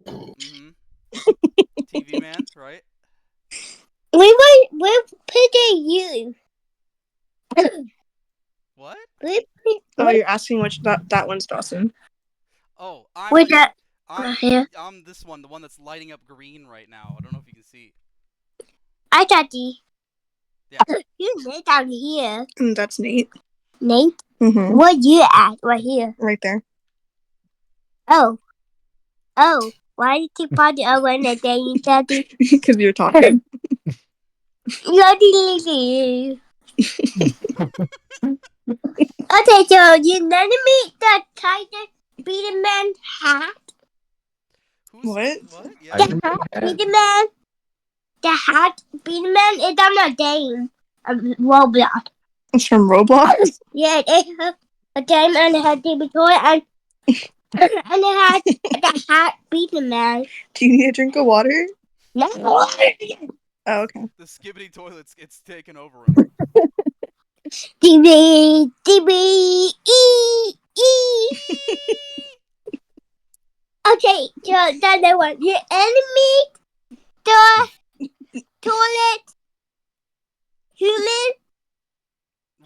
Mm-hmm. TV man, right? We're picking you. What? Oh, you're asking which that one's Dawson. Oh, I'm With like that I'm here. I'm this one, the one that's lighting up green right now. I don't know if you can see. I got the. Yeah. You Nate down here. And that's Nate. Nate? Mm-hmm. Where you at? Right here. Right there. Oh. Oh. Why did you put it over the day, Daddy? Because you're talking. Daddy. Okay, so you let me the tiger beat man hat. Who's What? what? Yeah. The hat beat man. The hat beat man is on a game. A Roblox. It's from Roblox? Yeah, it has a game and it had the toy and and it had the hat beat man. Do you need a drink of water? No. Oh, okay. The skibbity toilets it's taken over him. TV, TV, e. Okay, so the other one. Your enemy, the toilet, human.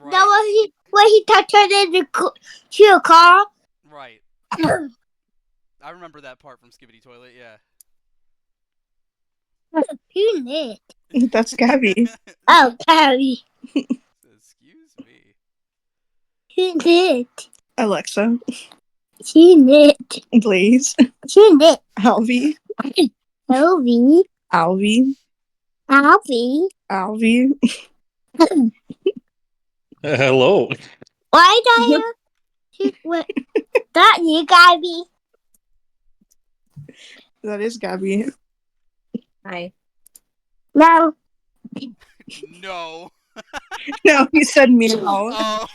Right. That was where he touched it to a car. Right. I remember that part from Skibbity Toilet, yeah. Who lit? That's Gabby. Oh, Carrie. Excuse me. Who lit? Alexa. She lit. Blaze. She lit. Alvy. Elvie. Alvy. Alvie. Alvy. Hello. Why do you? What? That you, Gabby. That is Gabby. Hi. No. No. No, he said meow. Oh.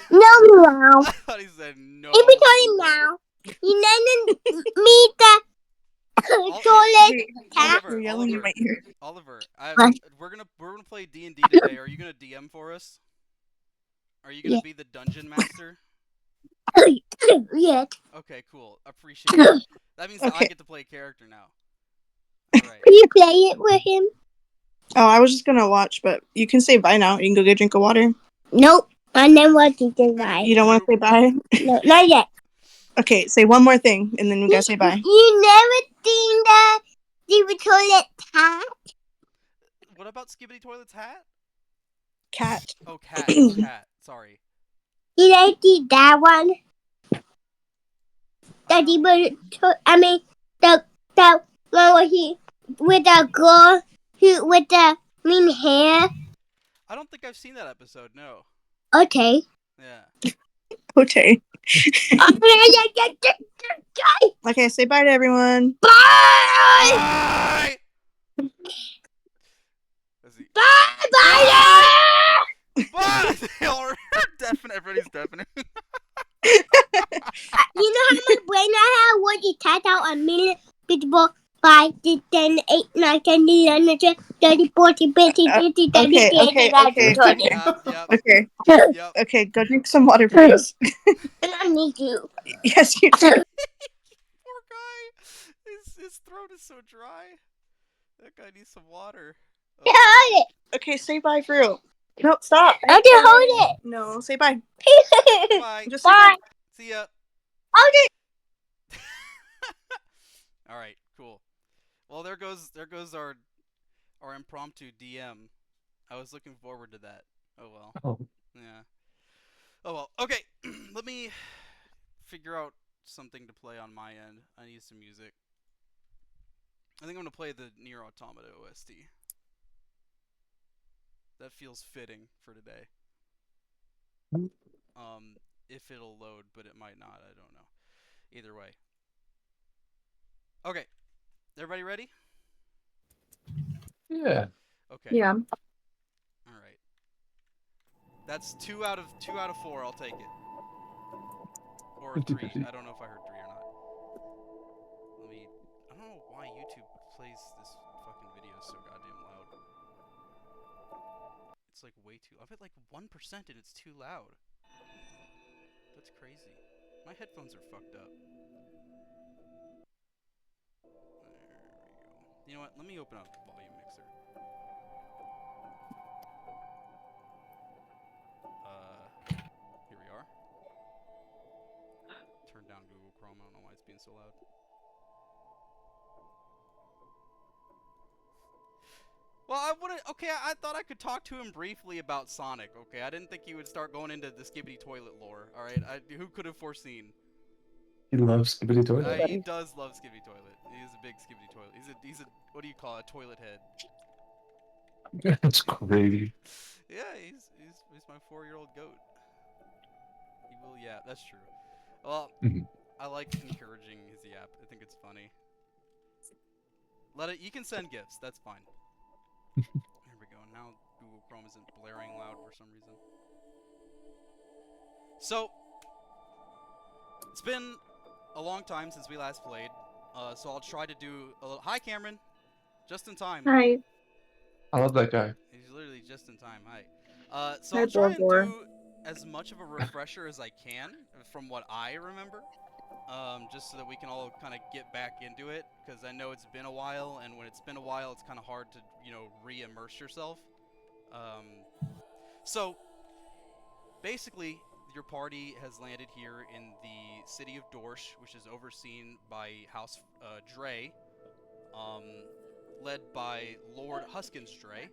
No, meow. I thought he said no. In between now. You didn't meet the toilet. Hey, Oliver, you're yelling in my ear. Oliver, What? we're gonna play D&D today. Are you gonna DM for us? Are you gonna Yeah. be the dungeon master? Yeah. Okay, cool. Appreciate that. That means that I Okay. get to play a character now. All right. Can you play it with him? Oh, I was just gonna watch, but you can say bye now. You can go get a drink of water. Nope. I never want to say bye. You don't want to say bye? No, not yet. Okay, say one more thing, and then we gotta say bye. You never seen the toilet hat? What about Skibbity Toilet's hat? Cat. Oh, cat. It's cat. Sorry. You like that one? I The don't- I mean the one where he with the girl who with the green hair. I don't think I've seen that episode. No. Okay. Yeah. Okay. Okay, Okay, say bye to everyone. bye. Bye. Is he- Bye. Bye. Bye. Deafening. Everybody's deafening. You know how much brain I have? What you type out a million people 5, 6, 10, 8, 9, 10, 11, 12, 13, 14, 15, 16, 17, 18, 19, 20. Yep. Okay. Yep. Okay, go drink some water, please. And I need you. Yes, you do. Poor guy. His throat is so dry. That guy needs some water. Oh. Hold Okay, say bye for real. No, stop. it. I can hold No, say bye. it. Bye. Just say Bye. bye. See ya. Hold it. All right. Cool. Well, there goes our impromptu DM. I was looking forward to that. Oh well. Oh. Yeah. Oh well. Okay. Let me figure out something to play on my end. I need some music. I think I'm gonna play the Nier Automata OST. That feels fitting for today. If it'll load, but it might not. I don't know. Either way. Okay. Everybody ready? Yeah. Okay. Yeah. All right. That's 2 out of 4. I'll take it. Or 3. I don't know if I heard 3 or not. I don't know why YouTube plays this fucking video so goddamn loud. It's like way too. I'm at like 1% and it's too loud. That's crazy. My headphones are fucked up. You know what? Let me open up Volume Mixer. Here we are. Turn down Google Chrome. I don't know why it's being so loud. Well, I wouldn't. Okay, I thought I could talk to him briefly about Sonic. Okay, I didn't think he would start going into the Skibidi Toilet lore. All right, who could have foreseen? He loves Skibidi Toilet. He does love Skibidi Toilet. He's a big Skibidi Toilet. He's a what do you call it? A toilet head. That's crazy. Yeah, he's my 4-year-old goat. He will yap. That's true. Well, I like encouraging his yap. I think it's funny. You can send gifts. That's fine. Here we go. Now Google Chrome isn't blaring loud for some reason. So, it's been a long time since we last played. So I'll try to do a little... Hi, Cameron. Just in time. Hi. I love that guy. He's literally just in time. Hi. So Hi, I'll try and Bor. do as much of a refresher as I can from what I remember. Just so that we can all kind of get back into it, because I know it's been a while, and when it's been a while, it's kind of hard to, re-immerse yourself. So, basically, your party has landed here in the city of Dorsche, which is overseen by House Dre, led by Lord Huskins Dre.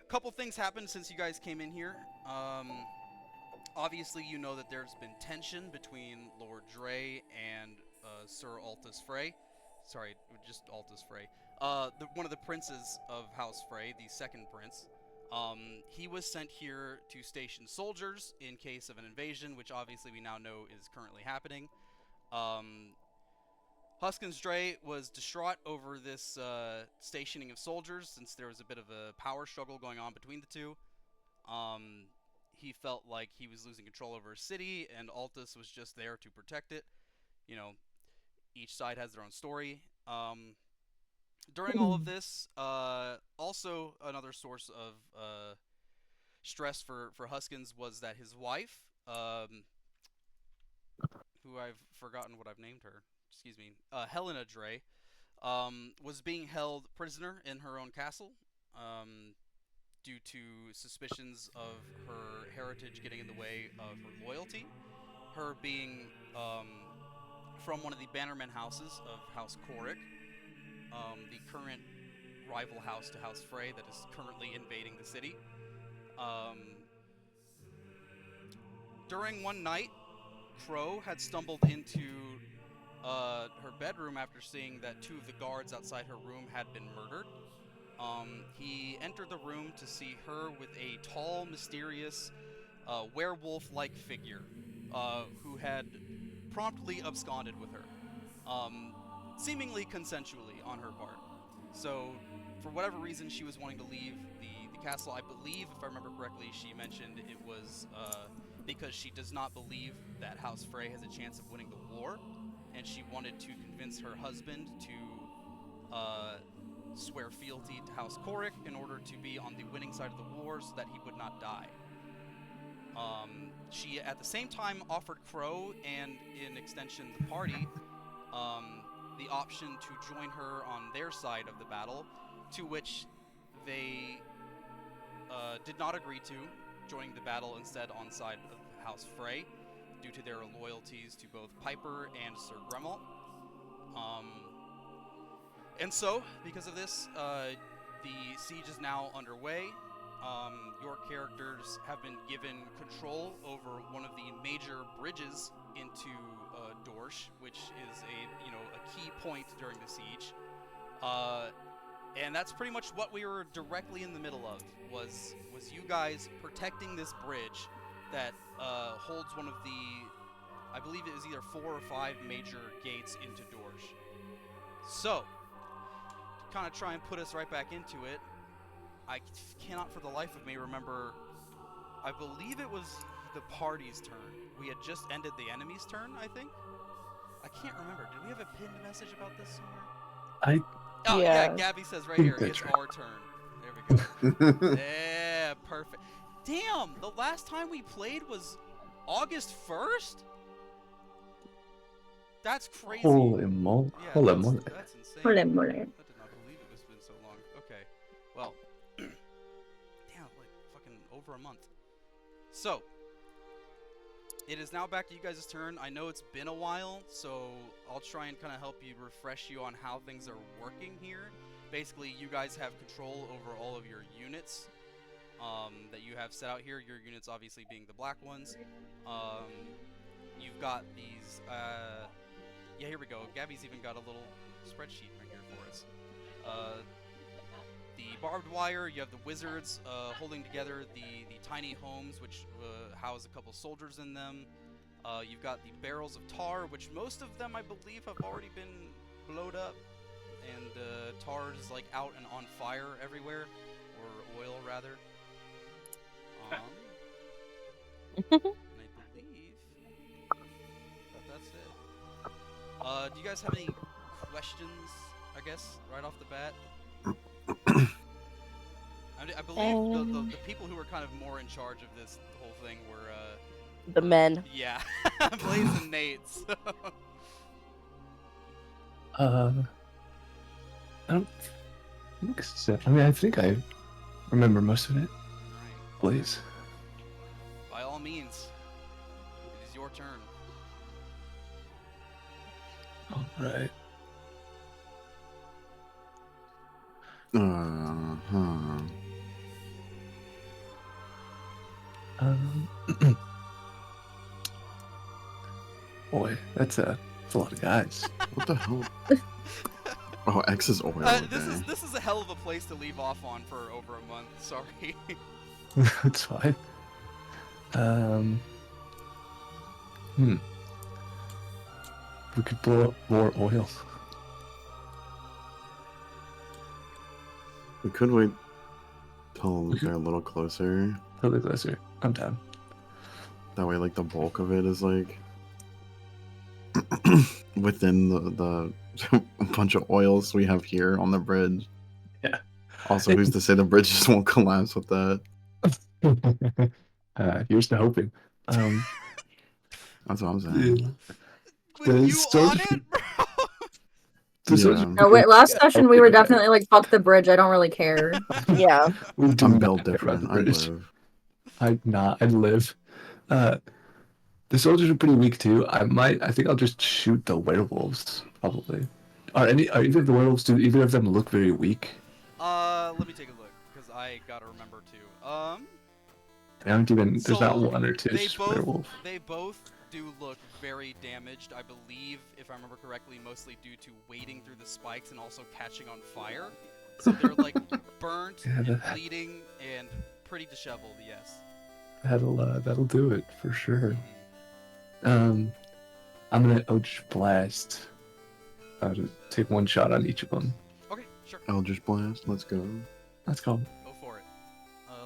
Couple things happened since you guys came in here. Obviously, you know that there's been tension between Lord Dre and Sir Altus Frey. Sorry, just Altus Frey. One of the princes of House Frey, the second prince. He was sent here to station soldiers in case of an invasion, which obviously we now know is currently happening. Huskins Dre was distraught over this stationing of soldiers, since there was a bit of a power struggle going on between the two. He felt like he was losing control over his city, and Altus was just there to protect it. Each side has their own story. During all of this, also another source of stress for Huskins was that his wife, who I've forgotten what I've named her, excuse me, Helena Dre, was being held prisoner in her own castle. Due to suspicions of her heritage getting in the way of her loyalty. Her being from one of the bannerman houses of House Korik, the current rival house to House Frey that is currently invading the city. During one night, Crow had stumbled into her bedroom after seeing that 2 of the guards outside her room had been murdered. He entered the room to see her with a tall, mysterious, werewolf-like figure, who had promptly absconded with her, seemingly consensually on her part. So, for whatever reason, she was wanting to leave the castle. I believe, if I remember correctly, she mentioned it was because she does not believe that House Frey has a chance of winning the war, and she wanted to convince her husband to swear fealty to House Korik in order to be on the winning side of the war so that he would not die. She at the same time offered Crow and in extension the party the option to join her on their side of the battle, to which they did not agree to, joining the battle instead on side of House Frey due to their loyalties to both Piper and Sir Gremalt. And so, because of this, the siege is now underway. Your characters have been given control over one of the major bridges into Dorsche, which is a key point during the siege. And that's pretty much what we were directly in the middle of, was you guys protecting this bridge that holds one of the, I believe it was either 4 or 5 major gates into Dorsche. So, to kind of try and put us right back into it, I cannot for the life of me remember, I believe it was the party's turn. We had just ended the enemy's turn, I think? I can't remember. Did we have a pinned message about this somewhere? Oh, yeah, Gabby says right here, it's right. our turn. There we go. Yeah, perfect. Damn, the last time we played was August 1st? That's crazy. Holy moly. Yeah, Holy that's, moly. that's insane. Mole, mole. I did not believe it was been so long. Okay, well, damn, like fucking over a month. So, it is now back to you guys' turn. I know it's been a while, so I'll try and kind of help you refresh you on how things are working here. Basically, you guys have control over all of your units that you have set out here. Your units obviously being the black ones. You've got these, yeah, here we go. Gabby's even got a little spreadsheet right here for us. The barbed wire, you have the wizards holding together the tiny homes, which house a couple soldiers in them. You've got the barrels of tar, which most of them, I believe, have already been blowed up. And tar is like out and on fire everywhere, or oil rather. And I believe that's it. Do you guys have any questions, I guess, right off the bat? I believe the people who were kind of more in charge of this whole thing were the men. yeah, Blaze and Nate. So. I don't think so. I mean, I think I remember most of it. Right. Please. By all means, it is your turn. All right. Boy, that's a lot of guys. What the hell? Oh, X is oil. This is a hell of a place to leave off on for over a month. Sorry. That's fine. We could blow up more oil. We could wait till they're a little closer. Totally closer. I'm down. That way, like, the bulk of it is, like, within the bunch of oils we have here on the bridge. Yeah. Also, who's to say the bridge just won't collapse with that? Here's to hoping. That's what I'm saying. With you on it, bro? No, wait, last session we were definitely like, fuck the bridge, I don't really care. Yeah. We do I'm not built care about different. the I British. live. I'd live. The soldiers are pretty weak too. I think I'll just shoot the werewolves, probably. Are either of the werewolves, do either of them look very weak? Let me take a look, because I gotta remember too. They aren't even, there's not So, one or two werewolf. They both do look very damaged, I believe, if I remember correctly, mostly due to wading through the spikes and also catching on fire. So they're like burnt and bleeding and pretty disheveled, yes. That'll do it for sure. I'm gonna Eldritch Blast. I'll just take one shot on each of them. Okay, sure. Eldritch Blast, let's go. Let's go. Go for it.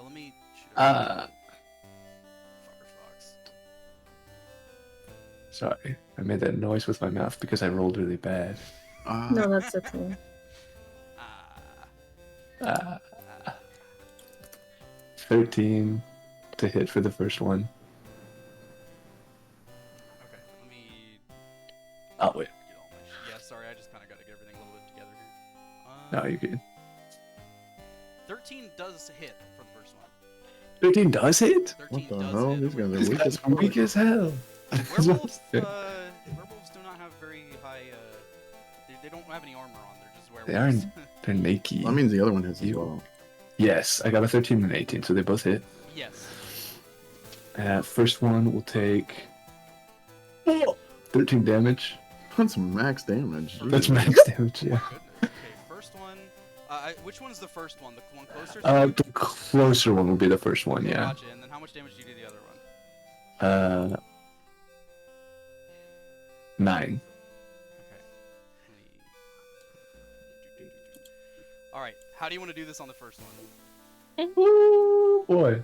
Let me shoot. Firefox. Sorry, I made that noise with my mouth because I rolled really bad. No, that's okay. 13 to hit for the first one. Okay, let me Oh wait, get all my. Yeah, sorry, I just kind of got to get everything a little bit together here. no, you're good. 13 does hit for the first one. 13 does hit? 13 What the does hell? hit. These guys are weak as That's weak as hell. Werewolves do not have very high. They don't have any armor on. They're just They werewolves. They're naked. That means the other one hits as You- well. Yes, I got a 13 and 18, so they both hit. Yes. First one will take 13 damage. That's max damage. That's Jesus. max damage, yeah. Goodness. Okay, first one. Which one's the first one? The one closer to you? The closer one will be the first one, yeah. Gotcha. And then how much damage do you do the other one? 9. Okay. All right. How do you want to do this on the first one? Ooh, boy.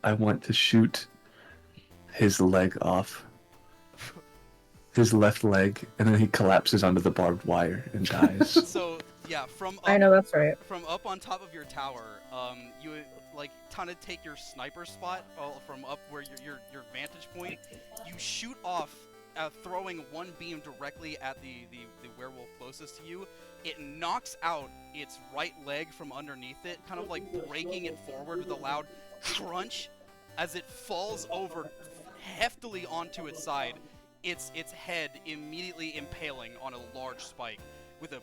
I want to shoot his leg off. His left leg, and then he collapses onto the barbed wire and dies. So yeah, from up, I know, that's right. from up on top of your tower, like kind of take your sniper spot from up where your vantage point. You shoot off, throwing one beam directly at the werewolf closest to you. It knocks out its right leg from underneath it, kind of like breaking it forward with a loud crunch as it falls over heftily onto its side. Its head immediately impaling on a large spike with a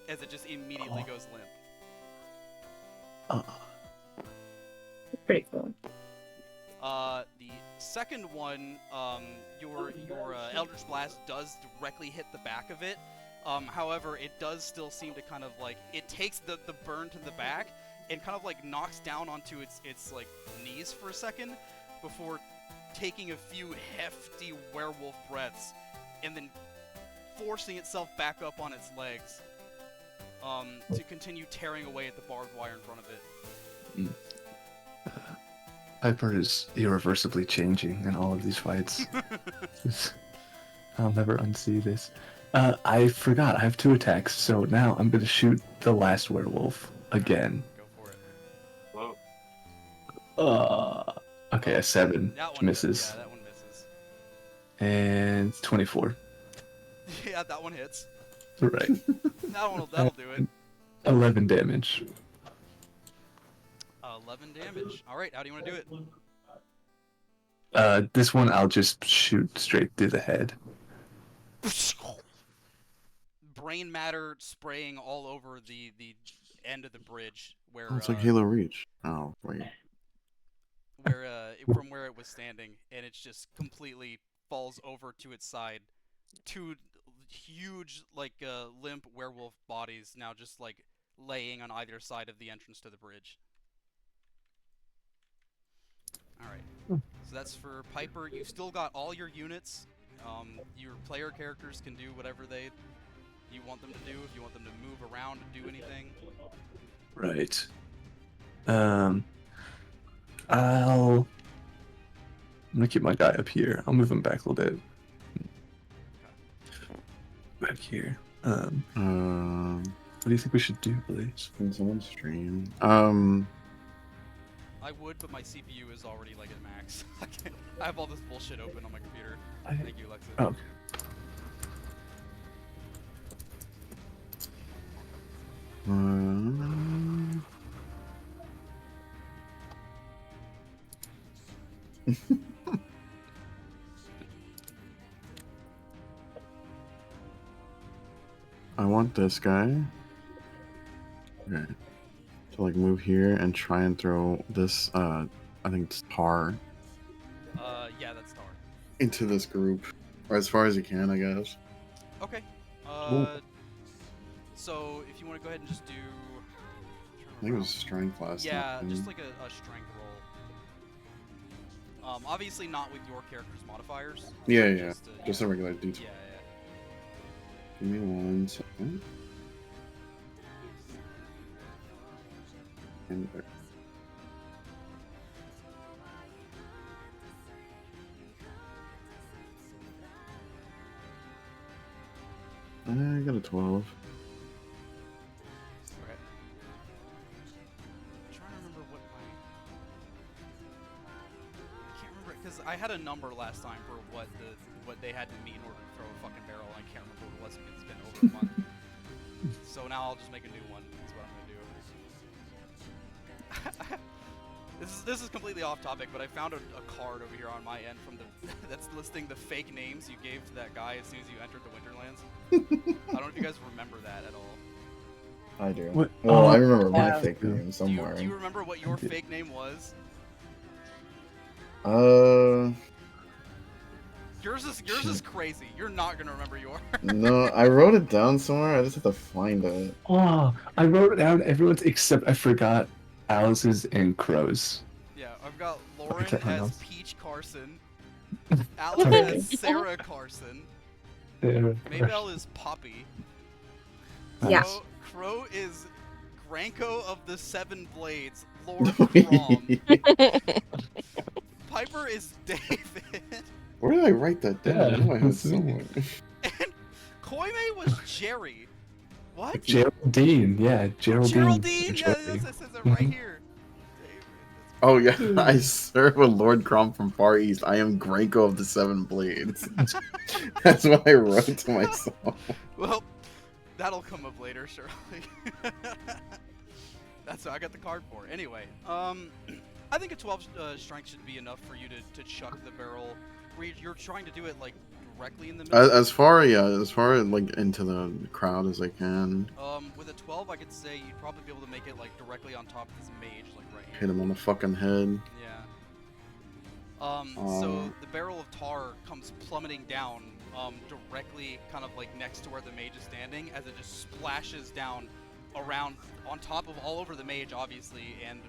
as it just immediately goes limp. Pretty cool. The second one, your Eldritch Blast does directly hit the back of it. However, it does still seem to kind of like, it takes the burn to the back and kind of like knocks down onto its like knees for a second before taking a few hefty werewolf breaths and then forcing itself back up on its legs to continue tearing away at the barbed wire in front of it. Piper is irreversibly changing in all of these fights. I'll never unsee this. I forgot, I have 2 attacks, so now I'm going to shoot the last werewolf again. Go for it. Okay, a 7 That one misses. Yeah, that one misses. And 24. Yeah, that one hits. Right. That'll do it. 11 damage. 11 damage. Alright, how do you want to do it? This one I'll just shoot straight through the head. Brain matter spraying all over the end of the bridge where Oh, it's like Halo Reach. Oh, wait. From where it was standing, and it just completely falls over to its side. 2 huge, like, limp werewolf bodies now just, like, laying on either side of the entrance to the bridge. Alright, so that's for Piper. You've still got all your units. Your player characters can do whatever you want them to do, if you want them to move around and do anything. Right. I'm gonna keep my guy up here. I'll move him back a little bit. Back here. What do you think we should do, Blaze? Can someone stream? I would, but my CPU is already, like, at max. I have all this bullshit open on my computer. Thank you, Alexa. Oh. I want this guy. Okay. To like move here and try and throw this I think it's tar Yeah, that's Star. into this group. Or as far as you can, I guess. Okay. So if you want to go ahead and just do... I think it was strength last Yeah, time. just like a strength roll. Obviously not with your character's modifiers. Yeah. Just, Just a regular D20. Yeah. Give me 1 second. And I got a 12. Okay. I'm trying to remember what I can't remember, because I had a number last time for what they had to meet in order to throw a fucking barrel, and I can't remember what it was because it's been over a month. So now I'll just make a new one. That's what I'm gonna do. This is completely off topic, but I found a card over here on my end from that's listing the fake names you gave to that guy as soon as you entered the Winterlands. I don't know if you guys remember that at all. I do. What? Oh, I remember my Yeah. fake name Do somewhere. you remember what your fake name was? Yours is crazy. You're not gonna remember yours. No, I wrote it down somewhere. I just have to find it. Oh, I wrote down everyone's except I forgot Alice's and Crow's. Yeah, I've got Lauren Okay, hang as on. Peach Carson, Alex Okay. as Sarah Carson, Yeah. Maybell is Poppy, Yeah. Crow is Granko of the Seven Blades, Lord Crom. Piper is David, Where did I write that down? Yeah, I know I have it that's me. somewhere. and Koime was Jerry. What? Geraldine, yeah, Geraldine. Geraldine? Yeah, Jerry. it says it right here. Oh yeah, I serve a Lord Crom from Far East. I am Granko of the Seven Blades. That's what I wrote to myself. Well, that'll come up later, surely. That's what I got the card for. Anyway, I think a 12 strength should be enough for you to chuck the barrel. Where you're trying to do it like directly in the middle. As far like into the crowd as I can. With a 12, I could say you'd probably be able to make it like directly on top of this mage, like right here. Hit him on the fucking head. Yeah. So the barrel of tar comes plummeting down, directly kind of like next to where the mage is standing, as it just splashes down around, on top of all over the mage, obviously, and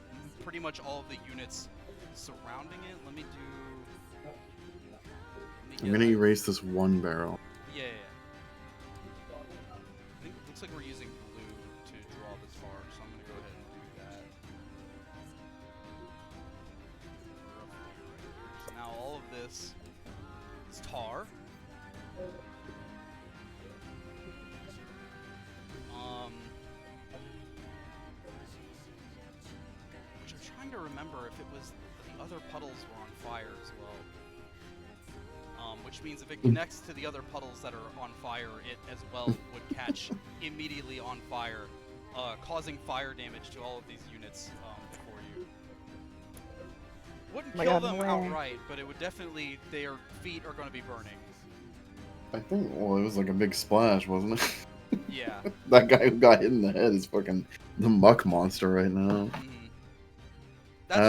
pretty much all of the units surrounding it. Let me I'm gonna erase this one barrel. Yeah. I think it looks like we're using blue to draw the tar, so I'm gonna go ahead and do that. So now all of this is tar. Which I'm trying to remember if it was the other puddles were on fire as well. Which means if it connects to the other puddles that are on fire, it as well would catch immediately on fire, causing fire damage to all of these units before you. Wouldn't kill them outright, but it would definitely, their feet are going to be burning. I think, well, it was like a big splash, wasn't it? Yeah. That guy who got hit in the head is fucking the muck monster right now. That's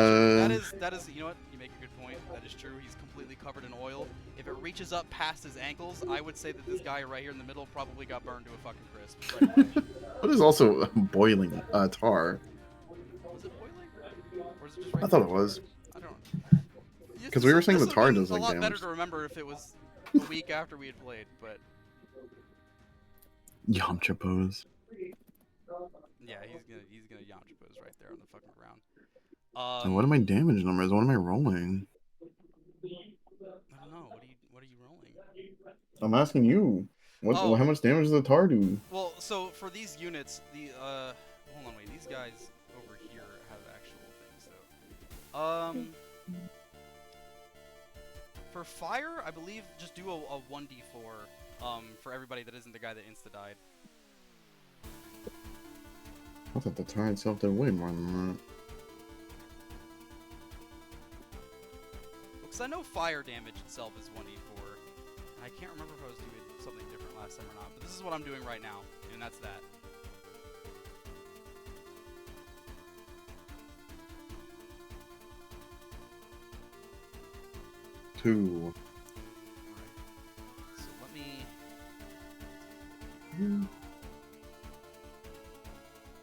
true. That is, you know what? You make a good point. That is true. He's completely covered in oil. If it reaches up past his ankles, I would say that this guy right here in the middle probably got burned to a fucking crisp. Right. But it's also boiling tar. Was it boiling? Or is it just right I thought it was. I don't know. Because we were saying the This tar would've been does like a lot damage. better to remember if it was a week after we had played, but Yamcha pose. yeah, he's gonna Yamcha pose right there on the fucking ground. And what are my damage numbers? What am I rolling? I don't know. What are you rolling? I'm asking you. What? Oh. How much damage does the tar do? Well, so for these units, hold on, wait. These guys over here have actual things, though. For fire, I believe just do a 1d4, for everybody that isn't the guy that insta-died. I thought the tar itself did way more than that. Because I know fire damage itself is 1d4. And I can't remember if I was doing something different last time or not, but this is what I'm doing right now, and that's that. Two. Right. So let me...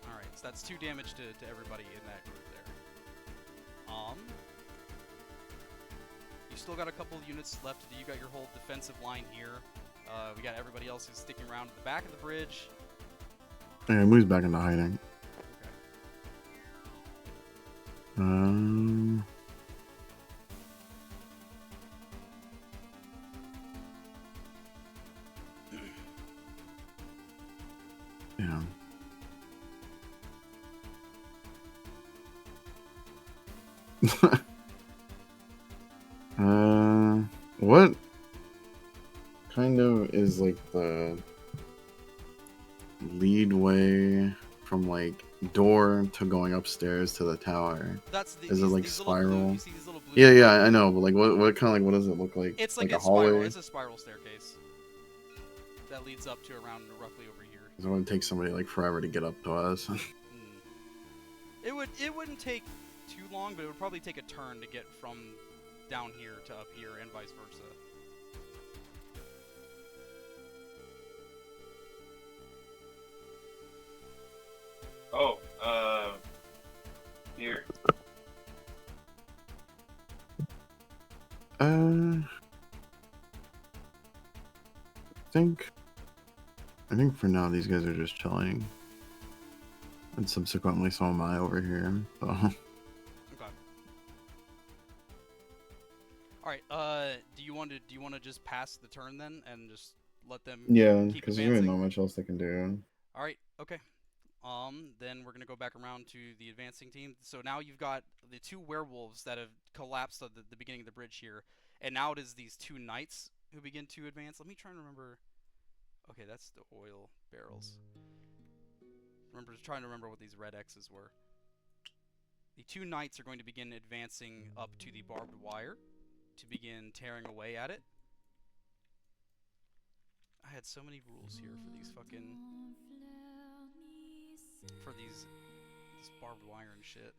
Alright, so that's 2 damage to everybody in that group there. You still got a couple of units left. You got your whole defensive line here. We got everybody else who's sticking around at the back of the bridge. Yeah, it moves back into hiding. Okay. Yeah. What kind of is like the lead way from like door to going upstairs to the tower? That's the, is it like these spiral? you see these little blue Yeah, I know, but like what kind of like what does it look like? It's like a hallway. Spiral. It's a spiral staircase that leads up to around roughly over here. It's going to take somebody like forever to get up to us. It wouldn't take too long, but it would probably take a turn to get from down here to up here and vice versa. Oh, here. I think for now these guys are just chilling. And subsequently so am I over here. So. Okay. Alright, do you want to just pass the turn then and just let them Yeah, keep because there's advancing? really not much else they can do. Alright, okay. Then we're gonna go back around to the advancing team. So now you've got the 2 werewolves that have collapsed at the beginning of the bridge here, and now it is these 2 knights who begin to advance. Let me try and remember. Okay, that's the oil barrels. Trying to remember what these red X's were. The 2 knights are going to begin advancing up to the barbed wire to begin tearing away at it. I had so many rules here for these this barbed wire and shit.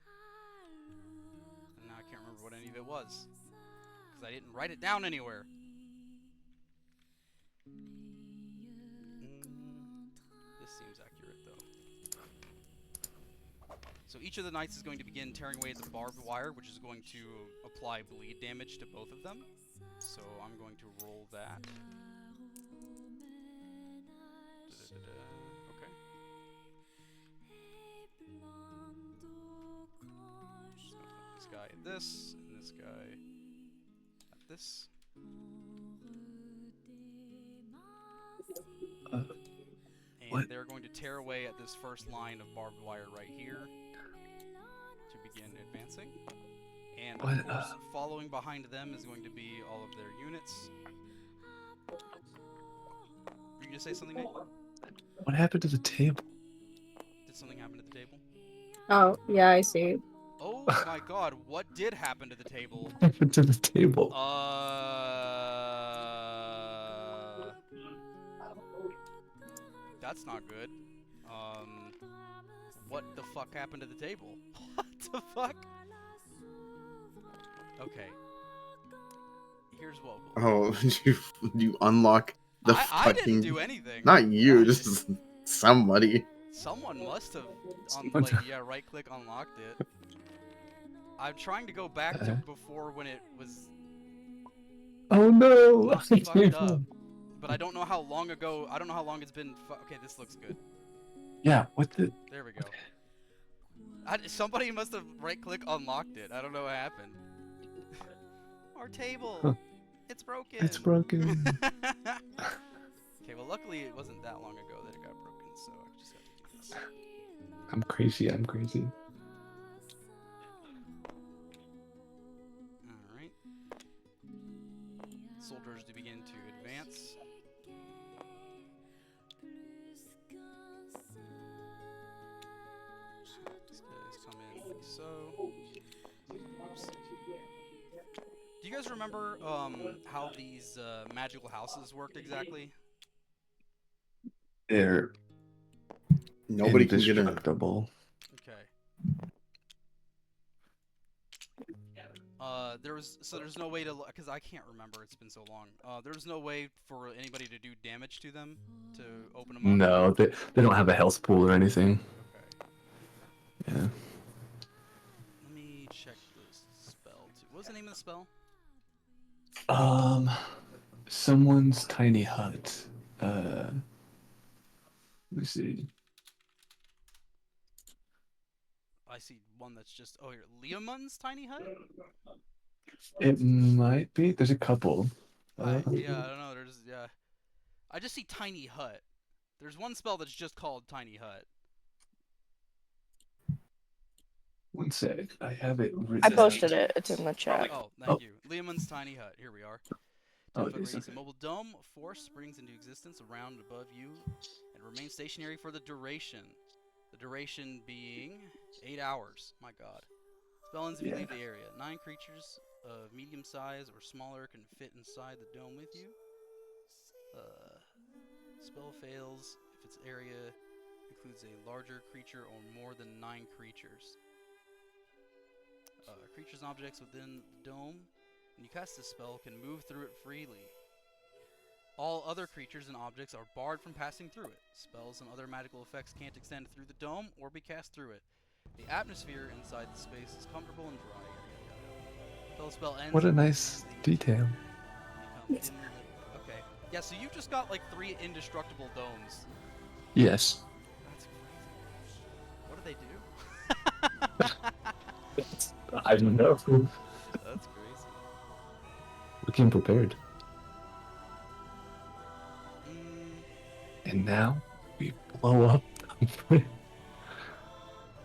And now I can't remember what any of it was. Because I didn't write it down anywhere. This seems accurate, though. So each of the knights is going to begin tearing away at the barbed wire, which is going to apply bleed damage to both of them. So I'm going to roll that. Okay. So put this guy at this, and this guy at this. And they're going to tear away at this first line of barbed wire right here to begin advancing. And of course, following behind them is going to be all of their units. Were you going to say something, Nate? What happened to the table? Did something happen to the table? Oh, yeah, I see. Oh my god, what did happen to the table? What happened to the table? That's not good. What the fuck happened to the table? What the fuck? Okay. Here's what we'll Oh, you unlock the I fucking... didn't do anything. Not you, just somebody. Someone must have, right-click unlocked it. I'm trying to go back to before when it was... Oh no! fucked up. But I don't know how long ago... I don't know how long it's been... Okay, this looks good. Yeah, what the... There we go. Somebody must have right-click unlocked it. I don't know what happened. Our table! Huh. It's broken! It's broken. Okay, well luckily it wasn't that long ago that it got broken, so I just have to do this. I'm crazy, I'm crazy. Alright. Soldiers to begin to advance. These guys come in like so. Oops. Do you guys remember how these magical houses worked exactly? They're Nobody can get in. indestructible. Okay. There's no way to, because I can't remember, it's been so long. There's no way for anybody to do damage to them, to open them up? No, they don't have a health pool or anything. Okay. Yeah. Let me check this spell, too. What was the name of the spell? Someone's tiny hut. Let me see. I see one that's just, oh, here, Leomun's tiny hut? It might be. There's a couple. Yeah, I don't know, I just see tiny hut. There's one spell that's just called tiny hut. One sec. I have it written. I posted it. It's in the chat. Oh, thank you. Leomun's tiny hut. Here we are. Oh, 10-foot it is, radius okay. immobile dome. Force springs into existence around and above you and remains stationary for the duration. The duration being 8 hours. My god. Spell ends if you leave the area. 9 creatures of medium size or smaller can fit inside the dome with you. Spell fails if its area includes a larger creature or more than 9 creatures. Creatures and objects within the dome, when you cast this spell, can move through it freely. All other creatures and objects are barred from passing through it. Spells and other magical effects can't extend through the dome or be cast through it. The atmosphere inside the space is comfortable and dry. Until the spell ends. What a nice detail. Okay. Yeah, so you've just got like 3 indestructible domes. Yes. That's crazy. What do they do? I don't know. That's crazy. We came prepared. And now we blow up.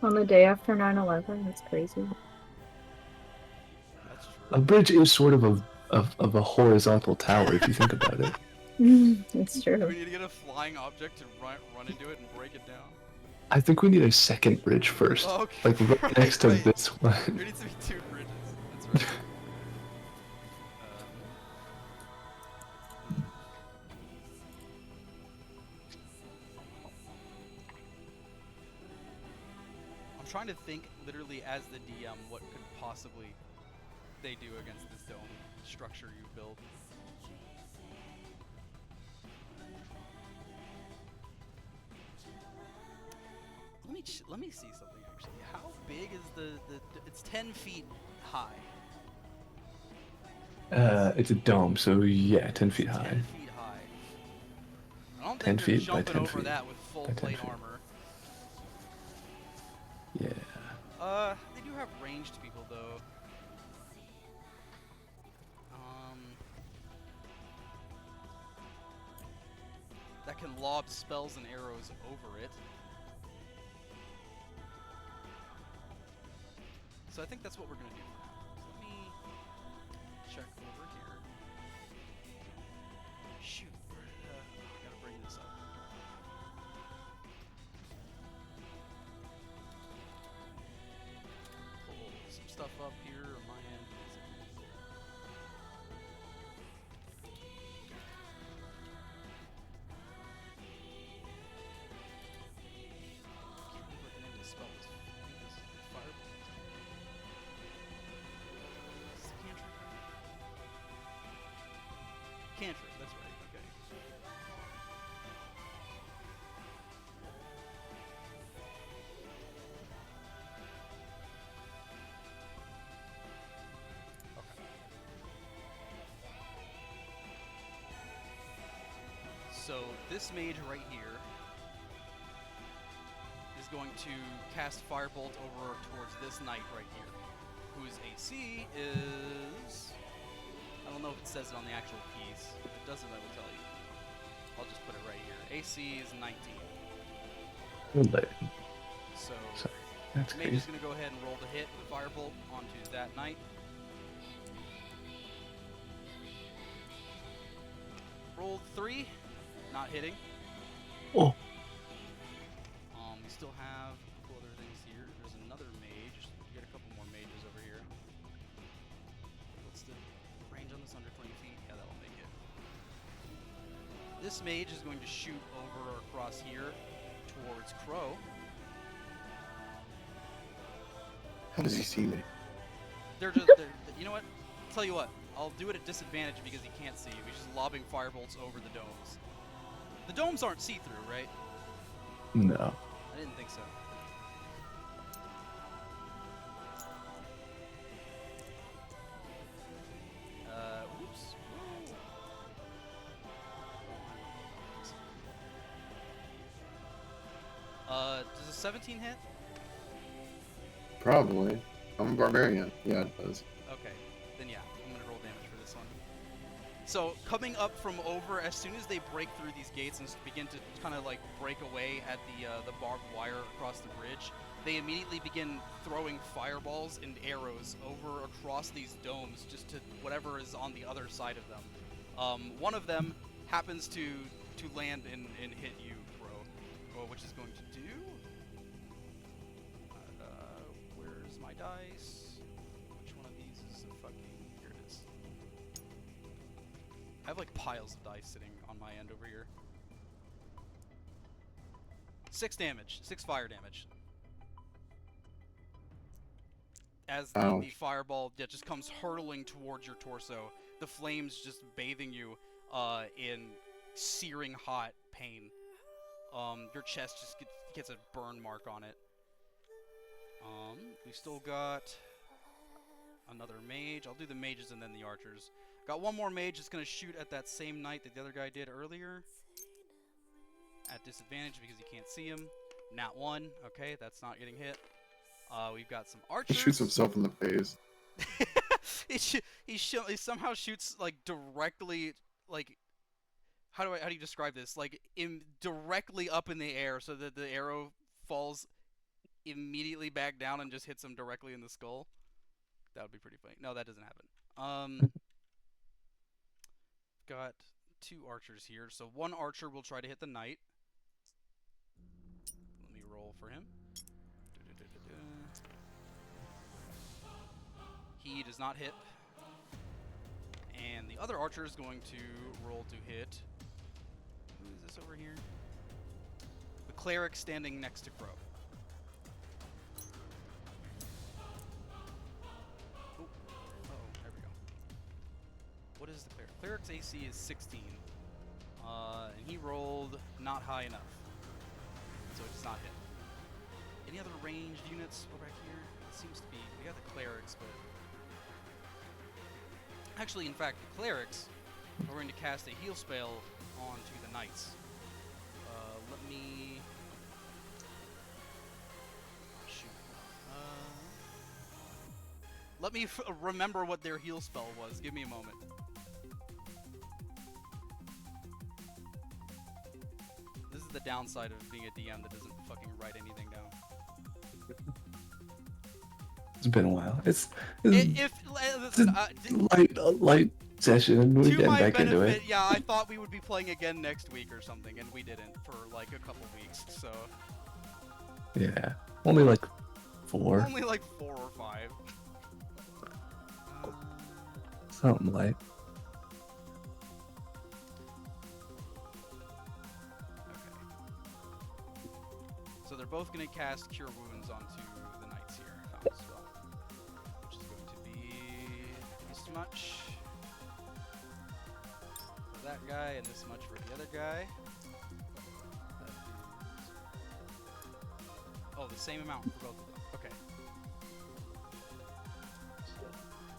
On the day after 9/11, that's crazy. That's true. A bridge is sort of a horizontal tower if you think about it. It's Do we true. need to get a flying object to run into it and break it down? I think we need a second bridge first, Oh, okay. like right next to right. this one. There needs to be 2 bridges. That's right. I'm trying to think, literally, as the DM, what could possibly they do against this dome structure you built. Let me see something actually. How big is the it's 10 feet high. It's a dome, so yeah, 10 feet It's high. 10 feet high. I don't 10 think they're feet by jumping 10 over feet that with full by 10 plate feet. armor. Yeah. They do have ranged people though. That can lob spells and arrows over it. So I think that's what we're gonna do for now. So let me check over here. Shoot, where did I gotta bring this up. Pull some stuff up here on my end. Can't remember what the name of the spell was. I think this is Firebolt. Is this cantrip? Cantrip, that's right, okay. So this mage right here is going to cast Firebolt over towards this knight right here, whose AC is... I don't know if it says it on the actual piece. If it doesn't, I will tell you. I'll just put it right here. AC is 19. So That's mage crazy. is going to go ahead and roll the hit with Firebolt onto that knight. Rolled 3. Not hitting. Oh. We still have a couple other things here. There's another mage. We got a couple more mages over here. What's the range on this? Under 20 feet? Yeah, that'll make it. This mage is going to shoot over across here towards Crow. How does he see me? They're you know what? I'll tell you what. I'll do it at disadvantage because he can't see you. He's just lobbing firebolts over the domes. The domes aren't see-through, right? No. I didn't think so. Whoops. Does a 17 hit? Probably. I'm a barbarian. Yeah, it does. Okay, then yeah, I'm gonna roll damage for this one. So coming up from over, as soon as they break through these gates and begin to kind of like break away at the barbed wire across the bridge, they immediately begin throwing fireballs and arrows over across these domes, just to whatever is on the other side of them. One of them happens to land and hit you, Crow, which is going to do. Where's my dice? Which one of these is a fucking... Here it is. I have like piles of dice sitting on my end over here. 6 damage. 6 fire damage. As the fireball just comes hurtling towards your torso, the flames just bathing you in searing hot pain. Your chest just gets a burn mark on it. We still got another mage. I'll do the mages and then the archers. Got one more mage that's going to shoot at that same knight that the other guy did earlier. At disadvantage because you can't see him. Nat 1. Okay, that's not getting hit. We've got some He archers. shoots himself in the face. he somehow shoots like directly, like how do you describe this? Like directly up in the air so that the arrow falls immediately back down and just hits him directly in the skull. That would be pretty funny. No, that doesn't happen. Got 2 archers here. So 1 archer will try to hit the knight. Let me roll for him. He does not hit. And the other archer is going to roll to hit. Who is this over here? The cleric standing next to Crow. Oh, there we go. What is the cleric? Cleric's AC is 16. And he rolled not high enough. So it does not hit. Any other ranged units over back here? It seems to be, we got the clerics, but... Actually, in fact, the clerics are going to cast a heal spell onto the knights. Let me... Shoot. Let me remember what their heal spell was. Give me a moment. This is the downside of being a DM that doesn't fucking write anything down. It's been a while. It's listen, light session, and we're to getting my back into benefit, it. yeah, I thought we would be playing again next week or something, and we didn't for like a couple weeks. So Yeah, only like 4. only like 4 or 5. Something light. Okay. So they're both going to cast Cure Wounds onto the knights here. Found a spell, which is going to be this much for that guy and this much for the other guy. That is... Oh, the same amount for both of them. Okay. So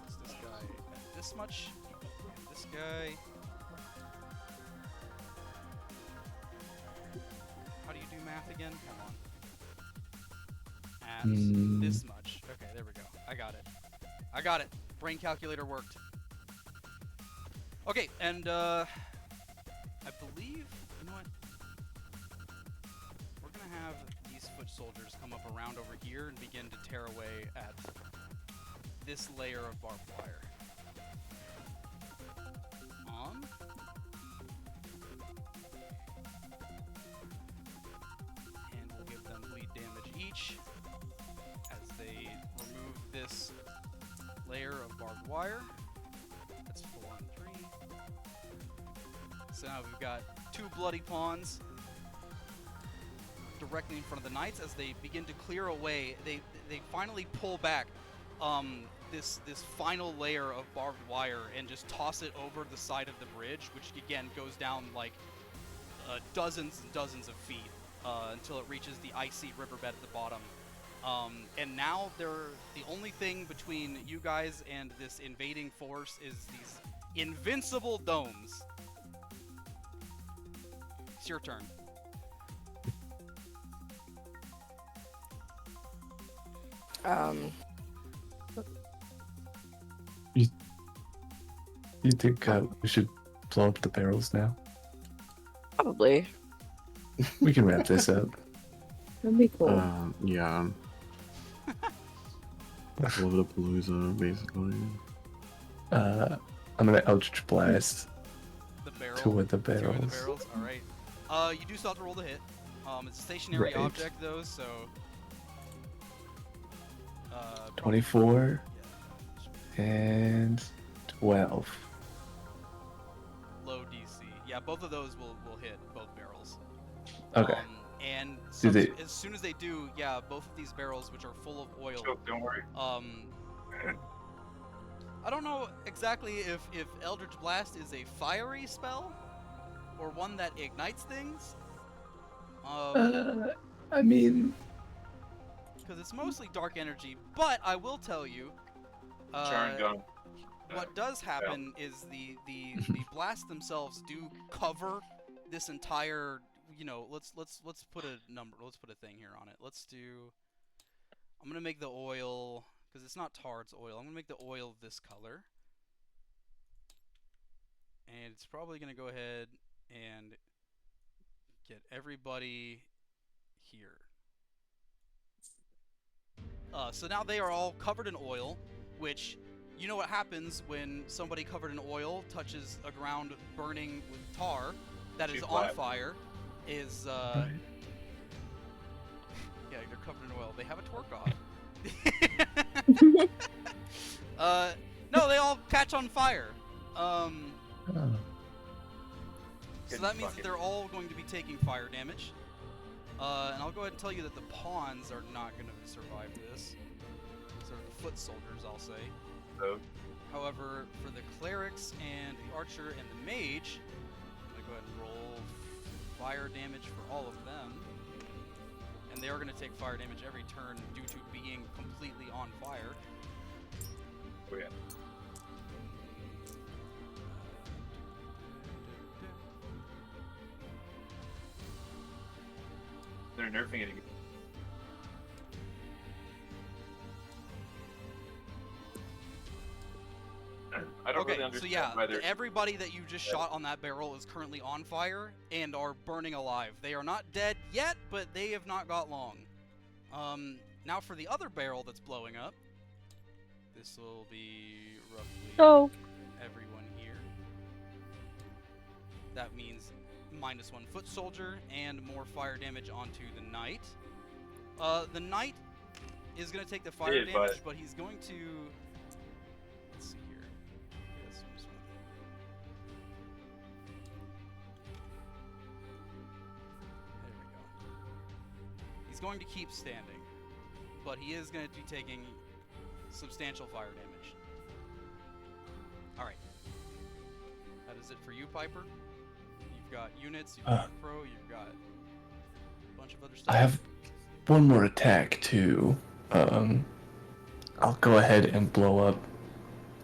what's this guy at this much? And this guy. How do you do math again? Come on. At this much. Okay, there we go. I got it. I got it. Brain calculator worked. Okay, and I believe, you know what? We're gonna have these foot soldiers come up around over here and begin to tear away at this layer of barbed wire. And we'll give them bleed damage each as they remove this layer of barbed wire. That's 4 and 3. So now we've got 2 bloody pawns directly in front of the knights as they begin to clear away. They finally pull back this final layer of barbed wire and just toss it over the side of the bridge, which again goes down like dozens and dozens of feet until it reaches the icy riverbed at the bottom. And now the only thing between you guys and this invading force is these invincible domes. It's your turn. You think we should blow up the barrels now? Probably. We can wrap this up. That'd be cool. Yeah. Palooza, basically. I'm gonna Eldritch Blast The barrel. 2 of the Two of the barrels. barrels. All right. You do still have to roll the hit. It's a stationary Right. object though, so. 24 Yeah. and 12. Low DC. Yeah, both of those will hit both barrels. Okay. And Do they- as soon as they do, yeah, both of these barrels, which are full of oil, Choke, don't worry. I don't know exactly if Eldritch Blast is a fiery spell or one that ignites things. I mean, Because it's mostly dark energy, but I will tell you, Turn gun. what does happen is the blasts themselves do cover this entire, you know, let's put a number, let's put a thing here on it. Let's do, I'm gonna make the oil, because it's not tar, it's oil. I'm gonna make the oil this color, and it's probably gonna go ahead and get everybody here. So now they are all covered in oil, which you know what happens when somebody covered in oil touches a ground burning with tar that is Too on flat. fire. Is Right. yeah, you're covered in oil. They have a torque off. No, they all catch on fire. Oh. So that means that they're all going to be taking fire damage. And I'll go ahead and tell you that the pawns are not going to survive this. Sort of the foot soldiers, I'll say. So, However, for the clerics and the archer and the mage, I'm going to go ahead and roll fire damage for all of them. And they are going to take fire damage every turn due to being completely on fire. oh yeah. They're nerfing it again. I don't Okay, really so understand yeah, why they're everybody that you just shot on that barrel is currently on fire and are burning alive. They are not dead yet, but they have not got long. Now for the other barrel that's blowing up, this will be roughly So, everyone here. That means -1 foot soldier and more fire damage onto the knight. The knight is going to take the fire Yeah, but- damage, but he's going to... Let's see here. Yes, I'm just- There we go. He's going to keep standing, but he is going to be taking substantial fire damage. Alright. That is it for you, Piper. You've got units, you've got pro, you've got a bunch of other stuff. I have one more attack too. I'll go ahead and blow up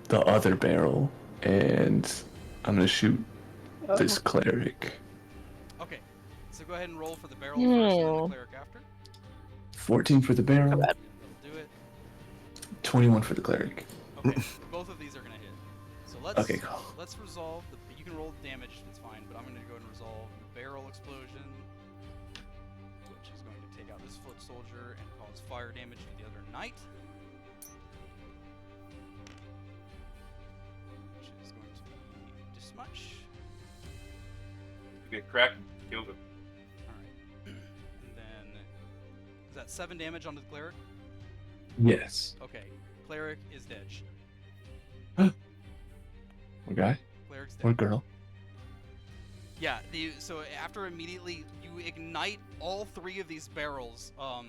the other barrel, and I'm gonna shoot this cleric. Okay, so go ahead and roll for the barrel first and then the Hmm. cleric after. 14 for the barrel, That'll do it. 21 for the cleric. Okay, both of these are gonna hit. So let's Okay, cool. let's resolve the. You can roll damage, that's fine, but I'm gonna go ahead and resolve the barrel explosion, which is going to take out this foot soldier and cause fire damage to the other knight. Which is going to be this much. You get cracked and killed him. Alright. And then is that 7 damage onto the cleric? Yes. Okay. Cleric is dead. Okay. Cleric's Or dead. girl. Yeah, so after immediately you ignite all 3 of these barrels, or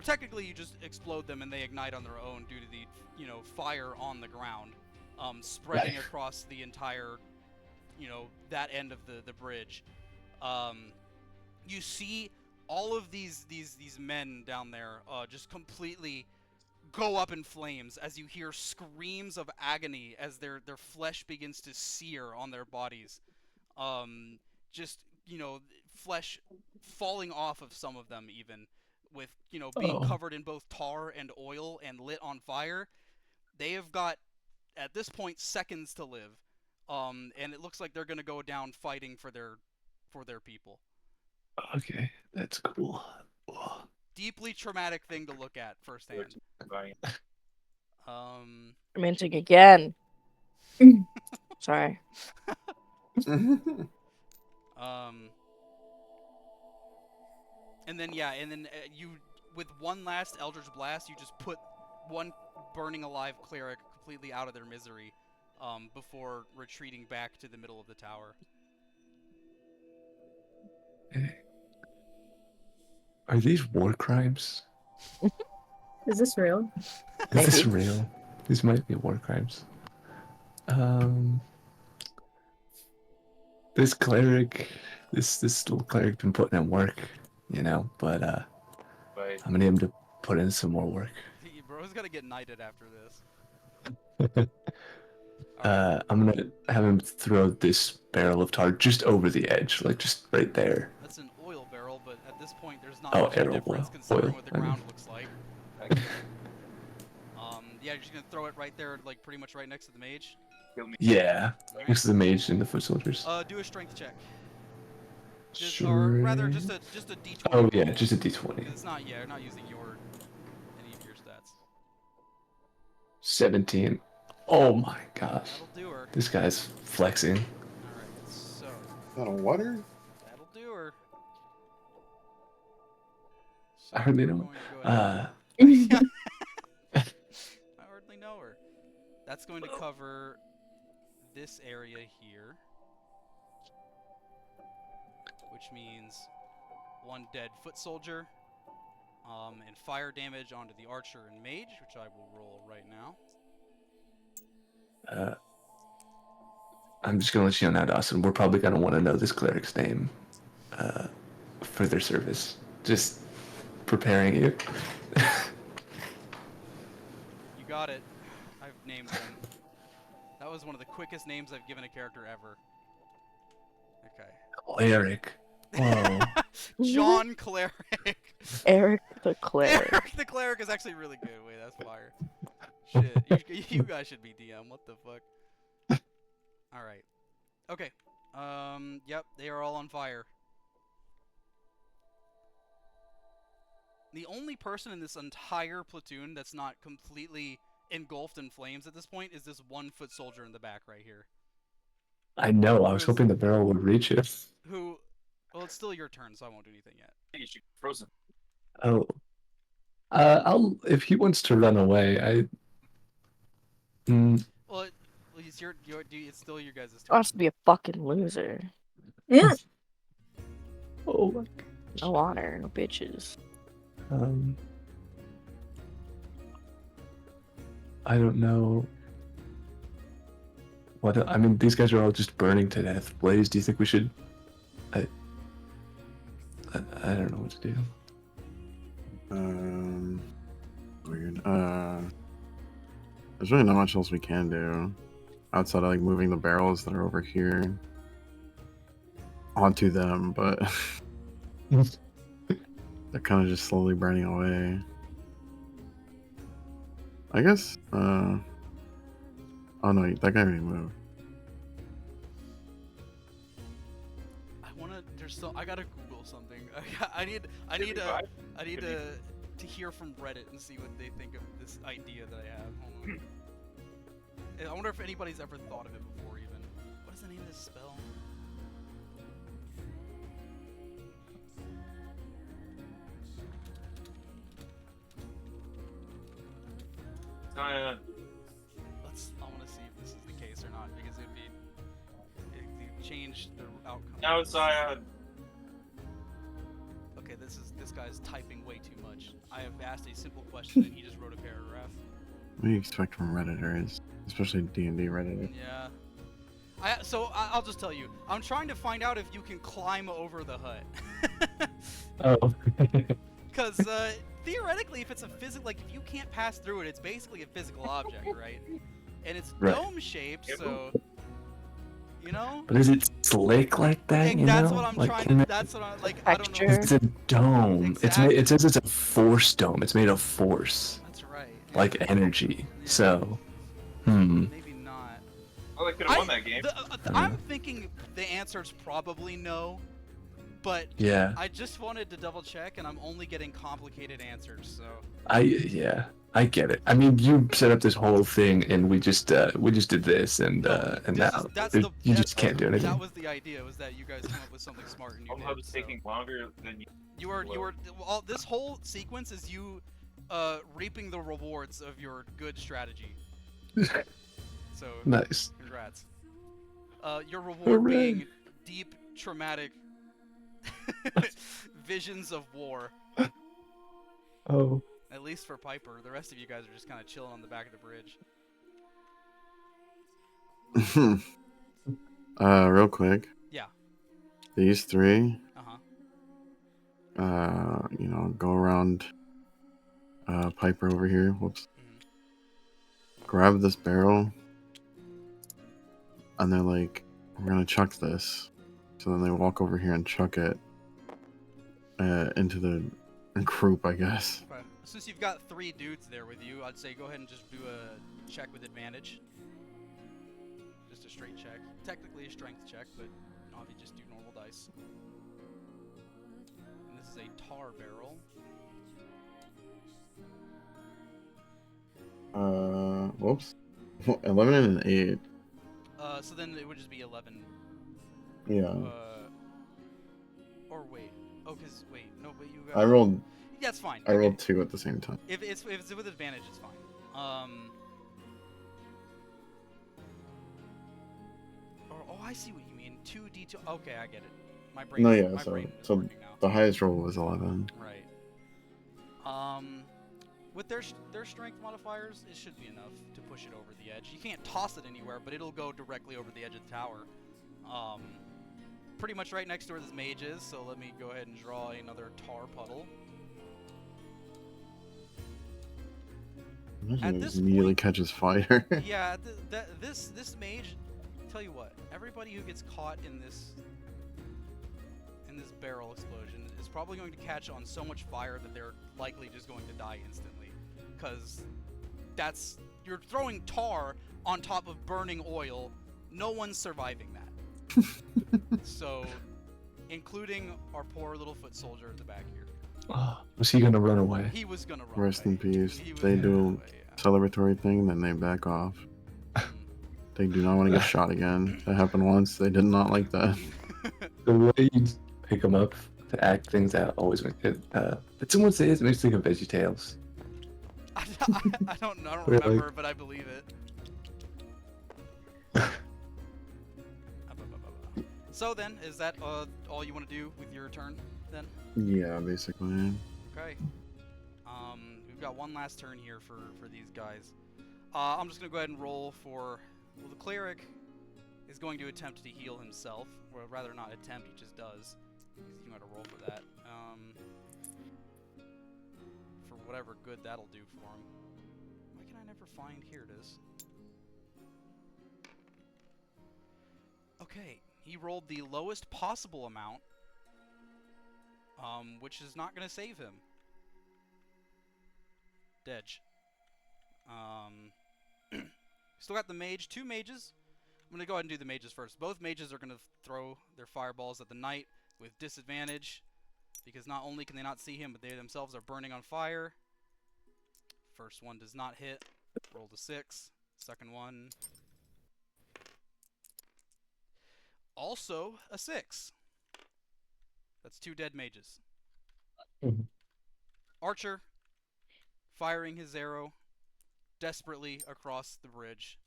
technically you just explode them and they ignite on their own due to the, fire on the ground, spreading Right. across the entire, that end of the bridge. You see all of these men down there, just completely go up in flames as you hear screams of agony as their flesh begins to sear on their bodies. Just, flesh falling off of some of them even, with, being covered in both tar and oil and lit on fire. They have got, at this point, seconds to live. And it looks like they're going to go down fighting for their people. Okay, that's cool. Oh. Deeply traumatic thing to look at firsthand. romantic again. Sorry. And then you, with one last Eldritch Blast, you just put one burning alive cleric completely out of their misery, before retreating back to the middle of the tower. Are these war crimes? Is this real? Is this Maybe. real? These might be war crimes. This cleric, this little cleric been putting in work, but But I'm gonna need him to put in some more work. Bro's gotta get knighted after this. I'm gonna have him throw this barrel of tar just over the edge, like just right there. That's an oil barrel, but at this point there's not Oh, much of a arrow difference oil, considering oil, what the I mean. ground looks like. Yeah, you're just gonna throw it right there, like pretty much right next to the mage. kill me. Yeah, next to the mage and the foot soldiers. Do a strength check. Or rather, just a d20. Oh yeah, roll, just a because d20. it's not. Yeah, you're not using any of your stuff. 17. Oh my gosh. That'll do her. This guy's flexing. Alright, so Is that a water? that'll do her. So I hardly we're know. going to go ahead. I hardly know her. That's going to cover this area here. Which means 1 dead foot soldier. And fire damage onto the archer and mage, which I will roll right now. I'm just gonna let you know now, Dawson. We're probably gonna want to know this cleric's name for their service. Just preparing you. You got it. I've named them. That was one of the quickest names I've given a character ever. Okay. Cleric. Whoa. John Cleric. Eric the Cleric. Eric the Cleric is actually really good. Wait, that's fire. Shit. You guys should be DM. What the fuck? Alright. Okay. Yep, they are all on fire. The only person in this entire platoon that's not completely engulfed in flames at this point is this 1 foot soldier in the back right here. I know. I was hoping the barrel would reach you. Who... Well, it's still your turn, so I won't do anything yet. Hey, you should be frozen. Oh. If he wants to run away, Well, it's it's still your guys' turn. Wants to be a fucking loser. Yeah. Oh my No honor, no bitches. I don't know. What I mean, these guys are all just burning to death. Blaze, do you think we should? I don't know what to do. Weird. There's really not much else we can do outside of like moving the barrels that are over here onto them, but they're kind of just slowly burning away. I guess. Oh no, that guy already moved. I gotta Google something. I need to hear from Reddit and see what they think of this idea that I have. Hold on. I wonder if anybody's ever thought of it before. Even what is the name of this spell? I want to see if this is the case or not, because it'd change the outcome. Now it's Zion. Okay, this guy's typing way too much. I have asked a simple question and he just wrote a paragraph. What do you expect from Redditors, especially D&D Redditors? Yeah. I'll just tell you. I'm trying to find out if you can climb over the hut. Oh. Because theoretically, if it's a if you can't pass through it, it's basically a physical object, right? And it's Right. dome shaped, so you know. But is it slick like that? Like, You that's know? what I'm Like, trying can to. it- That's what I'm like. I don't know. Texture. It's a dome. Exactly. It says it's a force dome. It's made of force, That's right. like energy. Yeah. So, Maybe not. Well, they could have won that game. I'm thinking the answer is probably no, but yeah. I just wanted to double check, and I'm only getting complicated answers. So I get it. I mean, you set up this whole thing, and we just did this, and now you just can't do anything. That was the idea. Was that you guys came up with something smart and you Although did. it's taking longer than you. You were this whole sequence is you reaping the rewards of your good strategy. So Nice. congrats. Your reward Hooray. being deep traumatic visions of war. Oh. At least for Piper. The rest of you guys are just kind of chilling on the back of the bridge. Real quick. Yeah. These three. Uh-huh. Go around. Piper over here. Whoops. Mhm. Grab this barrel. And they're like, we're gonna chuck this. So then they walk over here and chuck it into the group, I guess. Okay. Since you've got 3 dudes there with you, I'd say go ahead and just do a check with advantage. Just a straight check. Technically a strength check, but obviously just do normal dice. And this is a tar barrel. Whoops. 11 and an 8. So then it would just be 11. Yeah. Or wait. Oh, cause wait. No, but you got. I rolled. Yeah, it's fine. I rolled 2 at the same time. If it's with advantage, it's fine. Oh, I see what you mean. 2d2. Okay, I get it. My brain. No, yeah. My brain is So working now. the highest roll was 11. Right. With their strength modifiers, it should be enough to push it over the edge. You can't toss it anywhere, but it'll go directly over the edge of the tower. Pretty much right next to where this mage is. So let me go ahead and draw another tar puddle. Imagine At it this immediately point- catches fire. Yeah, this mage. Tell you what, everybody who gets caught in this barrel explosion is probably going to catch on so much fire that they're likely just going to die instantly, because you're throwing tar on top of burning oil. No one's surviving that. So, including our poor little foot soldier at the back here. Oh, was he gonna run away? He was gonna run Rest away. in peace. He was They gonna do run away, yeah. celebratory thing, then they back off. They do not want to get shot again. That happened once. They did not like that. The way you pick them up to act things out always makes it. Did someone say it? It makes me think of VeggieTales. I don't Really? remember, but I believe it. So then, is that all you want to do with your turn, then? Yeah, basically. Okay. We've got one last turn here for these guys. I'm just gonna go ahead and roll for. Well, the cleric is going to attempt to heal himself, or rather not attempt, he just does. He's going to roll for that. For whatever good that'll do for him. Why can I never find? Here it is. Okay, he rolled the lowest possible amount, which is not going to save him. Dedge. Still got the mage, 2 mages. I'm going to go ahead and do the mages first. Both mages are going to throw their fireballs at the knight with disadvantage, because not only can they not see him, but they themselves are burning on fire. First one does not hit. Rolled a 6. Second one. Also a 6. That's 2 dead mages. Mhm. Archer, firing his arrow desperately across the bridge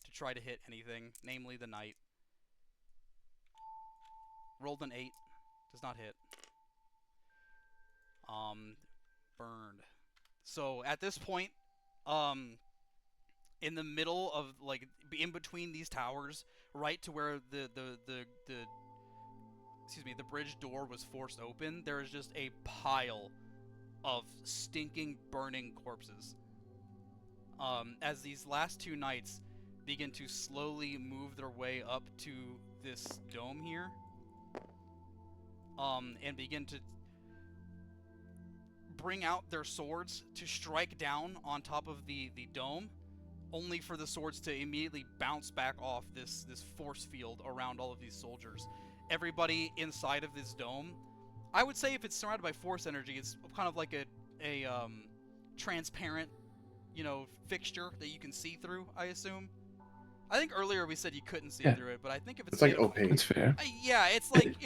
to try to hit anything, namely the knight. Rolled an 8. Does not hit. Burned. So at this point, in the middle of, like, in between these towers, right to where the bridge door was forced open, there is just a pile of stinking, burning corpses. As these last 2 knights begin to slowly move their way up to this dome here, and begin to bring out their swords to strike down on top of the dome, only for the swords to immediately bounce back off this force field around all of these soldiers. Everybody inside of this dome, I would say if it's surrounded by force energy, it's kind of like a transparent, fixture that you can see through, I assume. I think earlier we said you couldn't see through it, but I think if it's It's like made of- opaque. That's fair. yeah, it's like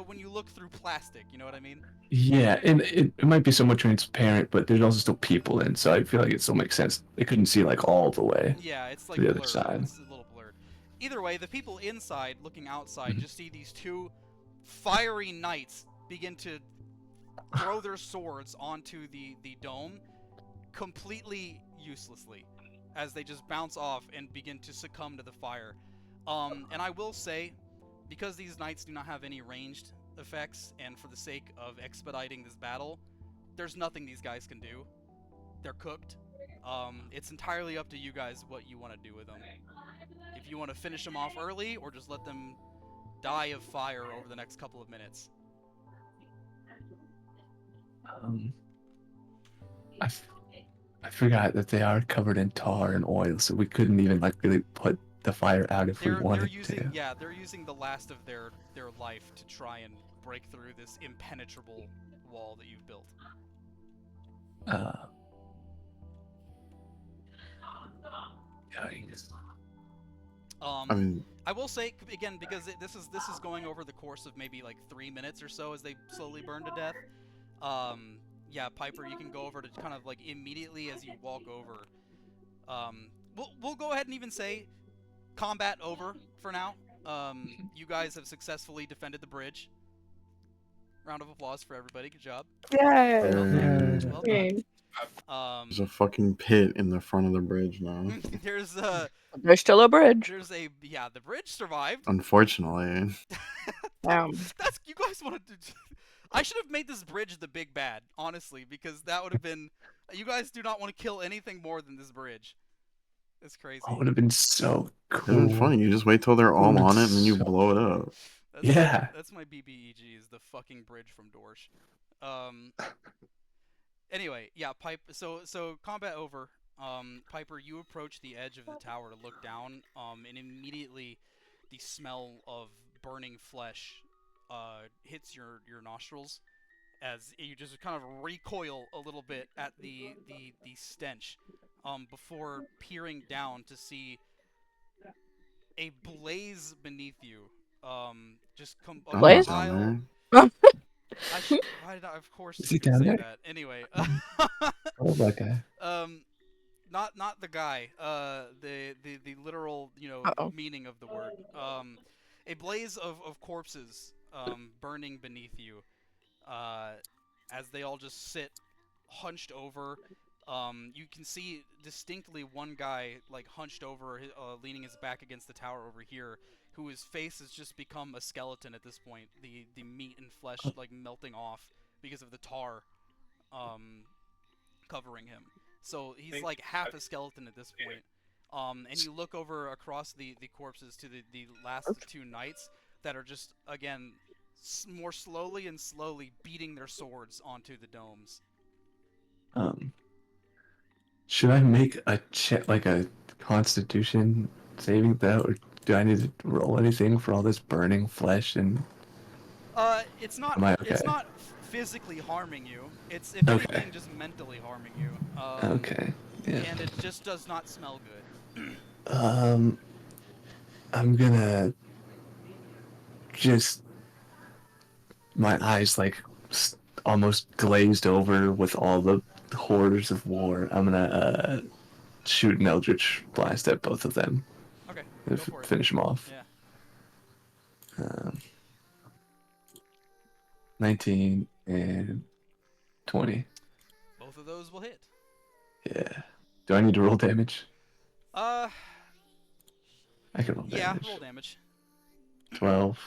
when you look through plastic. You know what I mean? Yeah, and it might be somewhat transparent, but there's also still people in, so I feel like it still makes sense. They couldn't see like all the way. Yeah, it's like To the other blurred. side. It's a little blurred. Either way, the people inside looking outside just see these 2 fiery knights begin to throw their swords onto the dome completely uselessly, as they just bounce off and begin to succumb to the fire. And I will say, because these knights do not have any ranged effects, and for the sake of expediting this battle, there's nothing these guys can do. They're cooked. It's entirely up to you guys what you want to do with them. If you want to finish them off early, or just let them die of fire over the next couple of minutes. I forgot that they are covered in tar and oil, so we couldn't even like really put the fire out if we They're wanted using to. they're using the last of their life to try and break through this impenetrable wall that you've built. Yikes. I mean, I will say again because this is going over the course of maybe like 3 minutes or so as they slowly burn to death. Yeah, Piper, you can go over to kind of like immediately as you walk over. We'll go ahead and even say combat over for now. You guys have successfully defended the bridge. Round of applause for everybody. Good job. Yeah. Well done. Yeah. Well Yay. done. there's a fucking pit in the front of the bridge now. there's There's still a bridge. the bridge survived. Unfortunately. Damn. That's you guys wanted to. I should have made this bridge the big bad, honestly, because that would have been. You guys do not want to kill anything more than this bridge. It's crazy. That would have been so It'd been cool. funny. You just wait till they're all on it and then you So- blow it up. That's my BBEG is the fucking bridge from Dorsche. Anyway, yeah, So combat over. Piper, you approach the edge of the tower to look down. And immediately, the smell of burning flesh, hits your nostrils, as you just kind of recoil a little bit at the stench. Before peering down to see a blaze beneath you. Just come. I'm Blaze? not down Why did I? Of course, Is you he could down say there? that. Anyway, Oh, that guy. not the guy. The literal, Uh-oh. meaning of the word. A blaze of corpses, burning beneath you, as they all just sit hunched over. You can see distinctly one guy like hunched over, leaning his back against the tower over here, whose face has just become a skeleton at this point. The meat and flesh like melting off because of the tar, covering him. So he's like half a skeleton at this point. And you look over across the corpses to the last two knights that are just again more slowly and slowly beating their swords onto the domes. Should I make a check, like a Constitution saving throw, or do I need to roll anything for all this burning flesh and? It's not. Am I It's okay? not physically harming you. It's if Okay. anything just mentally harming you. Okay. Yeah. And it just does not smell good. I'm gonna just my eyes like almost glazed over with all the horrors of war. I'm gonna shoot an eldritch blast at both of them. Okay, and go for it. finish them off. Yeah. 19 and 20. Both of those will hit. Yeah. Do I need to roll damage? Uh. I can roll Yeah, damage. roll damage. 12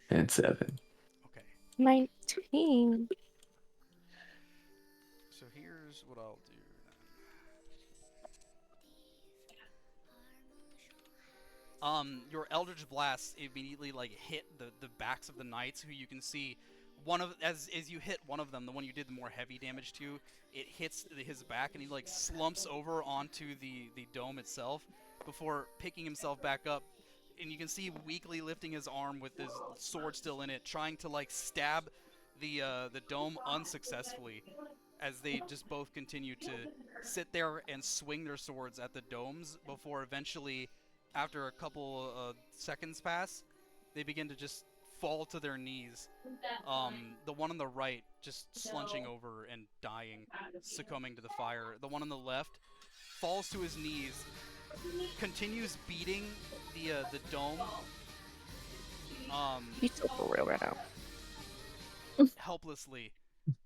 and 7. Okay. 19. So here's what I'll do. Your Eldritch Blast immediately like hit the backs of the knights, who you can see as you hit one of them, the one you did the more heavy damage to, it hits his back and he like slumps over onto the dome itself before picking himself back up, and you can see weakly lifting his arm with his sword still in it, trying to like stab the dome unsuccessfully, as they just both continue to sit there and swing their swords at the domes before eventually, after a couple seconds pass, they begin to just fall to their knees. The one on the right just slunching over and dying, succumbing to the fire. The one on the left falls to his knees, continues beating the dome. He's so for real right now. Helplessly,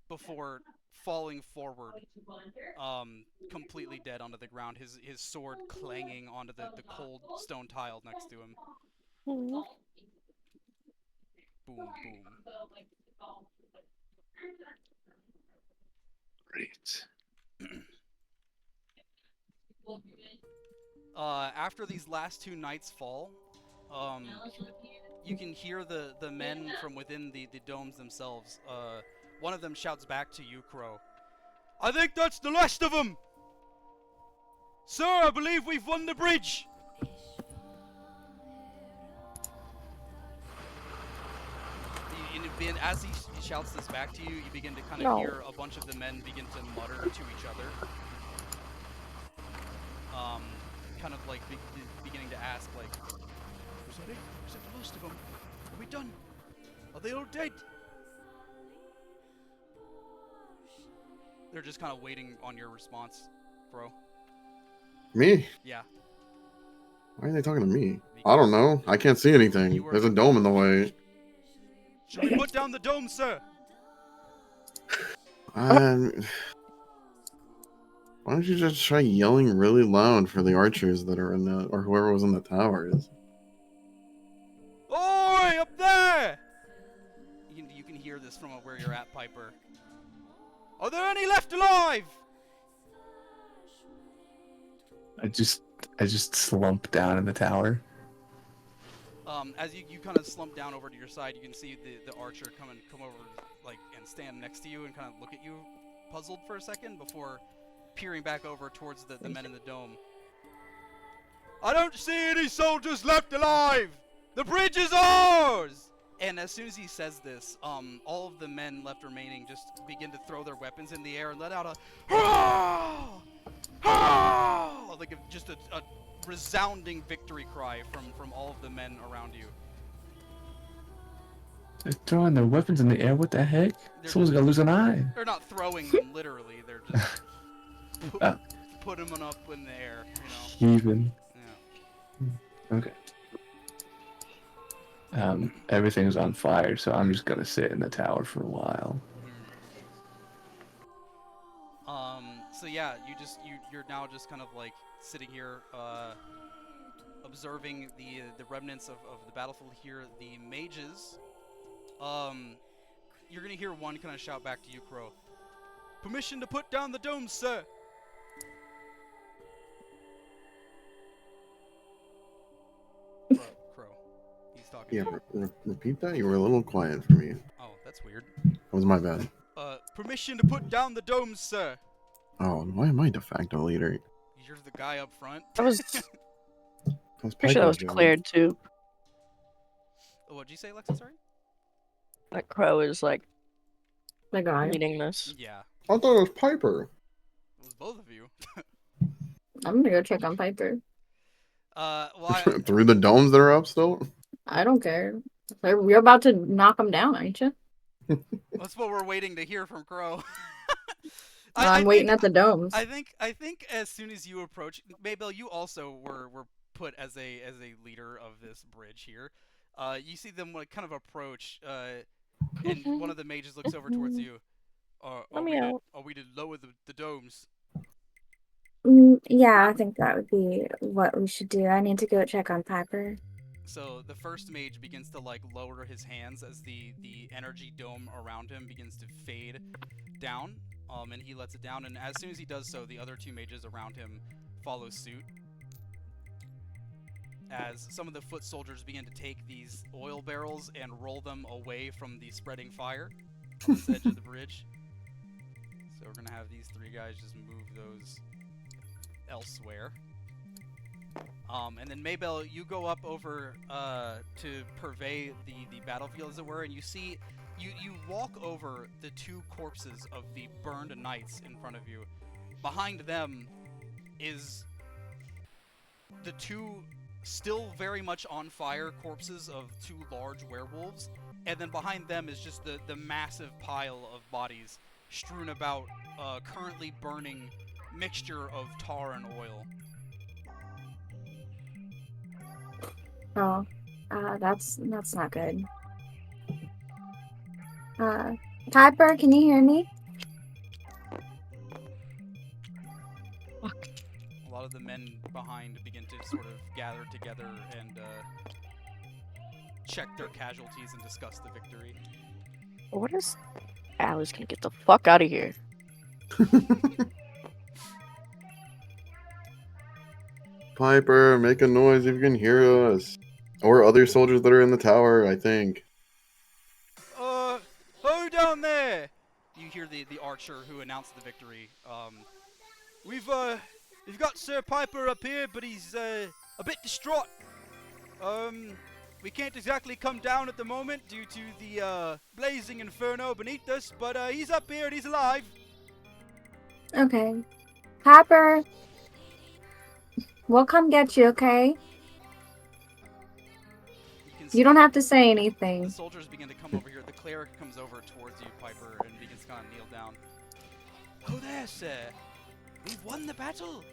before falling forward, completely dead onto the ground, his sword clanging onto the cold stone tile next to him. Mm. Boom, boom. Great. After these last two knights fall, you can hear the men from within the domes themselves. One of them shouts back to you, Crow. I think that's the last of them! Sir, I believe we've won the bridge! And as he shouts this back to you, you begin to kind of No. hear a bunch of the men begin to mutter to each other. kind of like beginning to ask, like, "Was that it? Was that the most of them? Are we done? Are they all dead?" They're just kind of waiting on your response, bro. Me? Yeah. Why are they talking to me? I don't know. I can't see anything. There's a dome in the way. Should we put down the dome, sir? Why don't you just try yelling really loud for the archers that are in the, or whoever was in the towers? Oi, up there! You can hear this from where you're at, Piper. Are there any left alive? I just slump down in the tower. As you kind of slump down over to your side, you can see the archer come over, like, and stand next to you and kind of look at you, puzzled for a second before peering back over towards the men in the dome. I don't see any soldiers left alive. The bridge is ours. And as soon as he says this, all of the men left remaining just begin to throw their weapons in the air and let out a hurrah! Hurrah! Like just a resounding victory cry from all of the men around you. They're throwing their weapons in the air. What the heck? Someone's gonna lose an eye. They're not throwing them literally. They're just putting them up in the air. You know. Heaving. Yeah. Okay. Everything's on fire, so I'm just gonna sit in the tower for a while. So yeah, you're now just kind of like sitting here, observing the remnants of the battlefield here. The mages, you're gonna hear one kind of shout back to you, Crow. Permission to put down the dome, sir. Crow. He's talking. Yeah, to you. repeat that? You were a little quiet for me. Oh, that's weird. That was my bad. Permission to put down the dome, sir. Oh, why am I de facto leader? You're the guy up front. That was That's pretty sure that was Piper's job. cleared too. What'd you say, Alexa? Sorry. That Crow is like The guy. leading this. Yeah, I thought it was Piper. it was both of you. I'm gonna go check on Piper. Well, Through the domes that are up still? I don't care. You're about to knock him down, aren't you? that's what we're waiting to hear from Crow. I'm waiting at the domes. I think as soon as you approach, Maybell, you also were put as a leader of this bridge here. You see them like kind of approach, and one of the mages looks over towards you. Are we to lower the domes? Yeah, I think that would be what we should do. I need to go check on Piper. So the first mage begins to like lower his hands as the energy dome around him begins to fade down. And he lets it down, and as soon as he does so, the other two mages around him follow suit. As some of the foot soldiers begin to take these oil barrels and roll them away from the spreading fire on this edge of the bridge. So we're gonna have these three guys just move those elsewhere. And then Maybell, you go up over to purvey the battlefield, as it were, and you see. You walk over the two corpses of the burned knights in front of you. Behind them is the two still very much on fire corpses of two large werewolves. And then behind them is just the massive pile of bodies strewn about, currently burning mixture of tar and oil. Oh, that's not good. Piper, can you hear me? Fuck. A lot of the men behind begin to sort of gather together and check their casualties and discuss the victory. What is? Ali's gonna get the fuck out of here. Piper, make a noise if you can hear us. Or other soldiers that are in the tower, I think. Who down there? You hear the archer who announced the victory. We've got Sir Piper up here, but he's a bit distraught. We can't exactly come down at the moment due to the blazing inferno beneath us, but he's up here and he's alive. Okay. Piper, We'll come get you, okay? can You don't see have to say the anything. soldiers begin to come over here. The cleric comes over towards you, Piper, and begins to kind of kneel down. Oh there, sir. We've won the battle.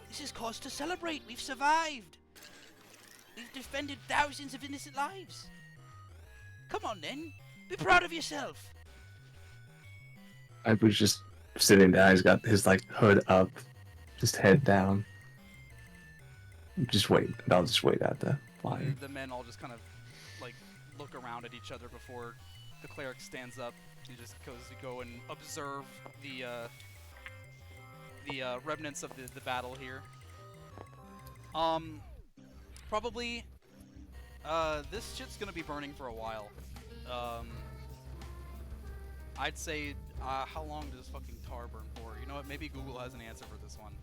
This is cause to celebrate. We've survived. We've defended thousands of innocent lives. Come on, then. Be proud of yourself. Piper's just sitting down. He's got his like hood up, just head down. Just wait. I'll just wait at the fire. The men all just kind of like look around at each other before the cleric stands up. He just goes to go and observe the remnants of the battle here. Probably this shit's gonna be burning for a while. I'd say how long does fucking tar burn for? You know what? Maybe Google has an answer for this one.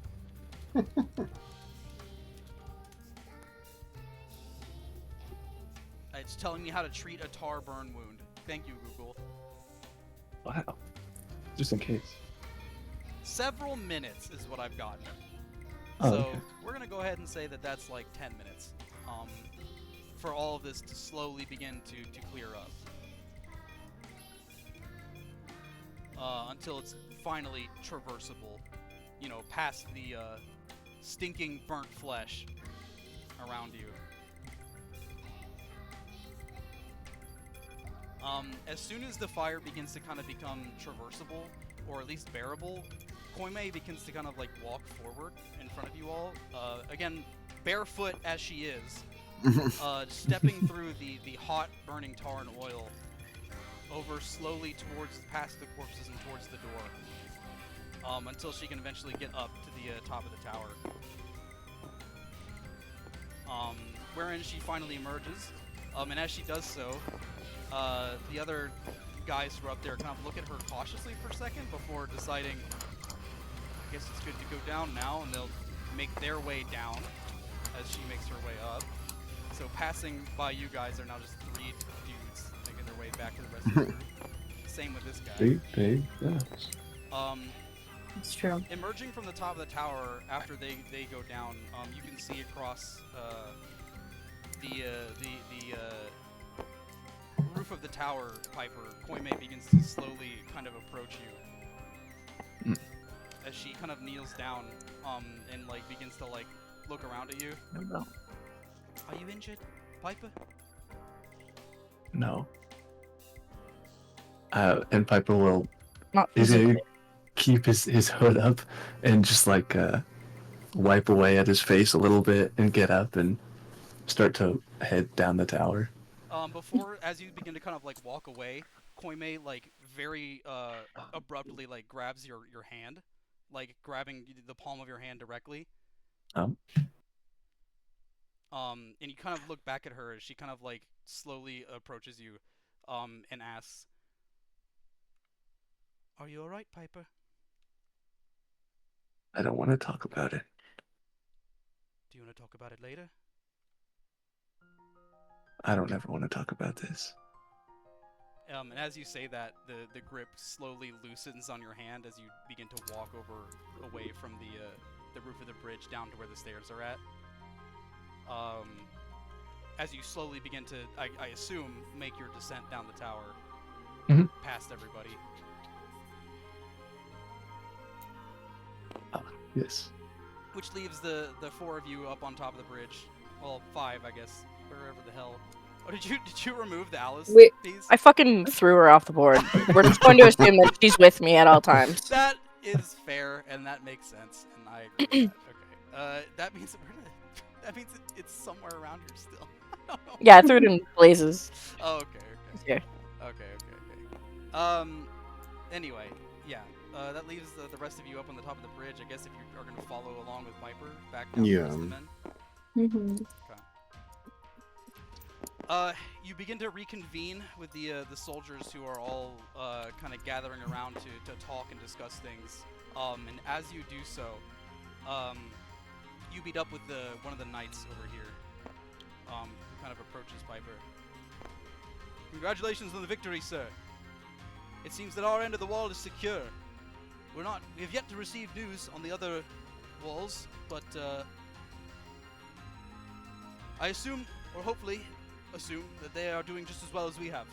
It's telling me how to treat a tar burn wound. Thank you, Google. Wow. Just in case. Several minutes is what I've gotten. Oh, So okay. we're gonna go ahead and say that that's like 10 minutes for all of this to slowly begin to clear up. Until it's finally traversable, you know, past the stinking burnt flesh around you. As soon as the fire begins to kind of become traversable, or at least bearable, Koime begins to kind of like walk forward in front of you all. Again, barefoot as she is, stepping through the hot burning tar and oil over slowly towards past the corpses and towards the door, until she can eventually get up to the top of the tower. Wherein she finally emerges, and as she does so, the other guys who are up there kind of look at her cautiously for a second before deciding, I guess it's good to go down now, and they'll make their way down as she makes her way up. So passing by you guys are now just 3 dudes making their way back to the rest of the group. Same with this guy. Big, yeah. It's true. Emerging from the top of the tower after they go down, you can see across the roof of the tower, Piper, Koime begins to slowly kind of approach you. As she kind of kneels down, and like begins to like look around at you. No. Are you injured, Piper? No. And Piper will Not he's physically. gonna keep his hood up and just like wipe away at his face a little bit and get up and start to head down the tower. Before, as you begin to kind of like walk away, Koime like very abruptly like grabs your hand, like grabbing the palm of your hand directly. And you kind of look back at her as she kind of like slowly approaches you, and asks, "Are you alright, Piper?" I don't want to talk about it. Do you want to talk about it later? I don't ever want to talk about this. And as you say that, the grip slowly loosens on your hand as you begin to walk away from the roof of the bridge down to where the stairs are at. As you slowly begin to, I assume, make your descent down the tower, past everybody. Yes. Which leaves the 4 of you up on top of the bridge. Well, 5, I guess. Wherever the hell. Oh, did you remove the Alice piece? I fucking threw her off the board. We're just going to assume that she's with me at all times. That is fair, and that makes sense, and I agree with that. Okay. That means it's somewhere around here still. I don't know. Yeah, I threw it in blazes. Oh, okay. Yeah. Okay. Anyway, yeah. That leaves the rest of you up on the top of the bridge. I guess if you are going to follow along with Piper back down to the rest of the men. Mm-hmm. You begin to reconvene with the soldiers who are all kind of gathering around to talk and discuss things. And as you do so, you meet up with one of the knights over here, who kind of approaches Piper. Congratulations on the victory, sir. It seems that our end of the wall is secure. We have yet to receive news on the other walls, but I assume, or hopefully assume, that they are doing just as well as we have.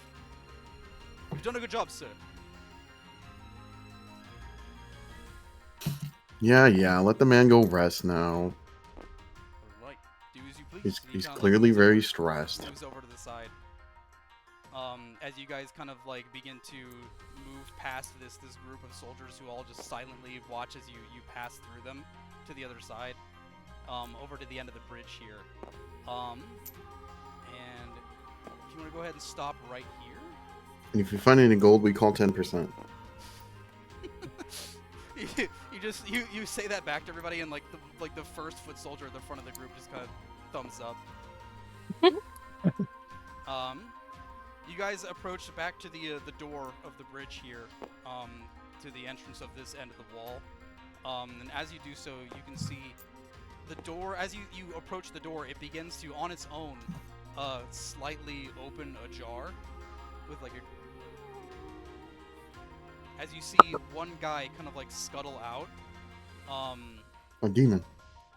You've done a good job, sir. Yeah. Let the man go rest now. Alright, do as you please. He's Kinda, clearly moves very over- stressed. Moves over to the side. As you guys kind of like begin to move past this group of soldiers who all just silently watch as you pass through them to the other side, over to the end of the bridge here. And if you want to go ahead and stop right here. And if you find any gold, we call 10%. you say that back to everybody, and like the first foot soldier at the front of the group just kind of thumbs up. You guys approach back to the door of the bridge here, to the entrance of this end of the wall. And as you do so, you can see the door. As you approach the door, it begins to, on its own, slightly open ajar, with like as you see one guy kind of like scuttle out. A demon.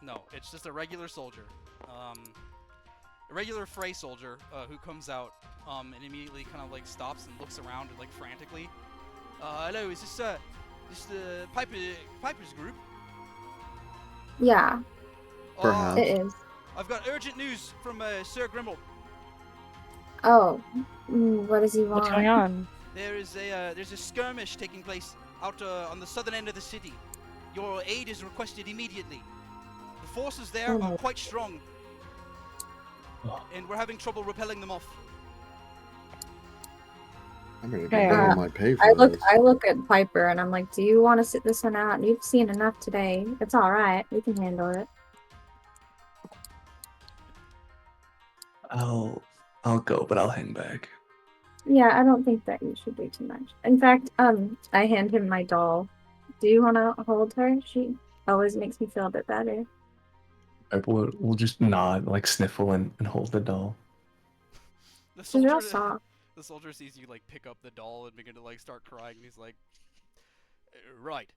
No, it's just a regular soldier. A regular Fray soldier who comes out and immediately kind of like stops and looks around like frantically. Hello, is this Piper's group? Yeah, Perhaps. it is. I've got urgent news from Sir Grimble. Oh, what does he want? What's going on? There's a skirmish taking place out on the southern end of the city. Your aid is requested immediately. The forces there are quite strong, and we're having trouble repelling them off. I'm gonna get down on my pay for this. I look at Piper and I'm like, do you want to sit this one out? You've seen enough today. It's all right. We can handle it. I'll go, but I'll hang back. Yeah, I don't think that you should do too much. In fact, I hand him my doll. Do you want to hold her? She always makes me feel a bit better. We'll just nod, like sniffle, and hold the doll. She's real soft. The soldier sees you like pick up the doll and begin to like start crying. And he's like, "Right.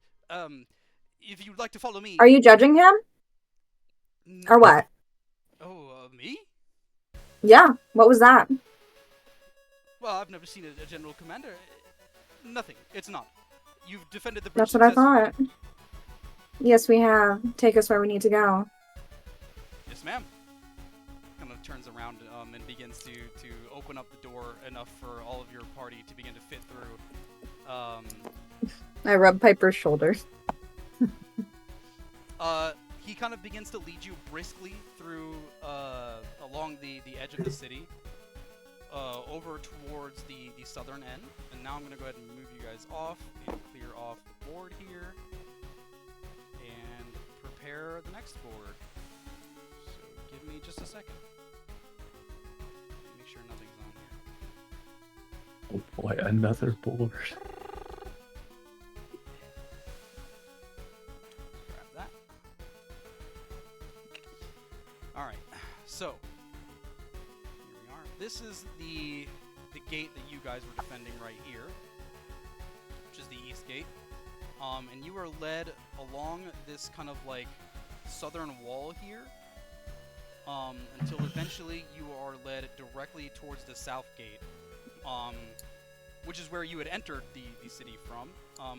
If you'd like to follow me." Are you judging him? Or what? Oh, me? Yeah. What was that? Well, I've never seen a general commander. Nothing. It's not. You've defended the bridge. That's what I thought. Yes, we have. Take us where we need to go. Yes, ma'am. Kind of turns around and begins to open up the door enough for all of your party to begin to fit through. I rub Piper's shoulders. He kind of begins to lead you briskly through along the edge of the city, over towards the southern end. And now I'm going to go ahead and move you guys off and clear off the board here and prepare the next board. So give me just a second. Make sure nothing's on here. Oh boy, another board. Grab that. Alright, so here we are. This is the gate that you guys were defending right here, which is the east gate. And you are led along this kind of like southern wall here, until eventually you are led directly towards the south gate, which is where you had entered the city from.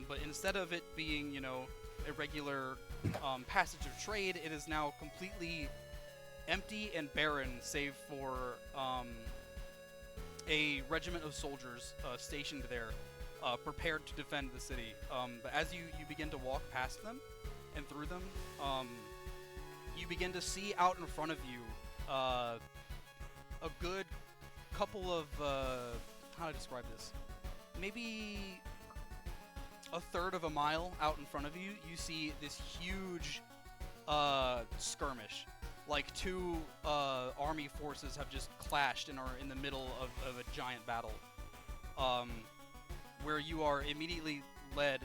But instead of it being, you know, a regular passage of trade, it is now completely empty and barren, save for a regiment of soldiers stationed there, prepared to defend the city. But as you begin to walk past them and through them, you begin to see out in front of you a good couple of, how to describe this? Maybe a third of a mile out in front of you, you see this huge skirmish. Like two army forces have just clashed and are in the middle of a giant battle, where you are immediately led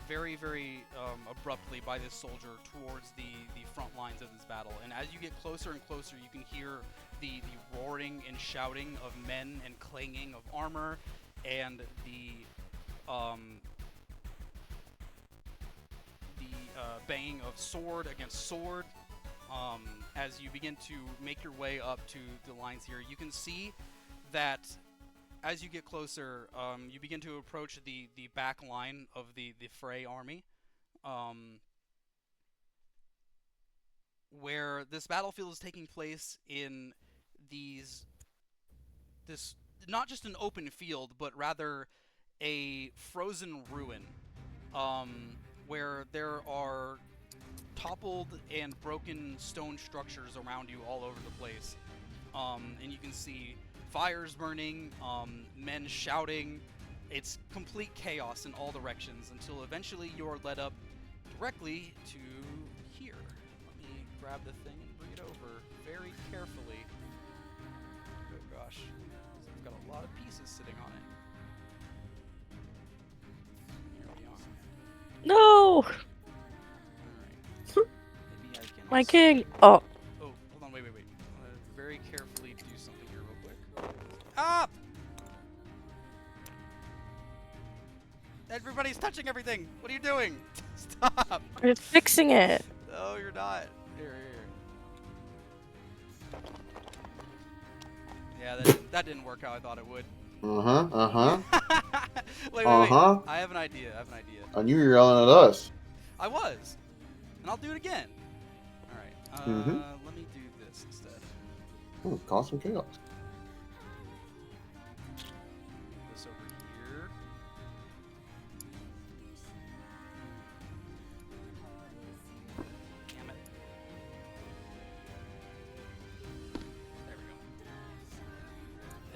very, very abruptly by this soldier towards the front lines of this battle. And as you get closer and closer, you can hear the roaring and shouting of men and clanging of armor, and the banging of sword against sword. As you begin to make your way up to the lines here, you can see that as you get closer, you begin to approach the back line of the Fray army, where this battlefield is taking place in this not just an open field, but rather a frozen ruin, where there are toppled and broken stone structures around you all over the place. And you can see fires burning, men shouting. It's complete chaos in all directions until eventually you're led up directly to here. Let me grab the thing and bring it over very carefully. Oh gosh, I've got a lot of pieces sitting on it. Here we are. No! Alright. Maybe I can My also- king! Oh. Oh, hold on, wait. I want to very carefully do something here real quick. Ah! Everybody's touching everything! What are you doing? Stop! We're fixing it. No, you're not. Here. Yeah, that didn't work how I thought it would. Wait. I have an idea. I knew you were yelling at us. I was. And I'll do it again. Alright. Let me do this instead. Cause some chaos. This over here. Damn it. There we go.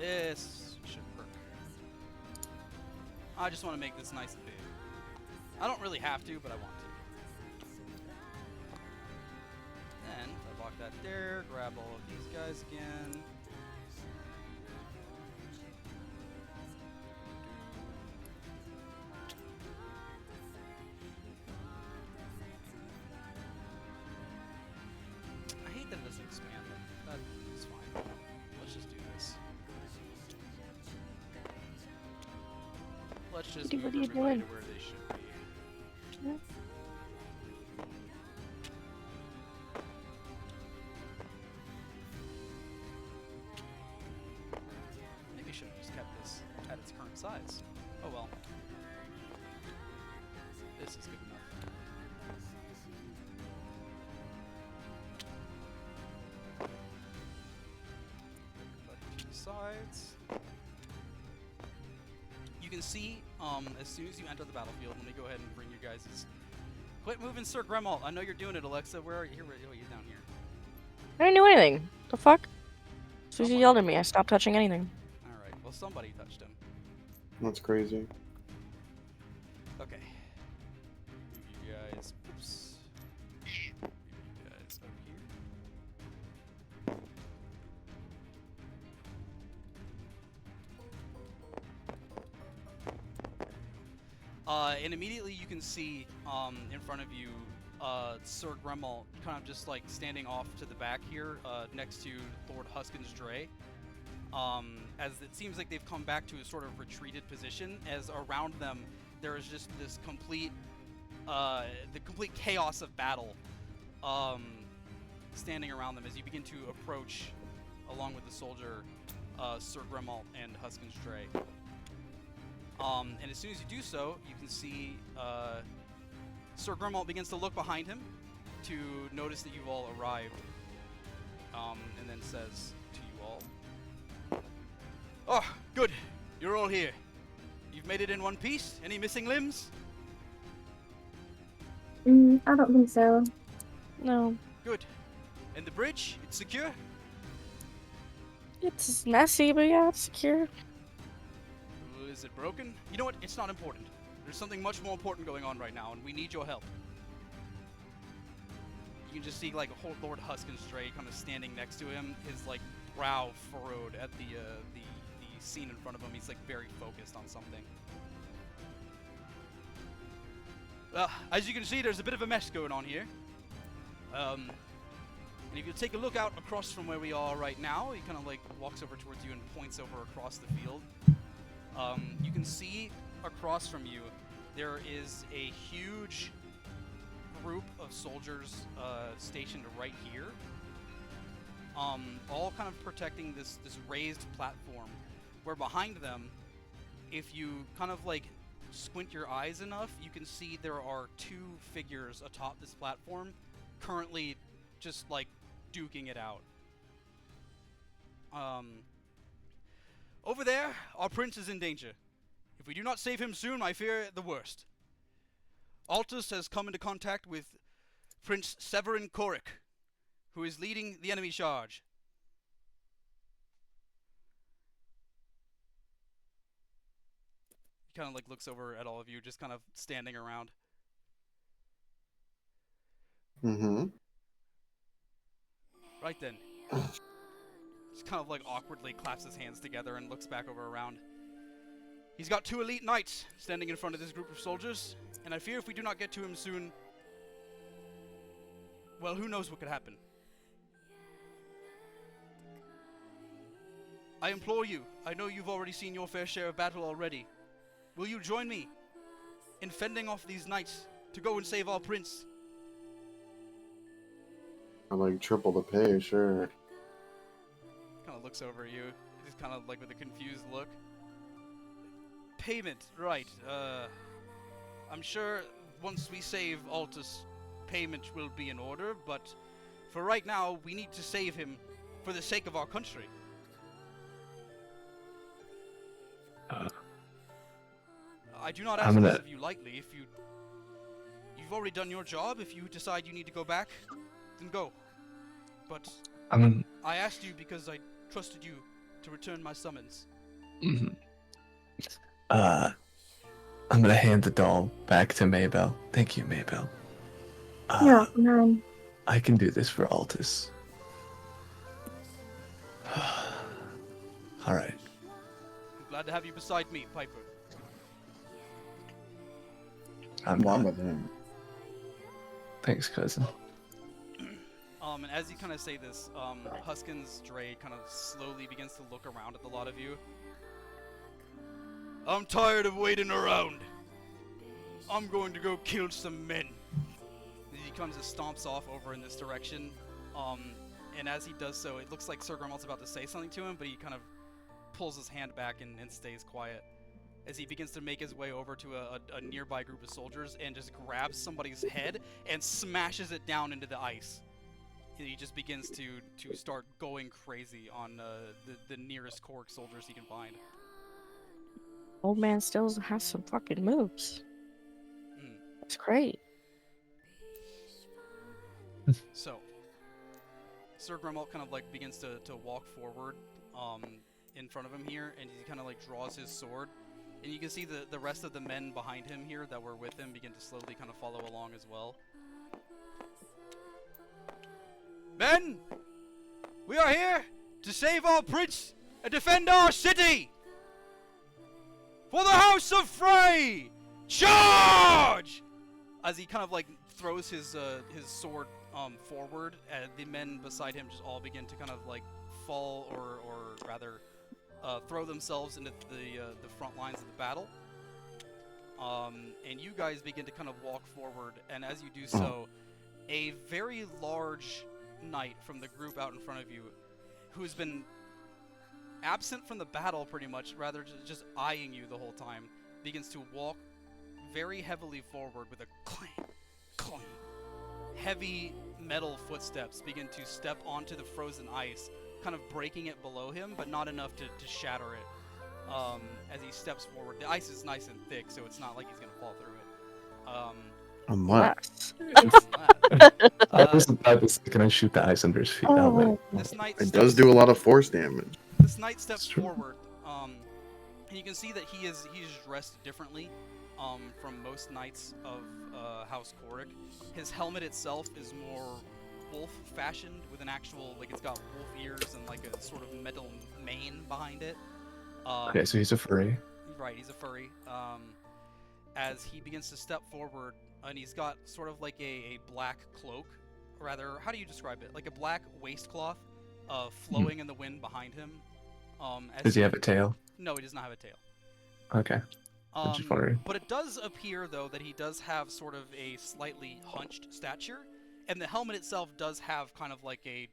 This should work. I just want to make this nice and big. I don't really have to, but I want to. Then, if I lock that there, grab all of these guys again. I hate that it doesn't expand them. That's fine. Let's just do this. Let's just move What are you everybody doing? to where they should be. Maybe I should have just kept this at its current size. Oh well. This is good enough. Everybody to the sides. You can see, as soon as you enter the battlefield, let me go ahead and bring you guys' Quit moving, Sir Gremalt. I know you're doing it, Alexa. Where are you? Here, you're down here. I didn't do anything. The fuck? As soon as you yelled at me, I stopped touching anything. Alright, well, somebody touched him. That's crazy. Okay. Move you guys. Oops. Move you guys up here. And immediately you can see in front of you Sir Gremalt kind of just like standing off to the back here next to Lord Huskin's Dray. As it seems like they've come back to a sort of retreated position, as around them there is just this complete chaos of battle standing around them as you begin to approach along with the soldier Sir Gremalt and Huskin's Dray. And as soon as you do so, you can see Sir Gremalt begins to look behind him to notice that you've all arrived, and then says to you all, "Oh, good, you're all here. You've made it in one piece. Any missing limbs?" I don't think so. No. Good. And the bridge, it's secure? It's messy, but yeah, it's secure. Is it broken? You know what? It's not important. There's something much more important going on right now, and we need your help. You can just see like a whole Lord Huskin's Dray kind of standing next to him, his like brow furrowed at the scene in front of him. He's like very focused on something. As you can see, there's a bit of a mess going on here. And if you take a look out across from where we are right now, he kind of like walks over towards you and points over across the field. You can see across from you there is a huge group of soldiers stationed right here, all kind of protecting this raised platform, where behind them, if you kind of like squint your eyes enough, you can see there are two figures atop this platform, currently just like duking it out. Over there, our prince is in danger. If we do not save him soon, I fear the worst. Altus has come into contact with Prince Severin Korik, who is leading the enemy charge. He kind of like looks over at all of you, just kind of standing around. Mm-hmm. Right then. Just kind of like awkwardly claps his hands together and looks back over around. He's got 2 elite knights standing in front of this group of soldiers, and I fear if we do not get to him soon, well, who knows what could happen. I implore you, I know you've already seen your fair share of battle already. Will you join me in fending off these knights to go and save our prince? I like triple the pay, sure. Kind of looks over at you, just kind of like with a confused look. Payment, right. I'm sure once we save Altus, payment will be in order, but for right now, we need to save him for the sake of our country. I do not ask this of you lightly. If you've already done your job, if you decide you need to go back, then go. But I asked you because I trusted you to return my summons. I'm gonna hand the doll back to Maybell. Thank you, Maybell. Yeah, man. I can do this for Altus. Alright. I'm glad to have you beside me, Piper. I'm One not. with him. Thanks, cousin. And as you kind of say this, Huskin's Dre kind of slowly begins to look around at the lot of you. I'm tired of waiting around. I'm going to go kill some men. He comes and stomps off over in this direction. And as he does so, it looks like Sir Grummel's about to say something to him, but he kind of pulls his hand back and stays quiet. As he begins to make his way over to a nearby group of soldiers and just grabs somebody's head and smashes it down into the ice. He just begins to start going crazy on the nearest Korg soldiers he can find. Old man still has some fucking moves. That's great. So, Sir Grummel kind of like begins to walk forward in front of him here, and he kind of like draws his sword. And you can see the rest of the men behind him here that were with him begin to slowly kind of follow along as well. Men! We are here to save our prince and defend our city! For the House of Frey! Charge! As he kind of like throws his sword forward, and the men beside him just all begin to kind of like fall or rather throw themselves into the front lines of the battle. And you guys begin to kind of walk forward, and as you do so, a very large knight from the group out in front of you, who has been absent from the battle pretty much, rather just eyeing you the whole time, begins to walk very heavily forward with a clang, clang. Heavy metal footsteps begin to step onto the frozen ice, kind of breaking it below him, but not enough to shatter it. As he steps forward, the ice is nice and thick, so it's not like he's gonna fall through it. Unless I was about to say, can I shoot the ice under his feet? That way. This knight it does do a lot of force damage. This knight steps forward, and you can see that he's dressed differently from most knights of House Korik. His helmet itself is more wolf-fashioned, with an actual, like, it's got wolf ears and like a sort of metal mane behind it. Okay, so he's a furry. Right, he's a furry. As he begins to step forward, and he's got sort of like a black cloak, rather, how do you describe it? Like a black waistcloth flowing in the wind behind him. Does he have a tail? No, he does not have a tail. Okay. I'm just wondering. But it does appear, though, that he does have sort of a slightly hunched stature, and the helmet itself does have kind of like a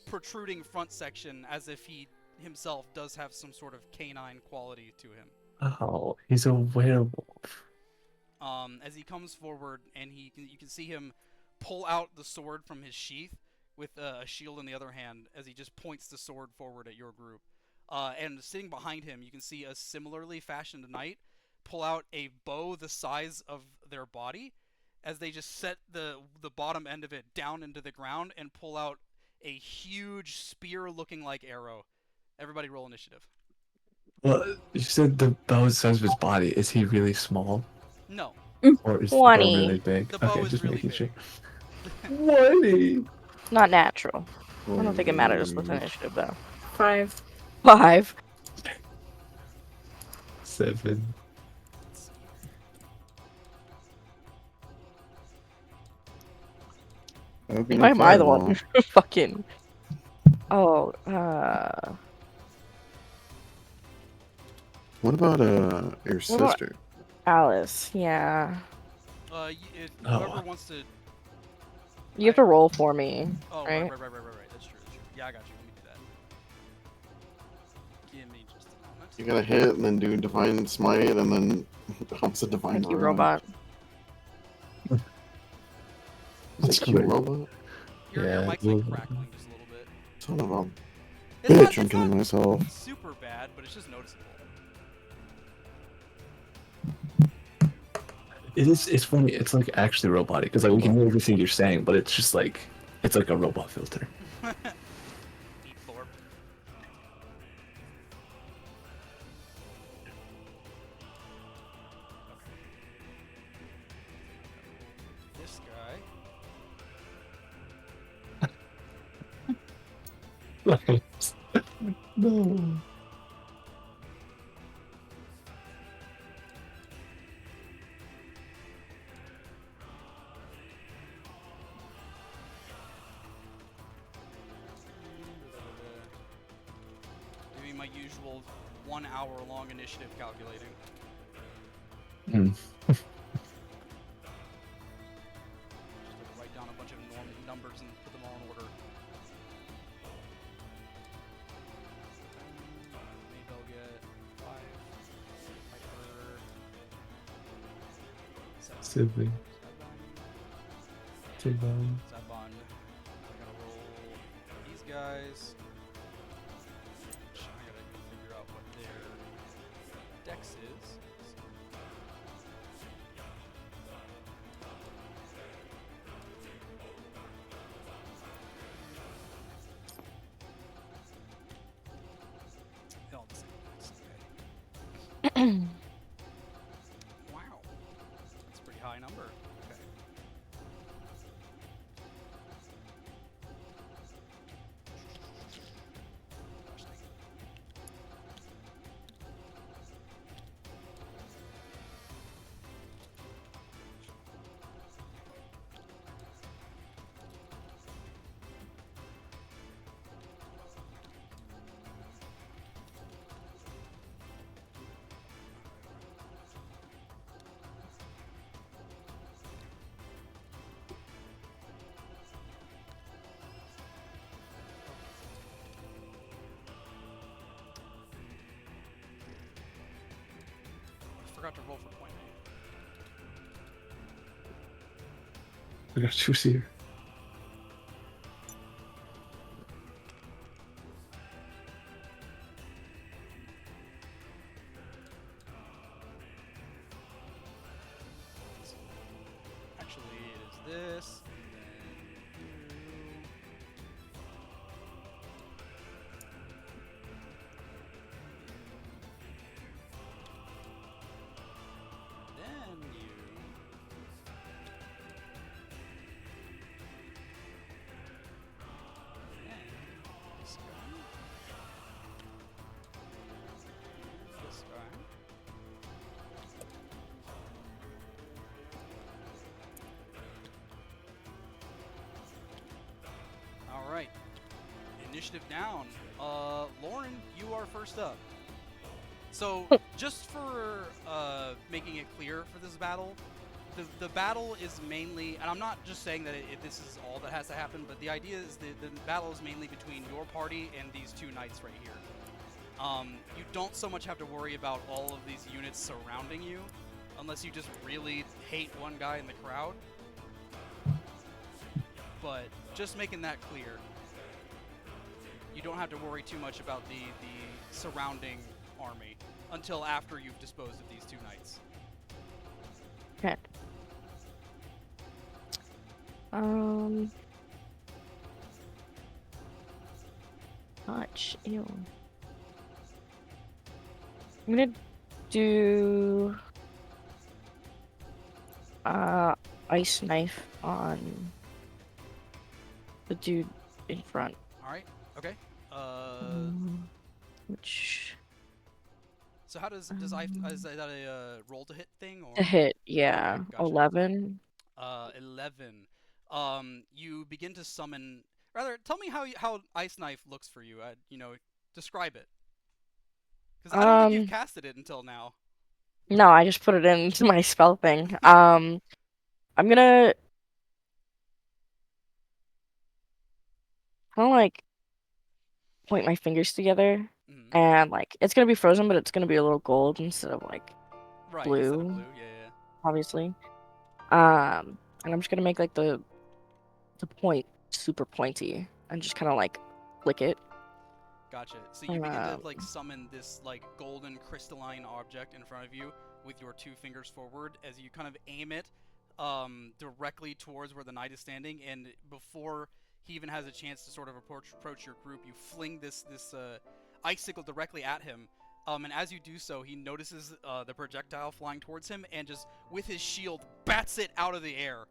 protruding front section, as if he himself does have some sort of canine quality to him. Oh, he's a werewolf. As he comes forward, and you can see him pull out the sword from his sheath with a shield in the other hand, as he just points the sword forward at your group. And sitting behind him, you can see a similarly fashioned knight pull out a bow the size of their body, as they just set the bottom end of it down into the ground and pull out a huge spear-looking like arrow. Everybody roll initiative. Well, you said the bow is the size of his body. Is he really small? No. Or is the bow 20. really big? The bow Okay, is just really making big. sure. 20! Not natural. I don't think it matters with initiative, though. 5. 5. 7. Why am I the one fucking... Oh, What about your What about- sister? Alice, yeah. Whoever wants to... You have to roll for me, Oh, right? right. That's true. Yeah, I got you. Let me do that. Give me just a moment. You gotta hit and then do Divine Smite and then also Divine Thank you, Barrage. robot. Thank you, robot. Your mic's like crackling just a little bit. Son of a It's bitch, I'm not killing myself. super bad, but it's just noticeable. It's funny, it's like actually robotic, because like we can hear everything you're saying, but it's just like, it's like a robot filter. Eat Thorpe. This guy. No. Doing my usual 1 hour long initiative calculating. Just have to write down a bunch of numbers and put them all in order. Maybe I'll get 5. Piper. 7. Zabon. I gotta roll these guys. I gotta figure out what their dex is. They're all the same dex, okay. Wow. That's a pretty high number. Okay. Forgot to roll for point. I got two here. Actually, it is this, and then you. Then you. Then this guy. This guy. All right. Initiative down. Lauren, you are first up. So, just for making it clear for this battle, the battle is mainly, and I'm not just saying that this is all that has to happen, but the idea is the battle is mainly between your party and these two knights right here. You don't so much have to worry about all of these units surrounding you, unless you just really hate one guy in the crowd. But just making that clear, you don't have to worry too much about the surrounding army until after you've disposed of these two knights. Okay. Touch. Ew. I'm gonna do ice knife on the dude in front. All right. Okay. Which So how does is that a roll to hit thing or a hit? Yeah, Okay, gotcha. 11. 11. You begin to summon. Rather, tell me how ice knife looks for you. Describe it. Because I don't think you've casted it until now. No, I just put it into my spell thing. I'm gonna kind of like point my fingers together, and like it's gonna be frozen, but it's gonna be a little gold instead of like blue. Instead of blue, yeah. Obviously. And I'm just gonna make like the point super pointy and just kind of like flick it. Gotcha. So you begin to like summon this like golden crystalline object in front of you with your two fingers forward as you kind of aim it directly towards where the knight is standing, and before he even has a chance to sort of approach your group, you fling this icicle directly at him. And as you do so, he notices the projectile flying towards him, and just with his shield bats it out of the air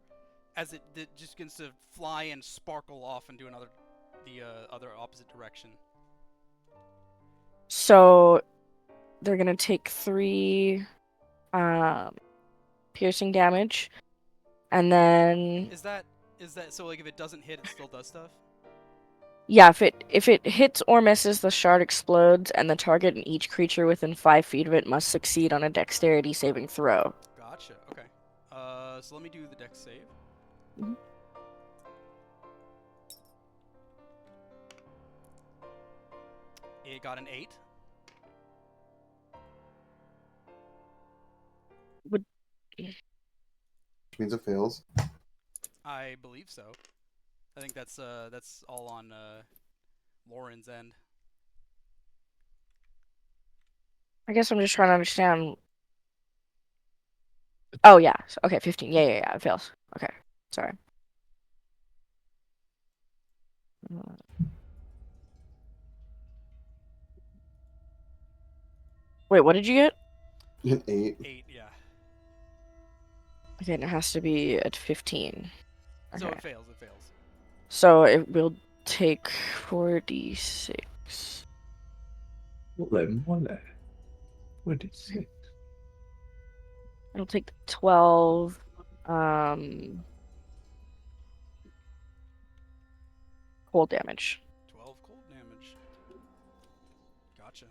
as it just begins to fly and sparkle off into the other opposite direction. So they're gonna take 3 piercing damage, and then Is that so? Like, if it doesn't hit, it still does stuff? yeah, if it hits or misses, the shard explodes, and the target and each creature within 5 feet of it must succeed on a dexterity saving throw. Gotcha. Okay. So let me do the dex save. Mm-hmm. It got an 8. Which means it fails. I believe so. I think that's all on Lauren's end. I guess I'm just trying to understand. Oh yeah. Okay, 15. Yeah. It fails. Okay. Sorry. Wait, what did you get? An 8. 8, yeah. Okay, and it has to be at 15. Okay. So it fails. So it will take 4d6. What is it? It'll take 12. Cold damage. 12 cold damage. Gotcha.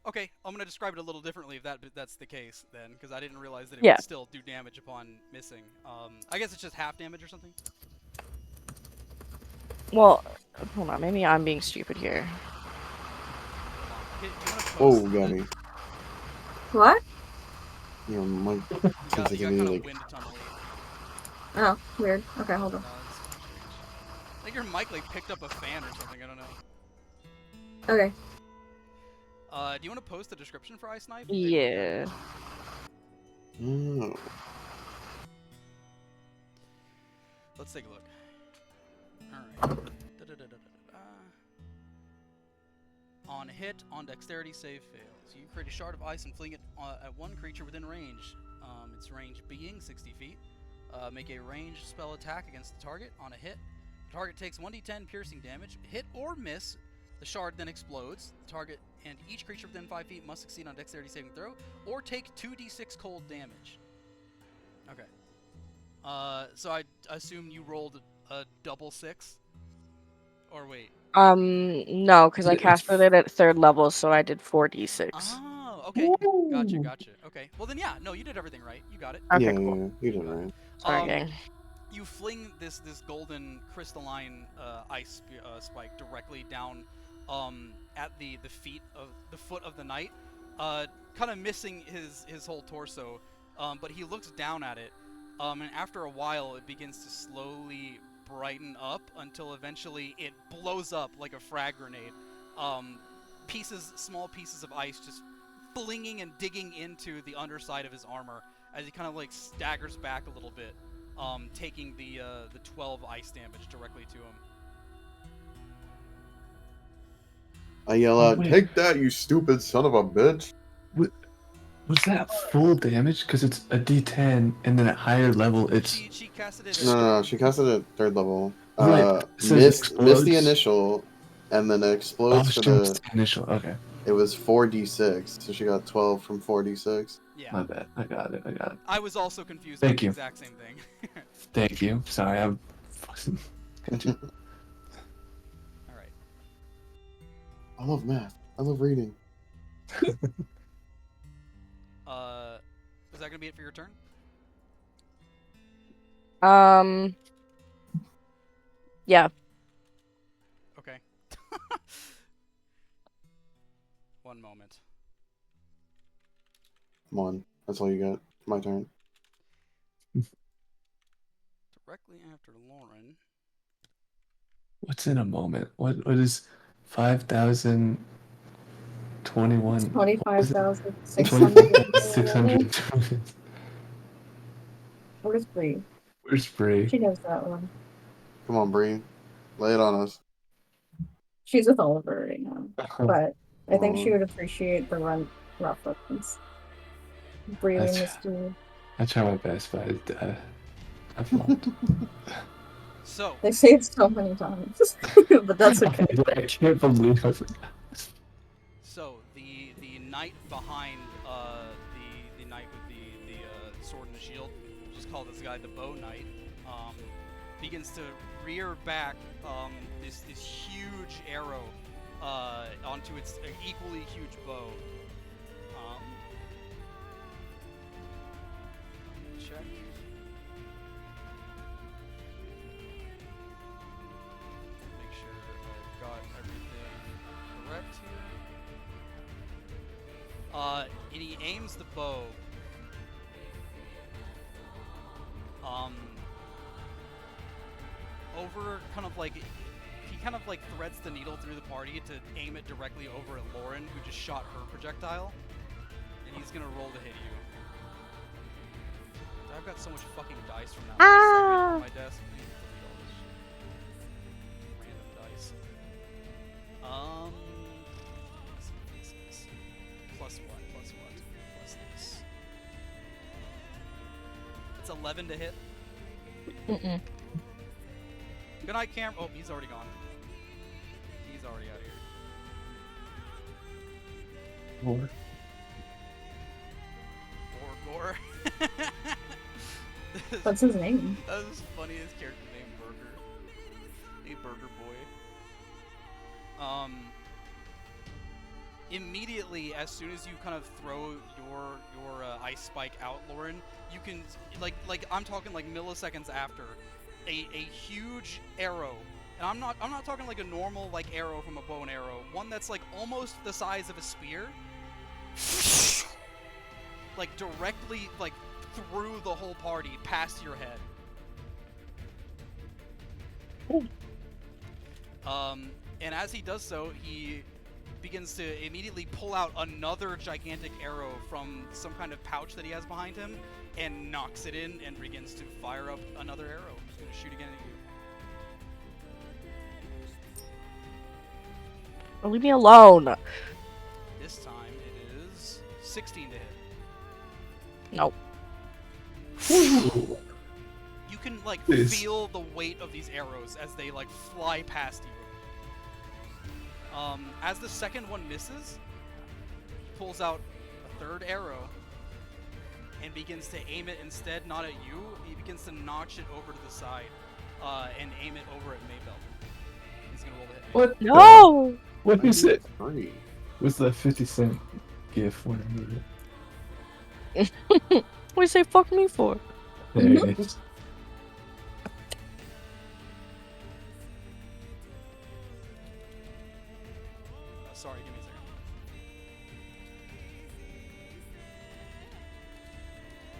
Okay, I'm gonna describe it a little differently if that's the case then, because I didn't realize that it would still do damage upon missing. I guess it's just half damage or something. Well, hold on. Maybe I'm being stupid here. Oh, got me. What? Your mic You got like kind of like... wind tunnel. Oh, weird. Okay, hold on. I think your mic like picked up a fan or something. I don't know. Okay. Do you want to post a description for Ice Knife? Yeah. Oh. Let's take a look. Alright. On hit, on dexterity save fails. You create a shard of ice and fling it at one creature within range. Its range being 60 feet. Make a ranged spell attack against the target. On a hit, the target takes 1d10 piercing damage. Hit or miss, the shard then explodes. The target and each creature within 5 feet must succeed on dexterity saving throw, or take 2d6 cold damage. Okay. So I assume you rolled a double 6? Or wait. No, because I casted it at 3rd level, so I did 4d6. okay. Gotcha. Okay. Well then, yeah. No, you did everything right. You got it. Okay, yeah, cool. yeah, you did it right. Sorry, gang. You fling this golden crystalline ice spike directly down at the foot of the knight, kind of missing his whole torso, but he looks down at it, and after a while it begins to slowly brighten up until eventually it blows up like a frag grenade. Small pieces of ice just flinging and digging into the underside of his armor as he kind of like staggers back a little bit, taking the 12 ice damage directly to him. I yell out, "Take that, you stupid son of a bitch!" Was that full damage? Because it's a D10, and then at higher level, it's... She casted it. No, she casted it at 3rd level. Right, it says Missed the explodes. initial, and then it Oh, explodes for she missed the... the initial. Okay. It was 4d6, so she got 12 from 4d6. Yeah. My bad. I got it. I was also confused Thank about the you. exact same thing. Thank you. Sorry, I'm... Alright. I love math. I love reading. Is that gonna be it for your turn? Yeah. Okay. One moment. Come on. That's all you got. My turn. Directly after Lauren. What's in a moment? What is 5,021? 25,600. Where's Bree? Where's Frey? She knows that one. Come on, Bree. Lay it on us. She's with Oliver right now, but I think she would appreciate the rough weapons. Bree and Misty. I try my best, but I flopped. So They say it so many times, but that's okay. I can't believe I forgot. So the knight behind the knight with the sword and the shield, we'll just call this guy the bow knight, begins to rear back this huge arrow onto its equally huge bow. Check. Make sure I've got everything correct here. And he aims the bow. Over kind of like, he kind of like threads the needle through the party to aim it directly over at Lauren, who just shot her projectile. And he's gonna roll to hit you. I've got so much fucking dice from that last segment on my desk. Random dice. Plus what? Plus this. It's 11 to hit. Mm-mm. Good night, Cam. Oh, he's already gone. He's already out of here. Gore. What's his name? That was funny. His character name Burger. Hey, Burger Boy. Immediately, as soon as you kind of throw your ice spike out, Lauren, you can like I'm talking like milliseconds after, a huge arrow, and I'm not talking like a normal like arrow from a bow and arrow, one that's like almost the size of a spear, like directly like through the whole party past your head. And as he does so, he begins to immediately pull out another gigantic arrow from some kind of pouch that he has behind him and knocks it in and begins to fire up another arrow. He's going to shoot again at you. Leave me alone. This time it is 16 to hit. Nope. You can like feel the weight of these arrows as they like fly past you. As the second one misses, he pulls out a third arrow and begins to aim it instead not at you. He begins to notch it over to the side and aim it over at Maybell. He's gonna roll to hit. What? No! What is it? Free. What's that 50 cent? GIF when I need it. What do you say fuck me for? There it is. Sorry, give me a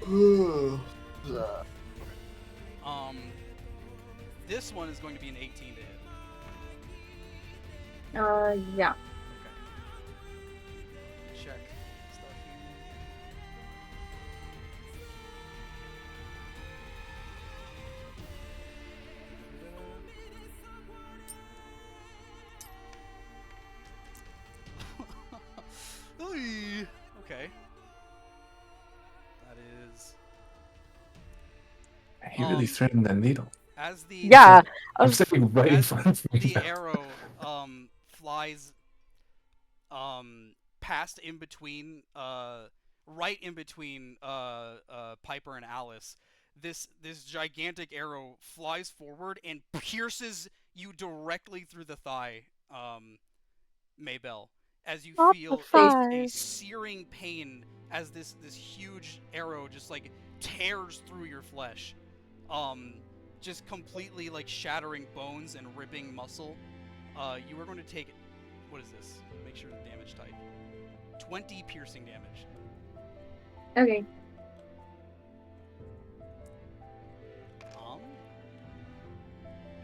second. This one is going to be an 18 to hit. Yeah. Check stuff here. Oy. Okay. That is He really threatened that needle. as the Yeah, I I'm was sitting right in as front of me. the now. arrow flies past in between right in between Piper and Alice. This gigantic arrow flies forward and pierces you directly through the thigh, Maybell, as you Not the feel a thighs. searing pain as this huge arrow just like tears through your flesh, just completely like shattering bones and ripping muscle. You are going to take, what is this? Make sure the damage type. 20 piercing damage. Okay.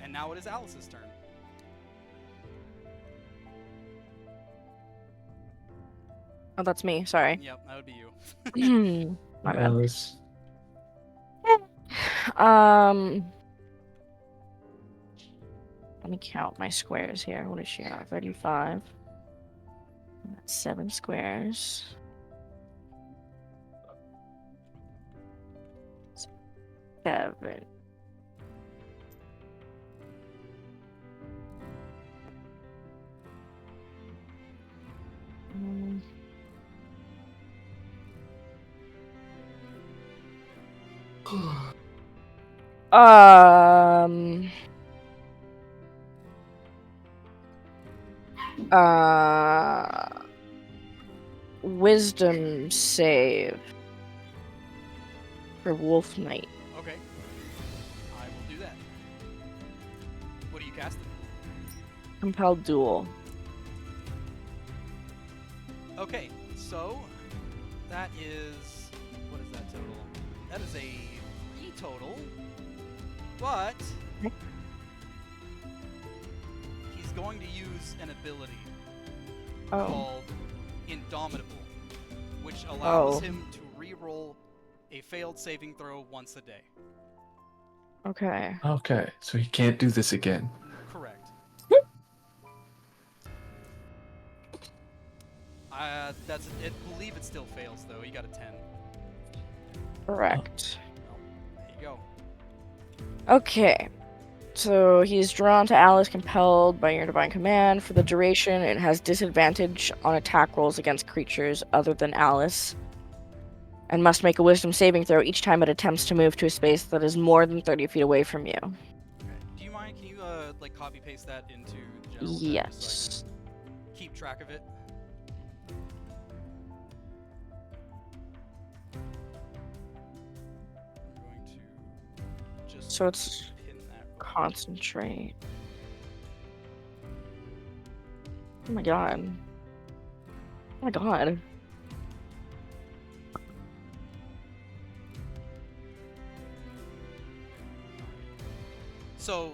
And now it is Alice's turn. Oh, that's me. Sorry. Yep, that would be you. My bad. Alice. Let me count my squares here. What is she at? 35. That's 7 squares. 7. Um. Wisdom save for Wolf Knight. Okay. I will do that. What are you casting? Compelled Duel. Okay, so that is, what is that total? That is a 3 total, but he's going to use an ability called Indomitable, which allows him to re-roll a failed saving throw once a day. Okay. Okay, so he can't do this again. Correct. I believe it still fails though. He got a 10. Correct. Well, there you go. Okay. So he's drawn to Alice, compelled by your divine command. For the duration, it has disadvantage on attack rolls against creatures other than Alice, and must make a wisdom saving throw each time it attempts to move to a space that is more than 30 feet away from you. Okay. Do you mind? Can you like copy paste that into the general? Yes. So I can keep track of it. I'm going to just So it's pin that. concentrate. Oh my god. Oh my god. So,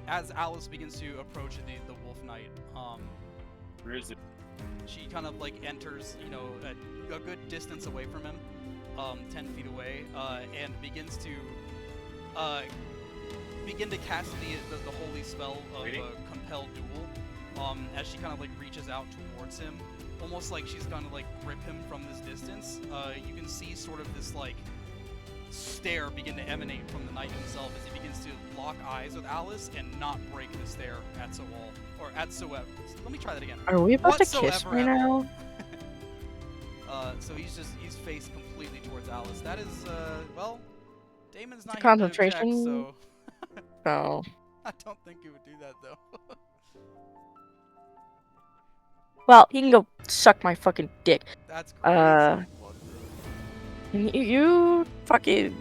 as Alice begins to approach the Wolf Knight, Where is it? she kind of like enters, you know, a good distance away from him, 10 feet away, and begins to cast the holy spell of Compelled Duel, as she kind of like reaches out towards him, almost like she's gonna like grip him from this distance. You can see sort of this like stare begin to emanate from the knight himself as he begins to lock eyes with Alice and not break the stare at all, or at soever. Let me try that again. Are we about to Whatsoever kiss right at all. now? So he's faced completely towards Alice. That is, well, Damon's not Concentration. here to object, so Oh. I don't think he would do that though. Well, he can go suck my fucking dick. That's crazy. You fucking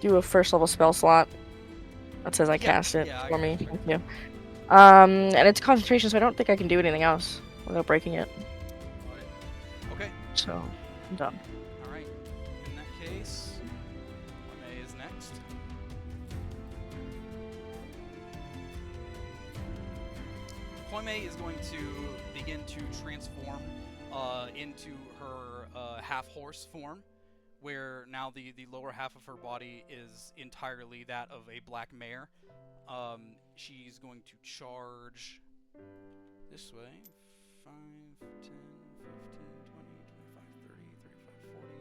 do a first level spell slot that says I cast it yeah, I for got me. you. Thank you. And it's concentration, so I don't think I can do anything else without breaking it. Okay. So I'm done. All right. In that case, May is next. Koime is going to begin to transform into her half-horse form, where now the lower half of her body is entirely that of a black mare. She's going to charge this way. 5, 10, 15, 20, 25, 30, 35, 40,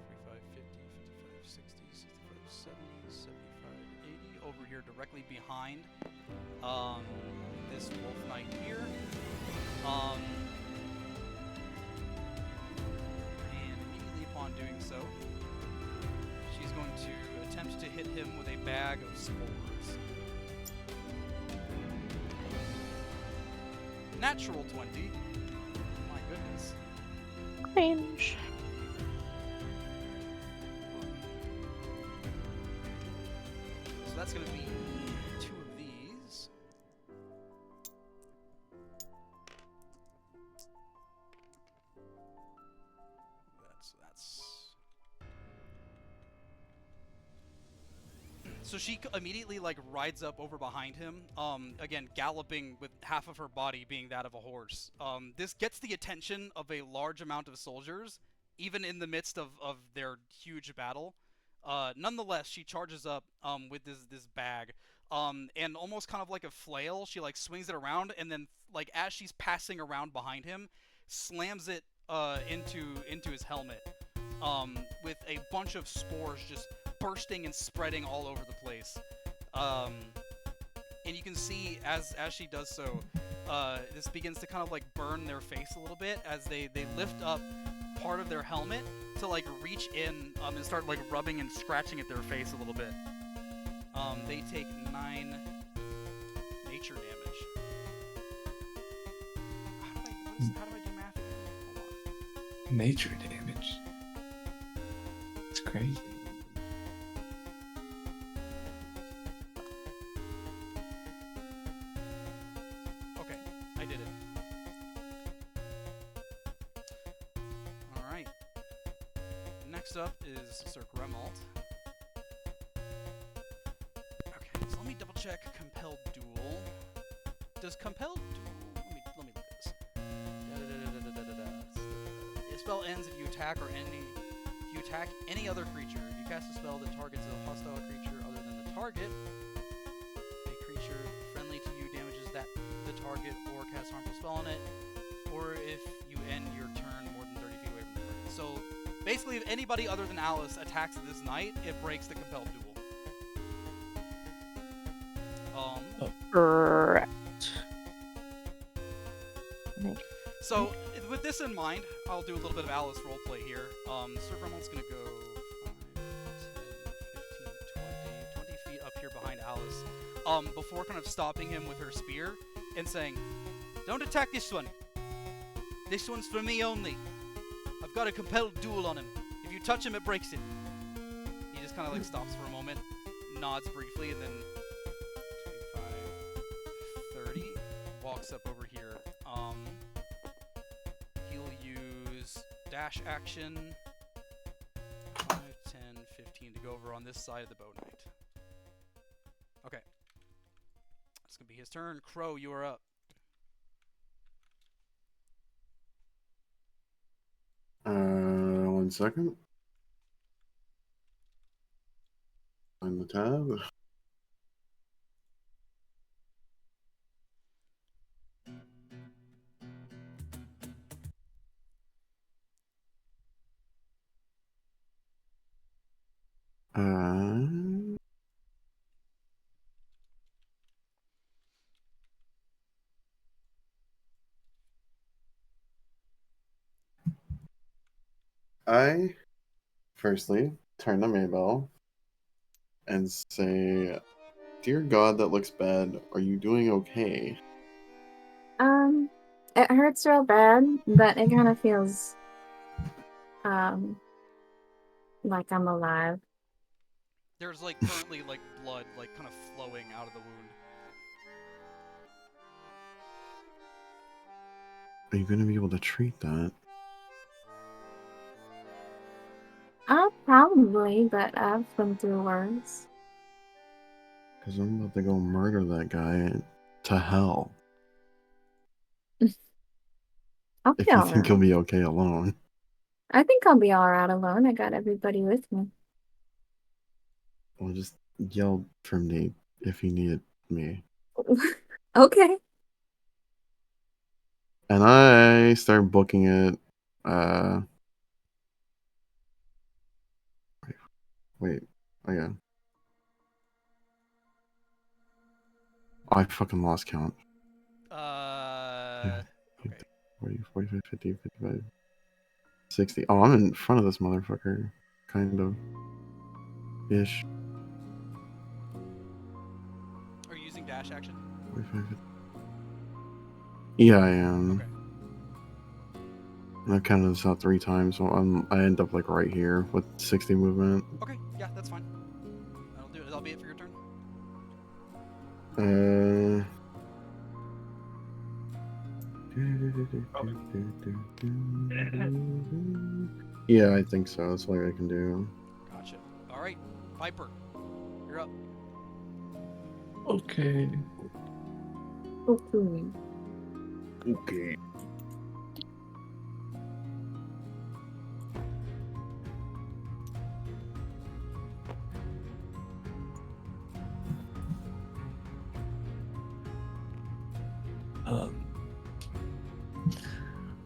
45, 50, 55, 60, 65, 70, 75, 80. Over here directly behind this wolf knight here. And immediately upon doing so, she's going to attempt to hit him with a bag of spores. Natural 20. My goodness. Range. So that's going to be 2 of these. That's. So she immediately like rides up over behind him. Again, galloping with half of her body being that of a horse. This gets the attention of a large amount of soldiers, even in the midst of their huge battle. Nonetheless, she charges up with this bag, and almost kind of like a flail, she like swings it around, and then like as she's passing around behind him, slams it into his helmet, with a bunch of spores just bursting and spreading all over the place. And you can see as she does so, this begins to kind of like burn their face a little bit as they lift up part of their helmet to like reach in and start like rubbing and scratching at their face a little bit. They take 9 nature damage. How do I do math again? Hold on. Nature damage. It's crazy. Okay, I did it. Alright. Next up is Sir Gremalt. Okay, so let me double check Compelled Duel. Does Compelled Duel... Let me look at this. The spell ends if you attack any other creature. If you cast a spell that targets a hostile creature other than the target, a creature friendly to you damages the target or casts a harmful spell on it, or if you end your turn more than 30 feet away from the target. So basically, if anybody other than Alice attacks this knight, it breaks the Compelled Duel. Correct. So, with this in mind, I'll do a little bit of Alice roleplay here. Sir Gremmalt's gonna go 5, 10, 15, 20 feet up here behind Alice, before kind of stopping him with her spear and saying, "Don't attack this one. This one's for me only. I've got a Compelled Duel on him. If you touch him, it breaks it." He just kind of like stops for a moment, nods briefly, and then 25, 30, walks up over here. He'll use dash action 5, 10, 15 to go over on this side of the bow knight. Okay. It's gonna be his turn. Crow, you are up. 1 second. Find the tab. I firstly turn to Maybell and say, "Dear God, that looks bad. Are you doing okay?" It hurts real bad, but it kind of feels like I'm alive. There's like currently like blood like kind of flowing out of the wound. Are you gonna be able to treat that? Probably, but I've been through worse. Because I'm about to go murder that guy to hell. I'll be If you think alright. he'll be okay alone. I think I'll be alright alone. I got everybody with me. Well, just yell for me if you need me. Okay. And I start booking it. Wait. Oh, yeah. I fucking lost count. Okay. 40, 45, 50, 55, 60. Oh, I'm in front of this motherfucker. Kind of. Ish. Are you using dash action? 45, 50. Yeah, I am. Okay. And I've counted this out 3 times, so I end up like right here with 60 movement. Okay, yeah, that's fine. That'll do it. That'll be it for your turn. Yeah, I think so. That's what I can do. Gotcha. All right, Viper, you're up. Okay. Okay. Okay.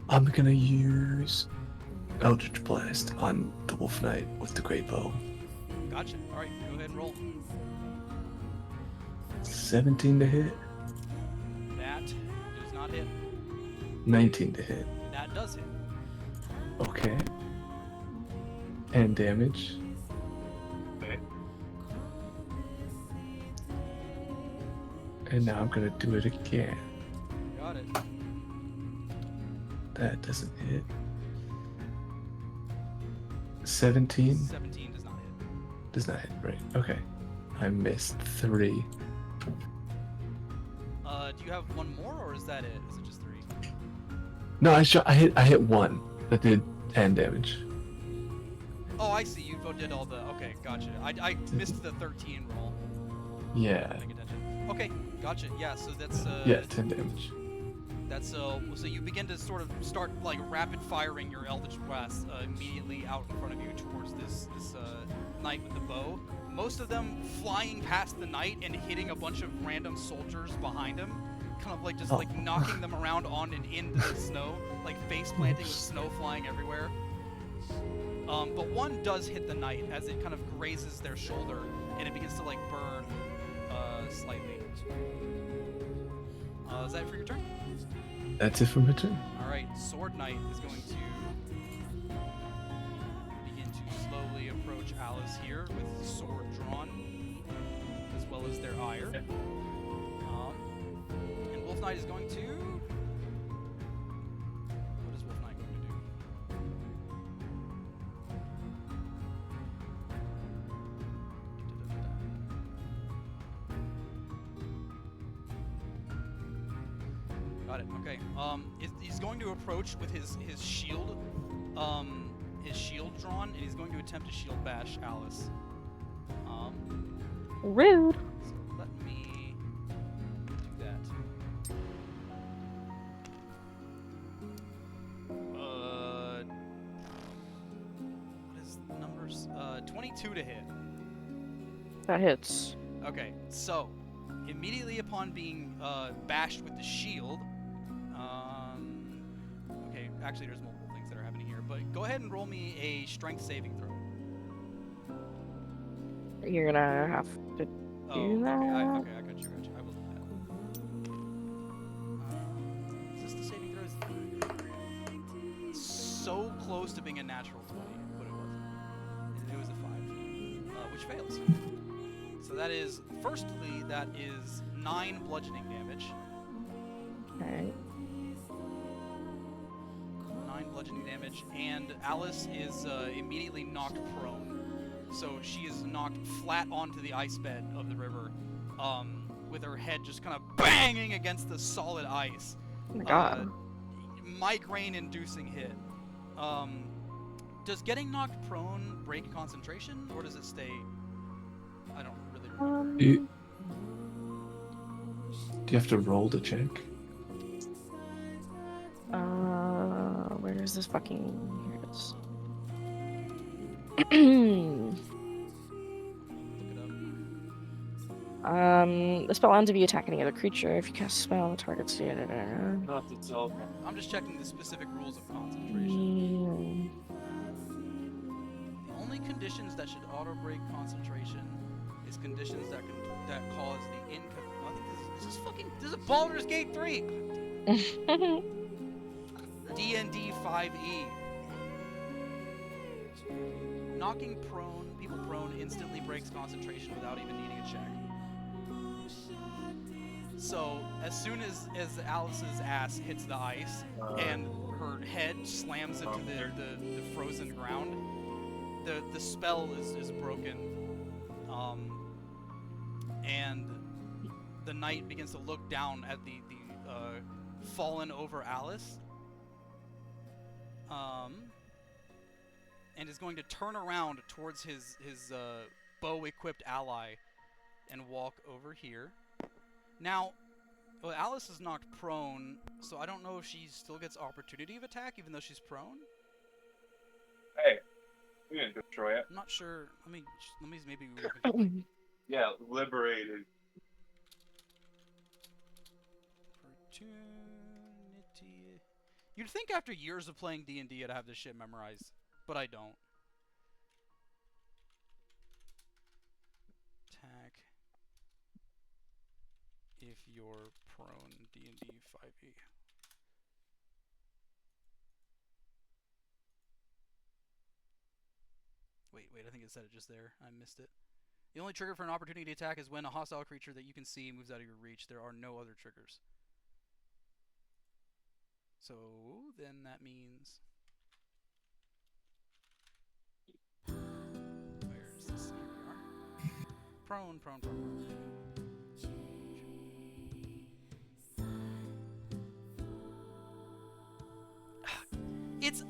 I'm gonna use Eldritch Blast on the Wolf Knight with the Great Bow. Gotcha. All right, go ahead and roll. 17 to hit, That does not hit. 19 to hit. That does hit. Okay. And damage. Okay. And now I'm gonna do it again. Got it. That doesn't hit. 17 17 does not hit. does not hit, right? Okay. I missed 3. Do you have one more, or is that it? Is it just 3? No, I hit 1. That did 10 damage. Oh, I see. You did all the. Okay, gotcha. I missed the 13 roll. Yeah. Paying attention. Okay, gotcha. Yeah, so that's Yeah, 10 damage. That's so you begin to sort of start like rapid firing your Eldritch Blast immediately out in front of you towards this knight with the bow. Most of them flying past the knight and hitting a bunch of random soldiers behind him, kind of like just like knocking them around on and into the snow, like face planting with snow flying everywhere. But one does hit the knight as it kind of grazes their shoulder and it begins to like burn slightly. Is that it for your turn? That's it for my turn. Alright, Sword Knight is going to begin to slowly approach Alice here with sword drawn, as well as their ire. And Wolf Knight is going to... What is Wolf Knight going to do? Got it. Okay. He's going to approach with his shield drawn, and he's going to attempt to shield bash Alice. Rude. So let me do that. What is the numbers? 22 to hit. That hits. Okay, so immediately upon being bashed with the shield, okay, actually there's multiple things that are happening here, but go ahead and roll me a strength saving throw. You're gonna have to do Okay, that. I got you. I will do that. Is this the saving throw? So close to being a natural 20, but it wasn't. It was a 5, which fails. So that is, firstly, that is 9 bludgeoning damage. Alright. bludgeoning damage, and Alice is immediately knocked prone. So she is knocked flat onto the ice bed of the river, with her head just kind of banging against the solid ice. Oh my god. Migraine-inducing hit. Does getting knocked prone break concentration, or does it stay? I don't really remember. Do you have to roll to check? Where is this fucking... Here it is. Look it up. The spell ends if you attack any other creature. If you cast a spell, the target's... Not itself. I'm just checking the specific rules of concentration. The only conditions that should auto-break concentration is conditions that cause the income. I think this is Baldur's Gate 3. D&D 5e. Knocking people prone instantly breaks concentration without even needing a check. So as soon as Alice's ass hits the ice and her head slams into the frozen ground, the spell is broken, and the knight begins to look down at the fallen over Alice, and is going to turn around towards his bow-equipped ally and walk over here. Now, well, Alice is knocked prone, so I don't know if she still gets opportunity of attack even though she's prone. Hey, we didn't destroy it. I'm not sure. Let me maybe. Yeah, liberated. Opportunity. You'd think after years of playing D&D I'd have this shit memorized, but I don't. Attack if you're prone, D&D 5e. Wait, I think it said it just there. I missed it. The only trigger for an opportunity attack is when a hostile creature that you can see moves out of your reach. There are no other triggers. So then that means... Where's this? Here we are. Prone.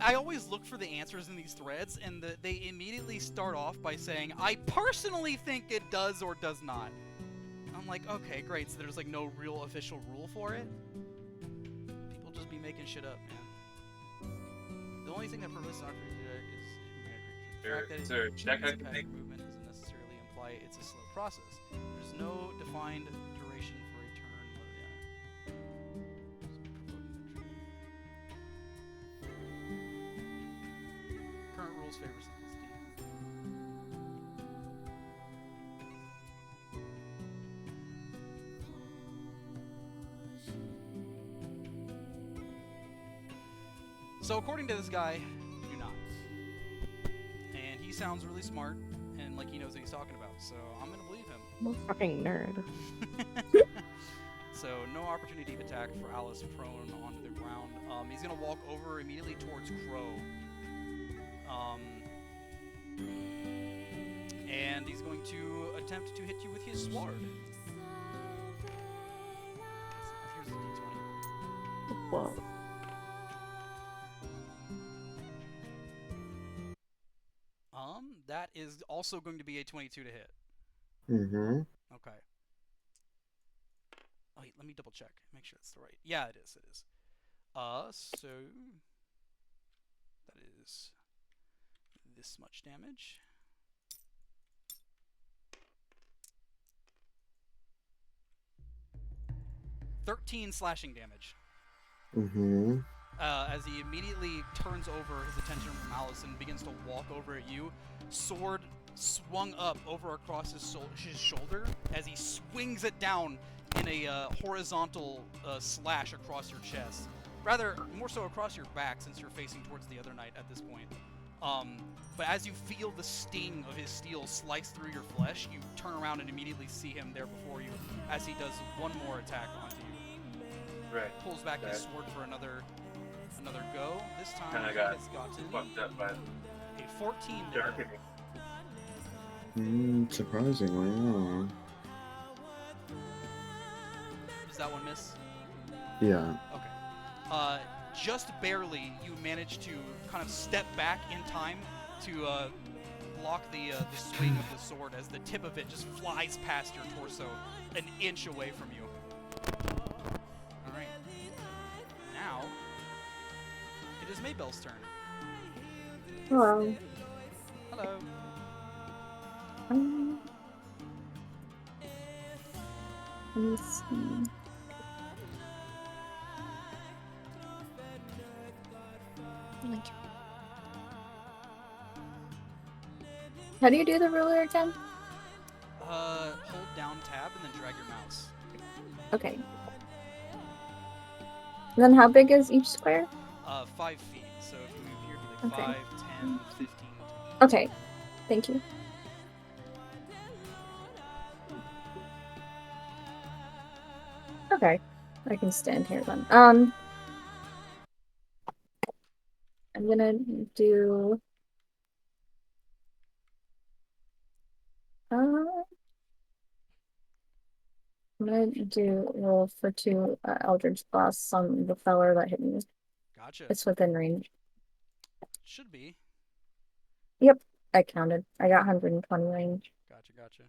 I always look for the answers in these threads, and they immediately start off by saying, I personally think it does or does not. I'm like, okay, great, so there's like no real official rule for it? People just be making shit up, man. The only thing that prevents an opportunity is the fact that it's a passive movement doesn't necessarily imply it's a slow process. There's no defined duration for a turn. Current rules favor simplicity. So according to this guy, you do not. And he sounds really smart, and like he knows what he's talking about, so I'm gonna believe him. I'm a fucking nerd. So no opportunity of attack for Alice prone onto the ground. He's gonna walk over immediately towards Crow. And he's going to attempt to hit you with his sword. Here's the D20. Whoa. That is also going to be a 22 to hit. Mm-hmm. Okay. Oh, wait, let me double check. Make sure it's the right. Yeah, it is. It is. So that is this much damage. 13 slashing damage. Mm-hmm. As he immediately turns over his attention from Alice and begins to walk over at you, sword swung up over across his shoulder as he swings it down in a horizontal slash across your chest. Rather, more so across your back since you're facing towards the other knight at this point. But as you feel the sting of his steel slice through your flesh, you turn around and immediately see him there before you as he does one more attack onto you. Right. Pulls back his sword for another go. This time Kinda he got has gotten fucked up by a 14 Dark. Surprisingly, Is that one miss? yeah. Okay. Just barely, you manage to kind of step back in time to block the swing of the sword as the tip of it just flies past your torso, an inch away from you. All right. Now it is Maybelle's turn. Hello. Hello. Let me see. How do you do the ruler again? Hold down tab and then drag your mouse. Okay. Then how big is each square? 5 feet. So if you move here, it'd be like Okay. 5, 10, 15. Okay. Thank you. Okay. I can stand here then. I'm gonna do I'm gonna do roll for 2 Eldritch Blasts on the feller that hit me. Gotcha. It's within range. Should be. Yep, I counted. I got 120 range. Gotcha.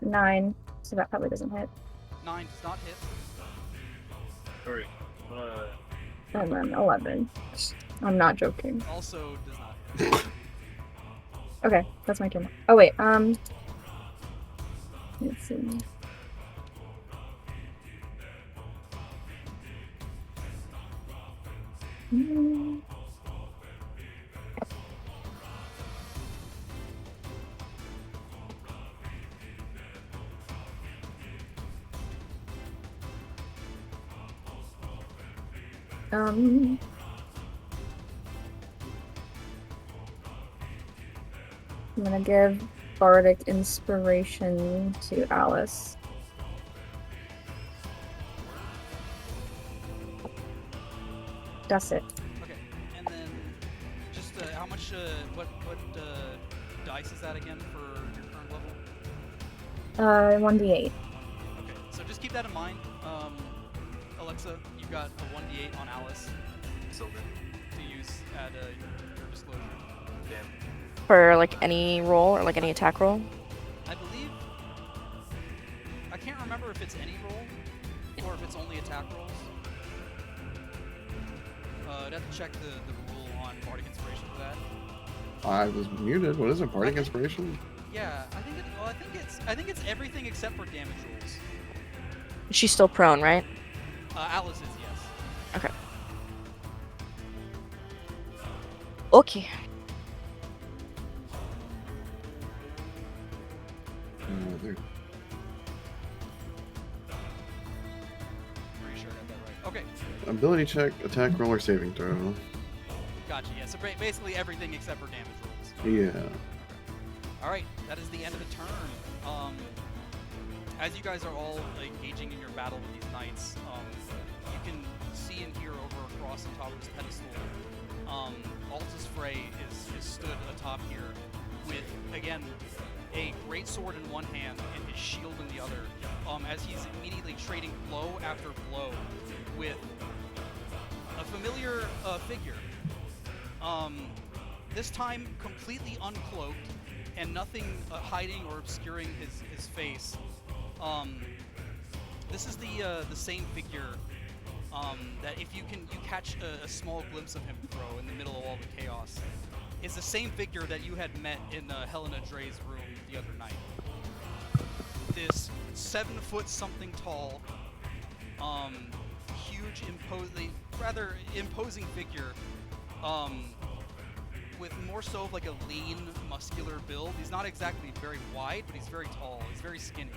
9, so that probably doesn't hit. 9 does not hit. Sorry. And then 11. I'm not joking. Also does not hit. Okay, that's my turn. Oh wait, let's see. I'm gonna give Bardic Inspiration to Alice. That's it. Okay, and then just how much? What dice is that again for your current level? 1d8. Okay, so just keep that in mind. Alexa, you've got a 1d8 on Alice. Silver. To use at your disclosure. Damn. For like any roll or like any attack roll? I believe. I can't remember if it's any roll or if it's only attack rolls. I'd have to check the rule on Bardic Inspiration for that. I was muted. What is it? Bardic Inspiration? Yeah, I think it's everything except for damage rolls. She's still prone, right? Alice is, yes. Okay. Okay. There. Pretty sure I got that right. Okay. Ability check, attack roll, or saving throw. Gotcha, yeah. So basically everything except for damage rolls. Yeah. Alright, that is the end of the turn. As you guys are all engaging in your battle with these knights, you can see and hear over across the top of this pedestal. Altus Frey is stood atop here with, again, a great sword in one hand and his shield in the other, as he's immediately trading blow after blow with a familiar figure. This time completely uncloaked and nothing hiding or obscuring his face. This is the same figure that if you catch a small glimpse of him throw in the middle of all the chaos, is the same figure that you had met in Helena Dre's room the other night. This 7 foot something tall, huge, rather imposing figure, with more so of like a lean, muscular build. He's not exactly very wide, but he's very tall. He's very skinny.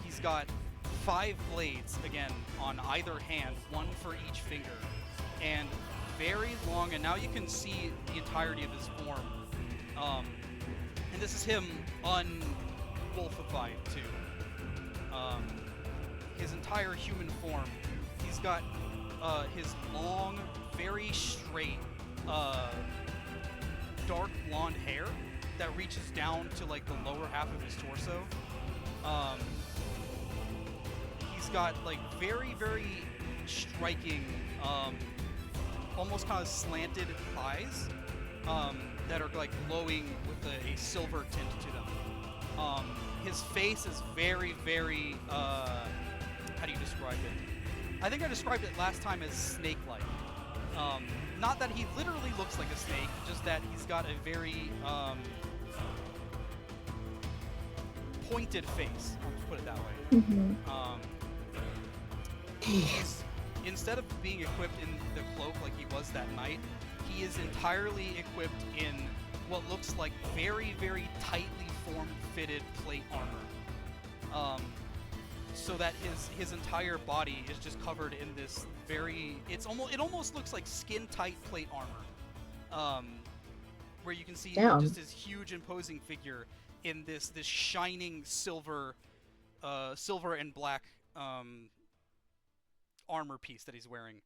He's got 5 blades, again, on either hand, 1 for each finger, and very long, and now you can see the entirety of his form. And this is him unwolfified, too. his entire human form. He's got his long, very straight, dark blonde hair that reaches down to like the lower half of his torso. He's got like very, very striking, almost kind of slanted eyes that are like glowing with a silver tint to them. His face is very, very, how do you describe it? I think I described it last time as snake-like. Not that he literally looks like a snake, just that he's got a very pointed face. I'll just put it that way. He's, instead of being equipped in the cloak like he was that night, he is entirely equipped in what looks like very, very tightly form-fitted plate armor. So that his entire body is just covered in this very, it almost looks like skin-tight plate armor. Where you can see just his huge imposing figure in this shining silver and black armor piece that he's wearing,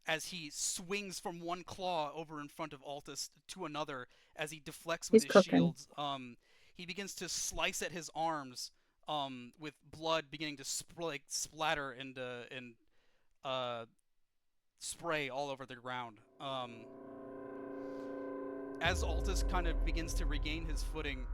as he swings from one claw over in front of Altus to another as he deflects with his shields. He begins to slice at his arms, with blood beginning to splatter and spray all over the ground. As Altus kind of begins to regain his footing,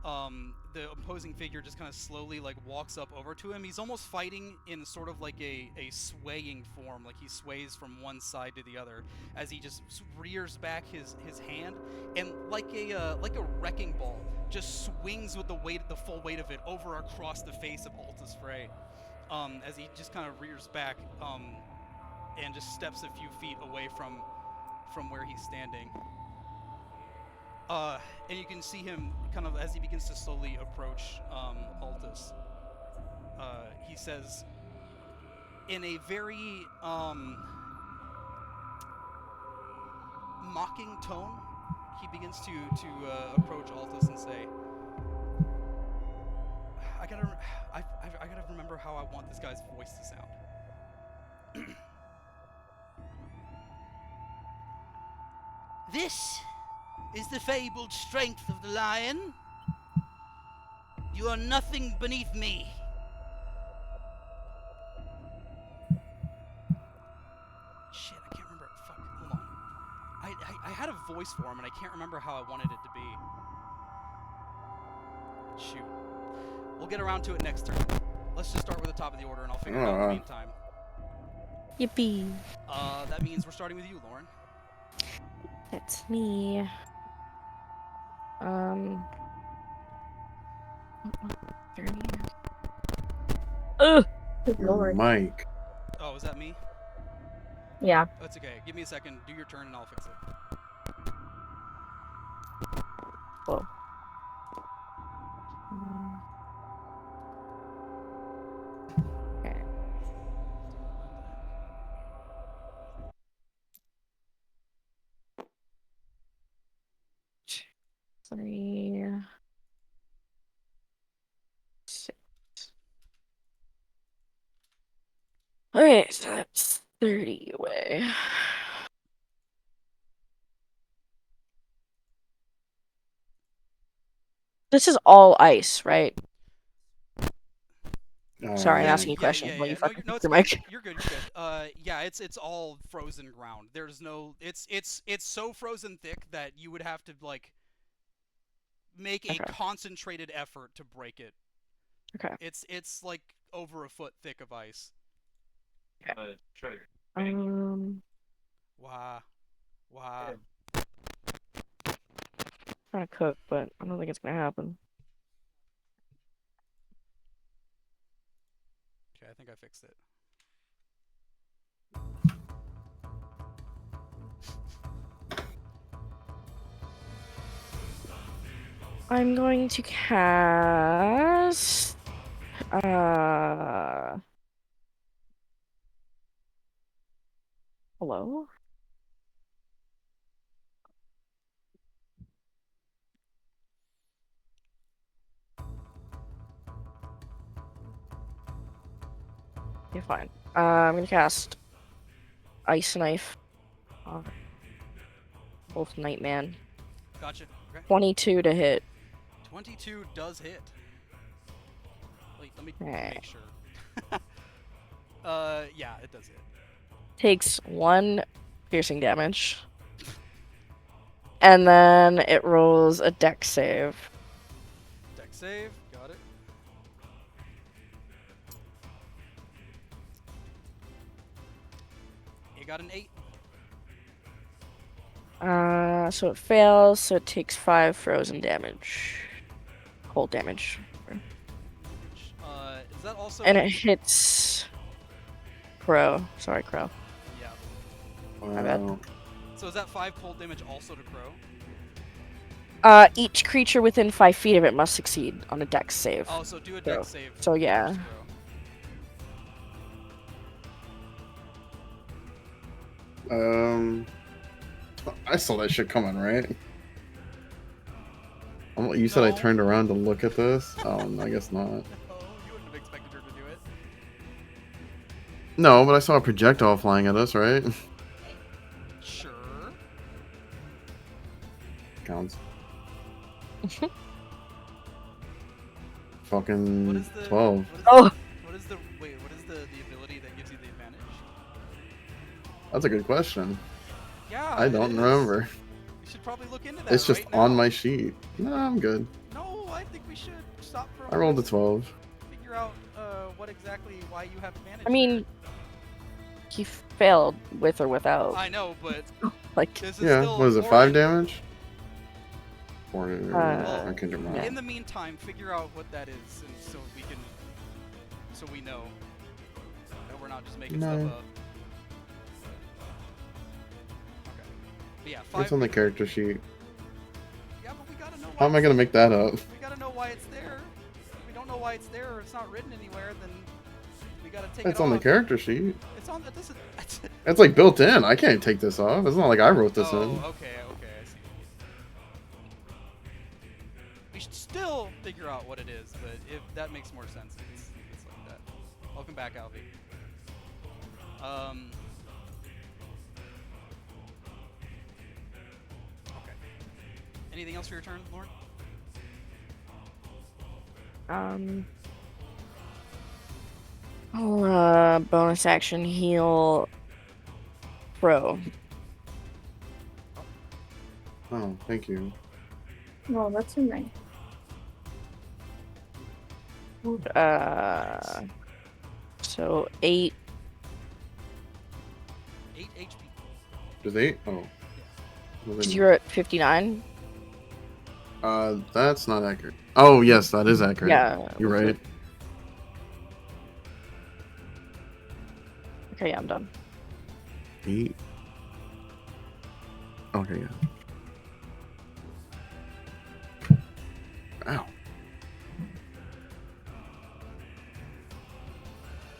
the opposing figure just kind of slowly like walks up over to him. He's almost fighting in sort of like a swaying form, like he sways from one side to the other as he just rears back his hand, and like a wrecking ball, just swings with the full weight of it over across the face of Altus Frey, as he just kind of rears back and just steps a few feet away from where he's standing. And you can see him kind of as he begins to slowly approach Altus. He says, in a very mocking tone, he begins to approach Altus and say, I gotta remember how I want this guy's voice to sound. This is the fabled strength of the lion. You are nothing beneath me. Shit, I can't remember. Fuck, hold on. I had a voice for him, and I can't remember how I wanted it to be. Shoot. We'll get around to it next turn. Let's just start with the top of the order, and I'll figure it out in the meantime. Yippee. That means we're starting with you, Lauren. That's me. 30. Good lord. Mike. Oh, is that me? Yeah. That's okay. Give me a second. Do your turn, and I'll fix it. Whoa. Okay. Three. 6. Okay, so that's 30 away. This is all ice, right? Sorry, I'm asking you questions. Yeah. While you No, fucking it's your good. mic. You're good. You're good. Yeah, it's all frozen ground. There's no. It's so frozen thick that you would have to like make a concentrated effort to break it. Okay. It's like over a foot thick of ice. Okay. Wow. Trying to cook, but I don't think it's gonna happen. Okay, I think I fixed it. I'm going to cast hello? Okay, fine. I'm gonna cast Ice Knife on Wolf Nightman. Gotcha. Okay. 22 to hit. 22 does hit. Wait, let me Okay. make sure. Yeah, it does hit. Takes 1 piercing damage. And then it rolls a dex save. Dex save, got it. You got an 8. So it fails, so it takes 5 frozen damage. Cold damage. Is that also... And it hits Crow. Sorry, Crow. Yeah. My bad. So is that 5 cold damage also to Crow? Each creature within 5 feet of it must succeed on a dex save. Oh, so do a dex save. So yeah. I saw that shit coming, right? You said I turned around to look at this? Oh, I guess not. No, you wouldn't have expected her to do it. No, but I saw a projectile flying at us, right? Sure. Counts. Fucking 12. Oh! What is the ability that gives you the advantage? That's a good question. Yeah, I don't remember. You should probably look into that. It's just right on now. my sheet. No, I'm good. No, I think we should stop for a I rolled a moment, 12. figure out why you have advantage. I mean, he failed with or without. I know, but like, this is Yeah, still what is it, 5 foreign. damage? 4 Uh, I can do math. In the meantime, figure out what that is, and so we know that we're not just making stuff up. Okay. But yeah, 5. It's on the character sheet. Yeah, but we gotta know. How am I gonna make that up? We gotta know why it's there. If we don't know why it's there, or it's not written anywhere, then we gotta take it It's on the off. character sheet. It's on. This is. It's like built in. I can't take this off. It's not like I wrote this in. Okay, I see. We should still figure out what it is, but if that makes more sense, it's like that. Welcome back, Alfie. Okay. Anything else for your turn, Lauren? I'll bonus action heal Crow. Oh, thank you. Well, that's nice. So 8. 8 HP. Just 8? Oh. Because you're at 59. That's not accurate. Oh, yes, that is accurate. Yeah. You're right. Okay, yeah, I'm done. 8. Okay, yeah. Ow.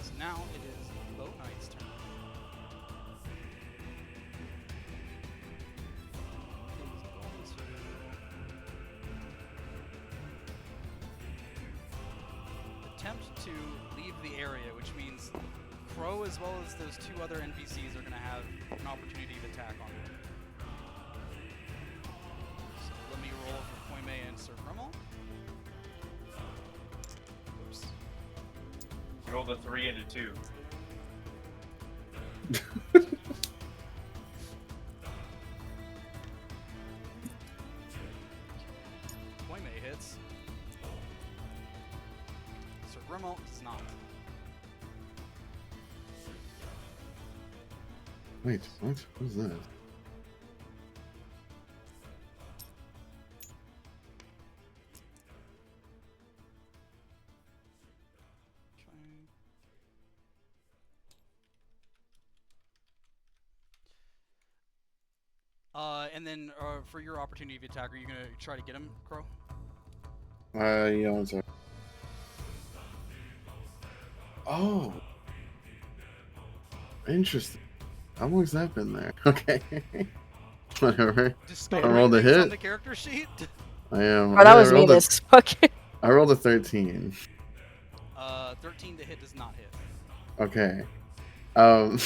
So now it is Bow Knight's turn. Attempt to leave the area, which means Crow as well as those 2 other NPCs are going to have an opportunity to attack on them. So let me roll for Poime and Sir Grimmel. Oops. You rolled a 3 and a 2. Poime hits. Sir Grimmel does not. Wait, what? What is that? And then for your opportunity of attack, are you gonna try to get him, Crow? Yeah, one second. Oh. Interesting. How long's that been there? Okay. Whatever. I rolled a things on hit. the character sheet. I am. Oh, that was me this fucking. I rolled a 13. 13 to hit does not hit. Okay. My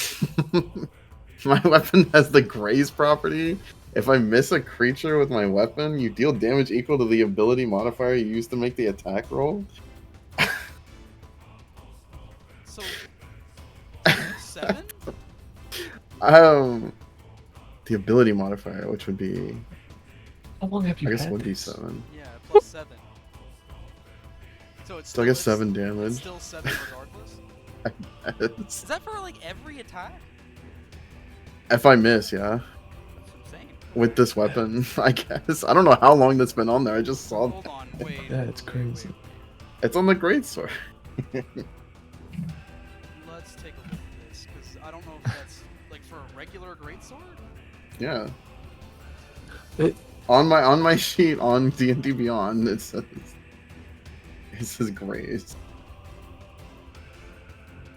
weapon has the graze property. If I miss a creature with my weapon, you deal damage equal to the ability modifier you used to make the attack roll. So 7? The ability modifier, which would be, How long have you I guess, had would be this? 7. Yeah, plus 7. So it's So I still, guess 7 it's damage. still 7 regardless. It's- Is that for like every attack? If I miss, yeah. That's insane. With this weapon, I guess. I don't know how long that's been on there. I just saw Hold on, wait. Yeah, it's crazy. it's on the greatsword. Let's take a look at this, because I don't know if that's like for a regular greatsword. Yeah. It, On my sheet on D&D Beyond, it says grace. It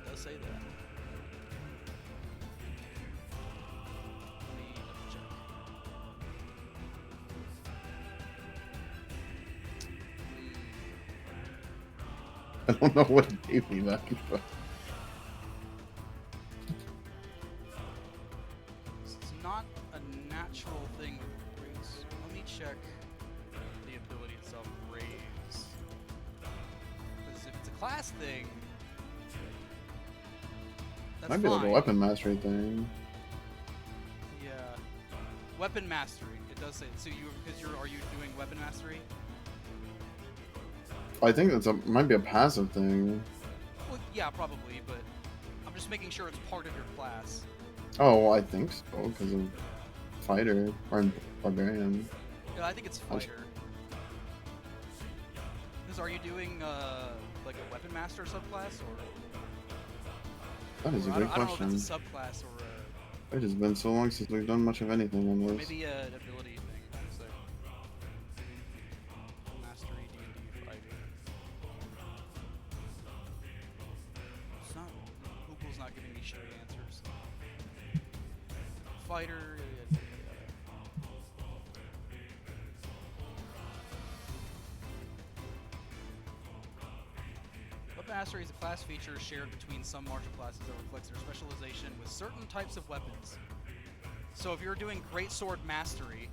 does say that. Let me double check. I don't know what it gave me that, but It's not a natural thing with raise. Let me check the ability itself, raise. Because if it's a class thing, that's might be like a fine. weapon mastery thing. Yeah. Weapon mastery. It does say so. Are you doing weapon mastery? I think might be a passive thing. Well, yeah, probably, but I'm just making sure it's part of your class. Oh, well, I think so, because of fighter or barbarian. Yeah, I think it's fighter. Because are you doing like a weapon master subclass or? That is a I great don't know if question. it's a subclass or It has been so long since we've done much of anything on or this. maybe an ability thing. So. Mastery D&D fighting. It's not. Google's not giving me straight answers. Fighter. Weapon mastery is a class feature shared between some martial classes that reflects their specialization with certain types of weapons. So if you're doing greatsword mastery,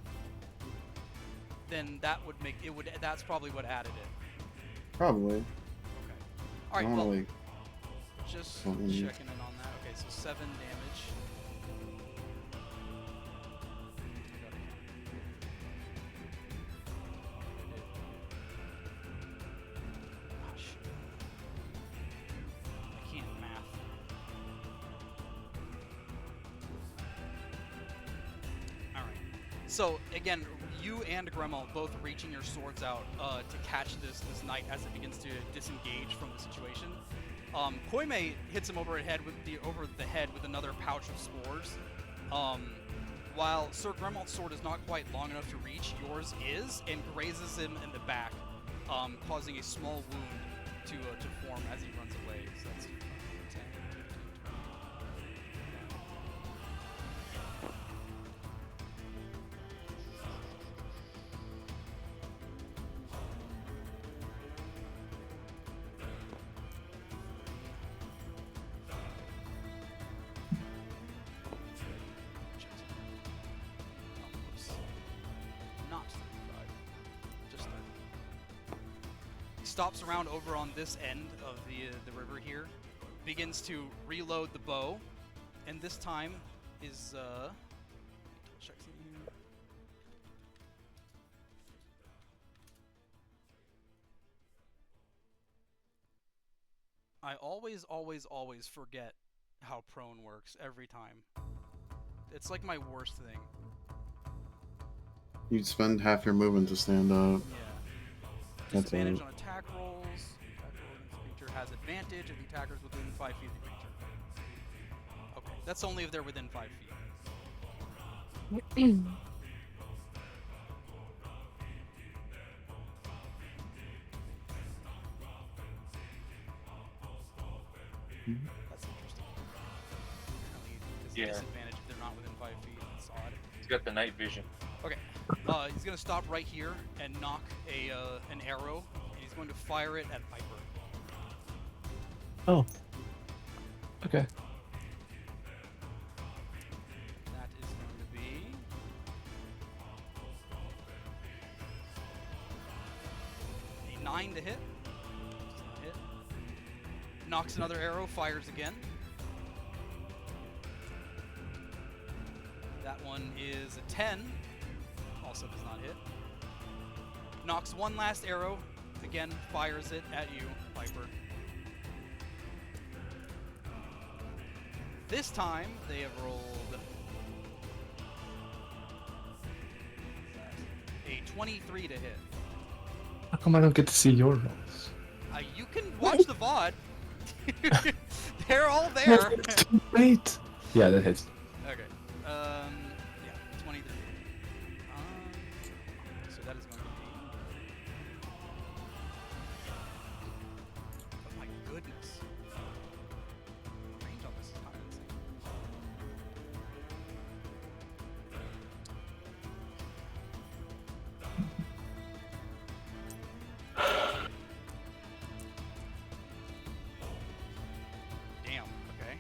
then that would make it would. That's probably what added it. Probably. Okay. All right. Well, Normally, just something- checking in on that. Okay, so 7 damage. Gosh. I can't math. All right. So again, you and Gremmel both reaching your swords out to catch this knight as it begins to disengage from the situation. Koime hits him over the head with another pouch of spores. While Sir Gremmel's sword is not quite long enough to reach, yours is, and grazes him in the back, causing a small wound to form as he runs away. So that's 10, 15, 20. Not 35, just 30. He stops around over on this end of the river here, begins to reload the bow, and this time is check something here. I always forget how prone works every time. It's like my worst thing. you'd spend half your movement to stand up. Yeah. That's Disadvantage all. on attack rolls. Attack roll against the creature has advantage if the attacker's within 5 feet of the creature. Okay, that's only if they're within 5 feet. That's interesting. Apparently, it's a Yeah. disadvantage if they're not within 5 feet. That's odd. He's got the night vision. Okay, he's gonna stop right here and knock an arrow, and he's going to fire it at Piper. Oh, Okay. That is going to be a 9 to hit. Does not hit. Knocks another arrow, fires again. That one is a 10. Also does not hit. Knocks one last arrow. Again, fires it at you, Piper. This time, they have rolled a 23 to hit. How come I don't get to see your rolls? You can watch the VOD. They're all there. Wait. Yeah, that hits. Okay. Yeah, 23. So that is going to be. Oh my goodness. The range on this is kind of insane. Damn, okay.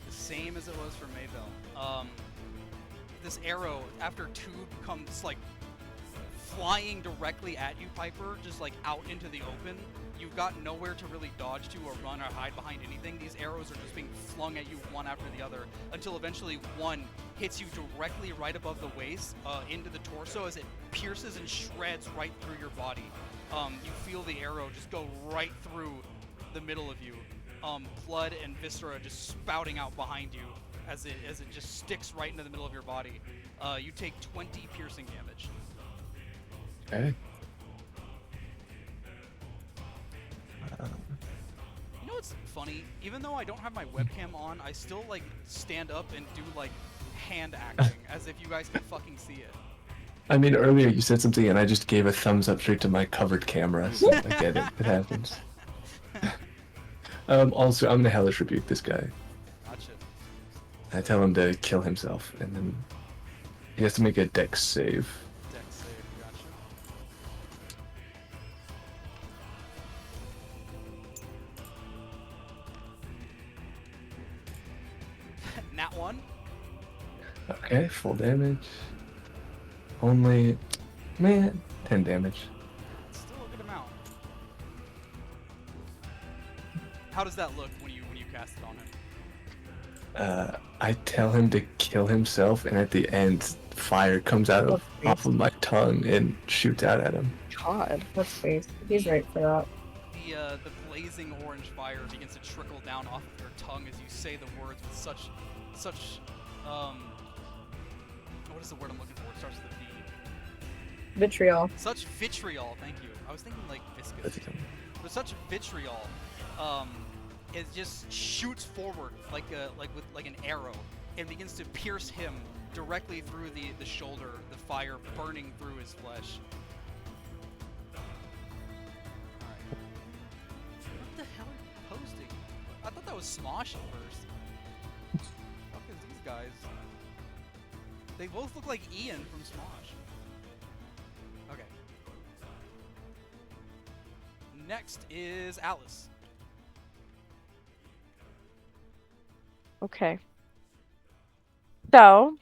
The same as it was for Maybell. This arrow, after Tube comes like flying directly at you, Piper, just like out into the open, you've got nowhere to really dodge to or run or hide behind anything. These arrows are just being flung at you one after the other until eventually one hits you directly right above the waist into the torso as it pierces and shreds right through your body. You feel the arrow just go right through the middle of you. Blood and viscera just spouting out behind you as it just sticks right into the middle of your body. You take 20 piercing damage. Okay. You know what's funny? Even though I don't have my webcam on, I still like stand up and do like hand acting as if you guys can fucking see it. I mean, earlier you said something and I just gave a thumbs up straight to my covered camera, so I get it. It happens. Also, I'm gonna hellish rebuke this guy. Gotcha. I tell him to kill himself, and then he has to make a dex save. Dex save, gotcha. Nat 1. Okay, full damage. Only, man, 10 damage. Still a good amount. How does that look when you cast it on him? I tell him to kill himself, and at the end, fire comes out off of my tongue and shoots out at him. God. That's face. He's right for that. The blazing orange fire begins to trickle down off of your tongue as you say the words with such what is the word I'm looking for? It starts with a V. Vitriol. Such vitriol, thank you. I was thinking like viscous. But such vitriol, it just shoots forward like an arrow and begins to pierce him directly through the shoulder, the fire burning through his flesh. Alright. What the hell are you posting? I thought that was Smosh at first. Fuck is these guys? They both look like Ian from Smosh. Okay. Next is Alice. Okay. So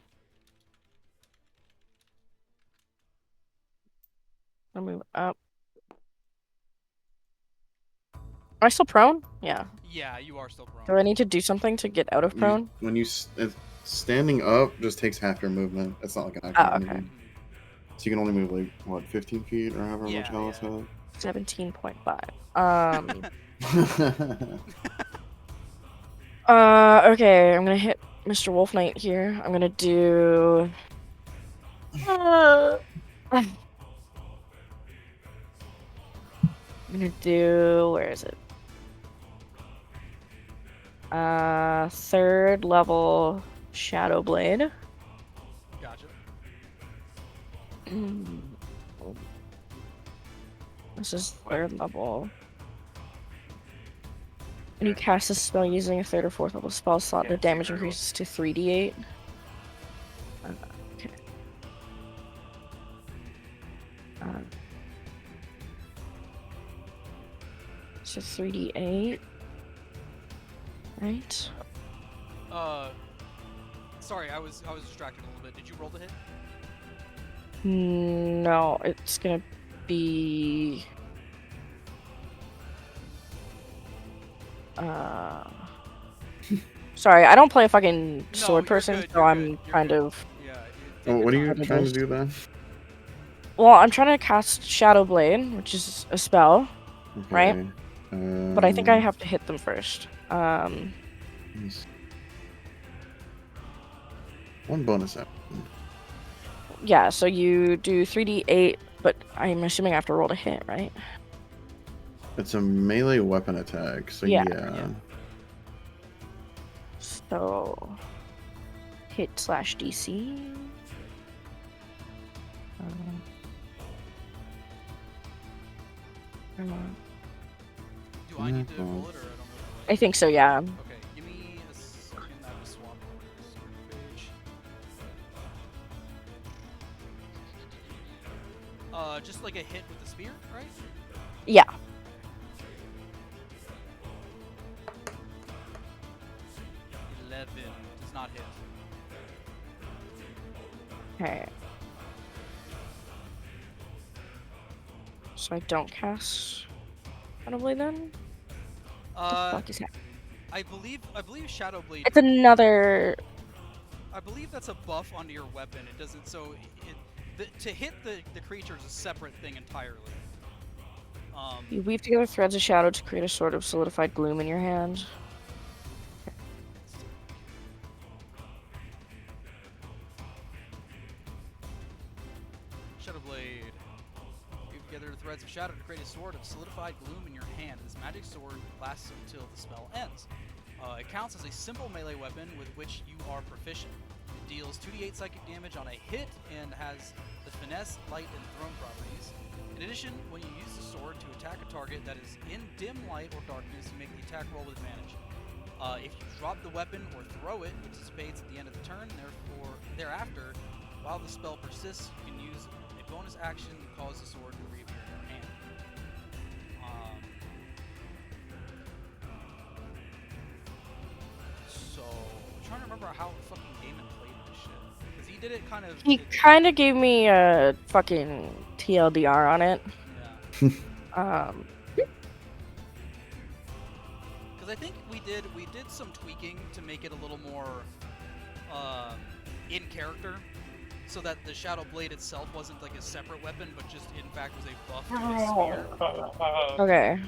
I'll move up. Am I still prone? Yeah. Yeah, you are still prone. Do I need to do something to get out of prone? Standing up just takes half your movement. It's not like an action. Oh, okay. So you can only move like what, 15 feet or however much Alice had. 17.5. Okay, I'm gonna hit Mr. Wolf Knight here. I'm gonna do. I'm gonna do. Where is it? Third level Shadow Blade. Gotcha. This is third level. When you cast a spell using a third or fourth level spell slot, the damage increases to 3d8. Okay. So 3d8. right? Sorry, I was distracted a little bit. Did you roll the hit? No, it's gonna be. Sorry, I don't play a fucking sword person, so I'm kind of. Yeah. What are you trying to do then? Well, I'm trying to cast Shadow Blade, which is a spell, right? Okay. But I think I have to hit them first. One bonus action. Yeah, so you do 3d8, but I'm assuming I have to roll to hit, right? It's a melee weapon attack, so Yeah. yeah. So hit slash DC. Do I need to roll it, or I don't know? I think so, yeah. Okay, give me a second. I have to swap over to the page. Just like a hit with the spear, right? Yeah. Does not hit. Okay. So I don't cast Shadow Blade then? What the fuck is that? I believe Shadow Blade. It's another. I believe that's a buff onto your weapon. It doesn't. So to hit the creature is a separate thing entirely. You weave together threads of shadow to create a sort of solidified gloom in your hand. Shadow Blade. Weave together threads of shadow to create a sword of solidified gloom in your hand. This magic sword lasts until the spell ends. It counts as a simple melee weapon with which you are proficient. It deals 2d8 psychic damage on a hit and has the finesse, light, and thrown properties. In addition, when you use the sword to attack a target that is in dim light or darkness, you make the attack roll with advantage. If you drop the weapon or throw it, it dissipates at the end of the turn. Thereafter, while the spell persists, you can use a bonus action to cause the sword to reappear in your hand. So, I'm trying to remember how fucking Damon played this shit. Because he did it kind of... He kind of gave me a fucking TLDR on it. Yeah. Because I think we did some tweaking to make it a little more in character, so that the Shadow Blade itself wasn't like a separate weapon, but just in fact was a buff to his spear. Okay.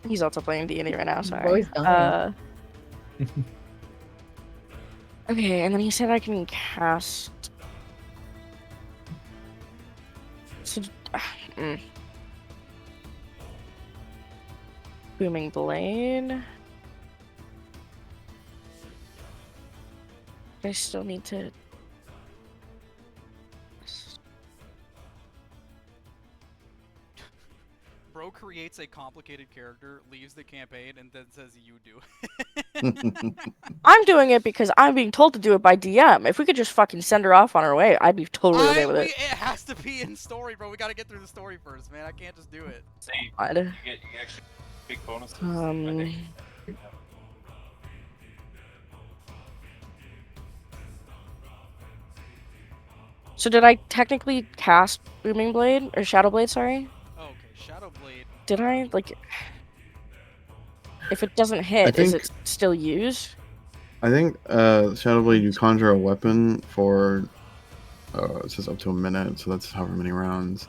He's also playing D&D right now. Sorry. Okay, and then he said I can cast. So, Booming Blade. I still need to. Bro creates a complicated character, leaves the campaign, and then says you do. I'm doing it because I'm being told to do it by DM. If we could just fucking send her off on her way, I'd be totally okay with it. It has to be in story, bro. We gotta get through the story first, man. I can't just do it. See, you get actually big bonuses. I think. So did I technically cast Booming Blade or Shadow Blade? Sorry. Oh, okay, Shadow Blade. Did I like? If it doesn't hit, is it still used? I think Shadow Blade, you conjure a weapon for it says up to a minute, so that's however many rounds.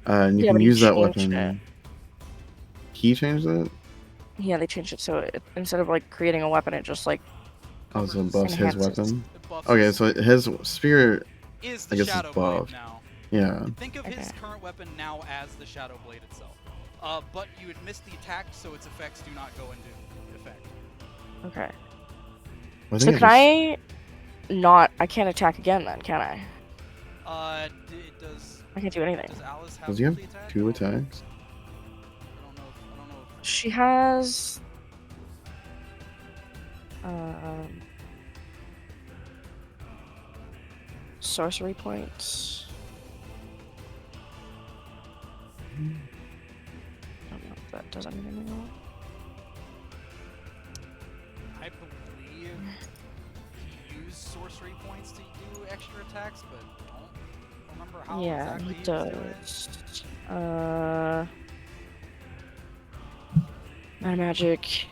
And you can use that weapon. He changed it? Yeah, they changed it so instead of like creating a weapon, it just like also buffs his weapon. Okay, so his spear is the Shadow Blade now. Yeah. Think of his current weapon now as the Shadow Blade itself. But you would miss the attack, so its effects do not go into effect. Okay. So can I not? I can't attack again then, can I? It does. I can't do anything. Does Alice have? Does he have 2 attacks? I don't know. She has. Sorcery points. I don't know if that does anything. points to do extra attacks, but don't remember how Yeah, exactly he he was doing it. does. My magic.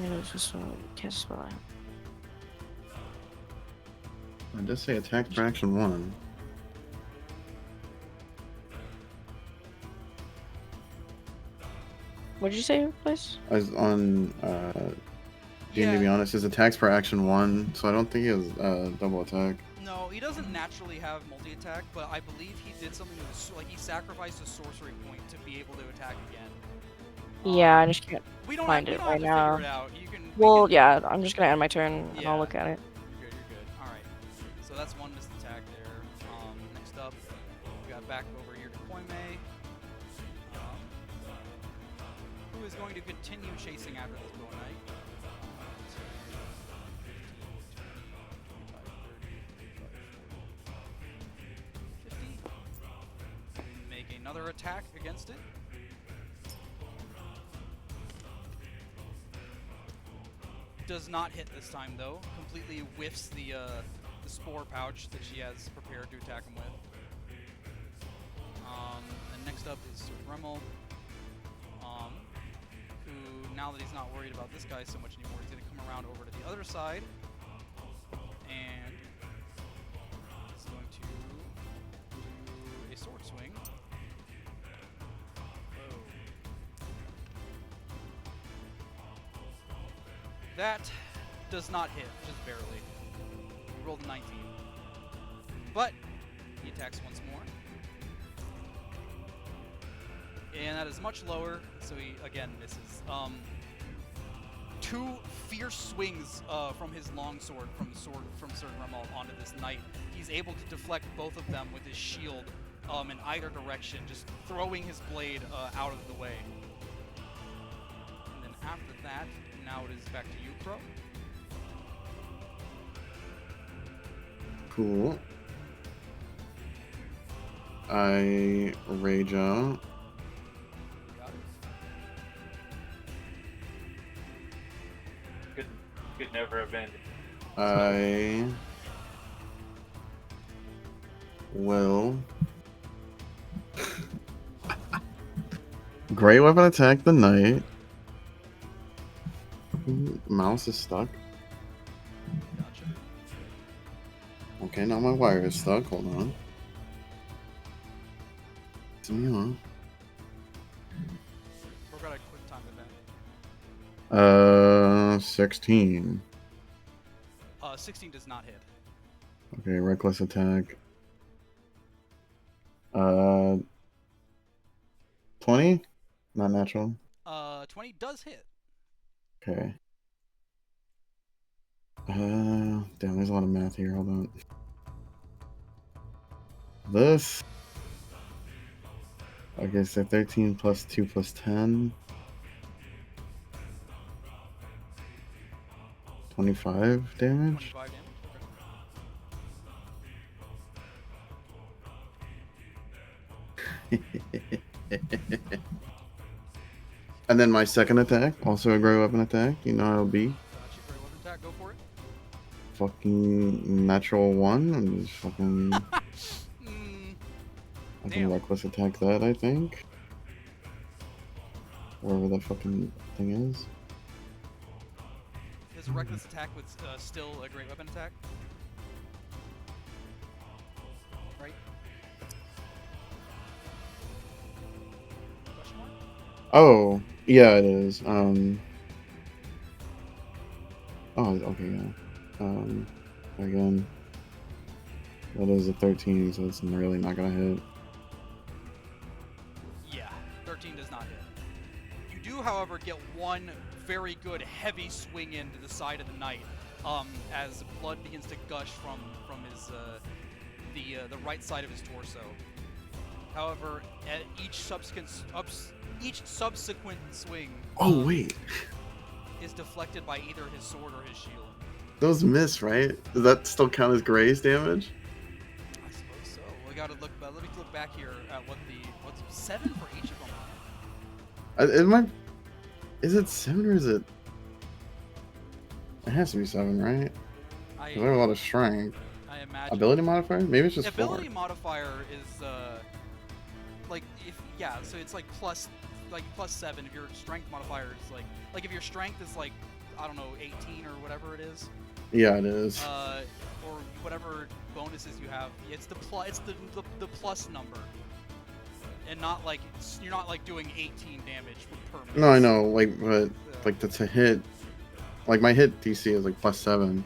Yeah, it's just cast a spell. I just say attack for action 1. What did you say, please? As on Yeah. to be honest, his attacks per action 1, so I don't think he has double attack. No, he doesn't naturally have multi-attack, but I believe he did something with like he sacrificed a sorcery point to be able to attack again. Yeah, I just can't we don't find have, it we right don't have to now. figure it out. You can. Well, we can, yeah, I'm just gonna end my turn and Yeah. I'll look at it. You're good. All right. So that's one missed attack there. Next up, we got back over here to Koime, who is going to continue chasing after this bow knight. 50. Make another attack against it. Does not hit this time though. Completely whiffs the spore pouch that she has prepared to attack him with. And next up is Sir Gremmel, who, now that he's not worried about this guy so much anymore, he's going to come around over to the other side, and he's going to do a sword swing. Whoa. That does not hit, just barely. He rolled a 19. But he attacks once more. And that is much lower, so he again misses. 2 fierce swings from his longsword from Sir Gremmel onto this knight. He's able to deflect both of them with his shield in either direction, just throwing his blade out of the way. And then after that, now it is back to you, Crow. Cool. I rage out. Got it. Could never have ended. I will Great Weapon attack the knight. Mouse is stuck. Gotcha. Okay, now my wire is stuck. Hold on. It's me on. We've got a quick time event. 16. 16 does not hit. Okay, reckless attack. 20? Not natural. 20 does hit. Okay. Damn, there's a lot of math here. Hold on. This. Okay, so 13 plus 2 plus 10. 25 damage? 25 damage. And then my second attack, also a great weapon attack. You know how it'll be. Gotcha. Great weapon attack. Go for it. Fucking natural 1. I'm just fucking. I can Damn. reckless attack that, I think. Wherever that fucking thing is. Is a reckless attack with still a great weapon attack? Right? Question mark? Oh, yeah, it is. Oh, okay, yeah. Again, that is a 13, so it's really not gonna hit. Yeah, 13 does not hit. You do, however, get one very good heavy swing into the side of the knight, as blood begins to gush from his the right side of his torso. However, at each subsequent swing, Oh, wait. is deflected by either his sword or his shield. Those miss, right? Does that still count as graze damage? I suppose so. We gotta look. Let me look back here at what's 7 for each of them. It might. Is it 7 or is it? It has to be 7, right? 'Cause I have a lot of strength. I imagine. Ability modifier? Maybe it's just Ability 4. modifier is like so it's like plus 7 if your strength modifier is like if your strength is like I don't know 18 or whatever it is. Yeah, it is. Or whatever bonuses you have. It's the plus number. And not like you're not like doing 18 damage per minute. No, I know, like, but like to hit, like my hit DC is like +7,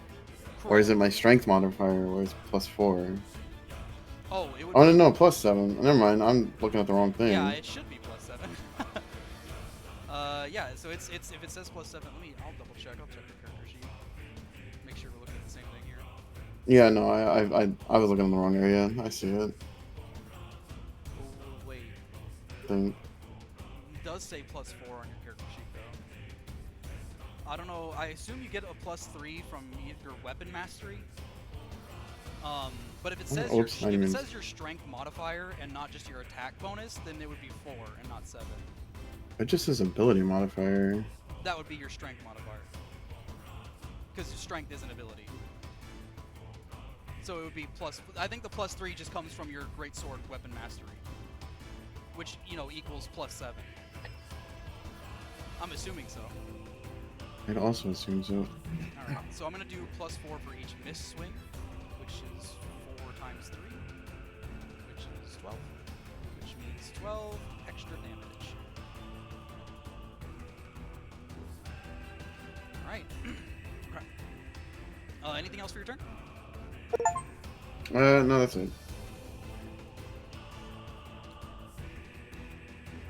or is it my strength modifier where it's +4? Oh, it would. Oh no, +7. Never mind, I'm looking at the wrong thing. Yeah, it should be +7. Yeah. So it's if it says +7, I'll double check. I'll check the character sheet. Make sure we're looking at the same thing here. Yeah, no, I was looking in the wrong area. I see it. Oh wait. Think. It does say +4 on your character sheet though. I don't know. I assume you get a +3 from your weapon mastery. But if it says your strength modifier and not just your attack bonus, then it would be 4 and not 7. It just says ability modifier. That would be your strength modifier. Because your strength is an ability. So it would be I think the +3 just comes from your greatsword weapon mastery, which equals +7. I'm assuming so. I'd also assume so. All right. So I'm gonna do +4 for each miss swing, which is 4 times 3, which is 12, which means 12 extra damage. Alright. Anything else for your turn? No, that's it.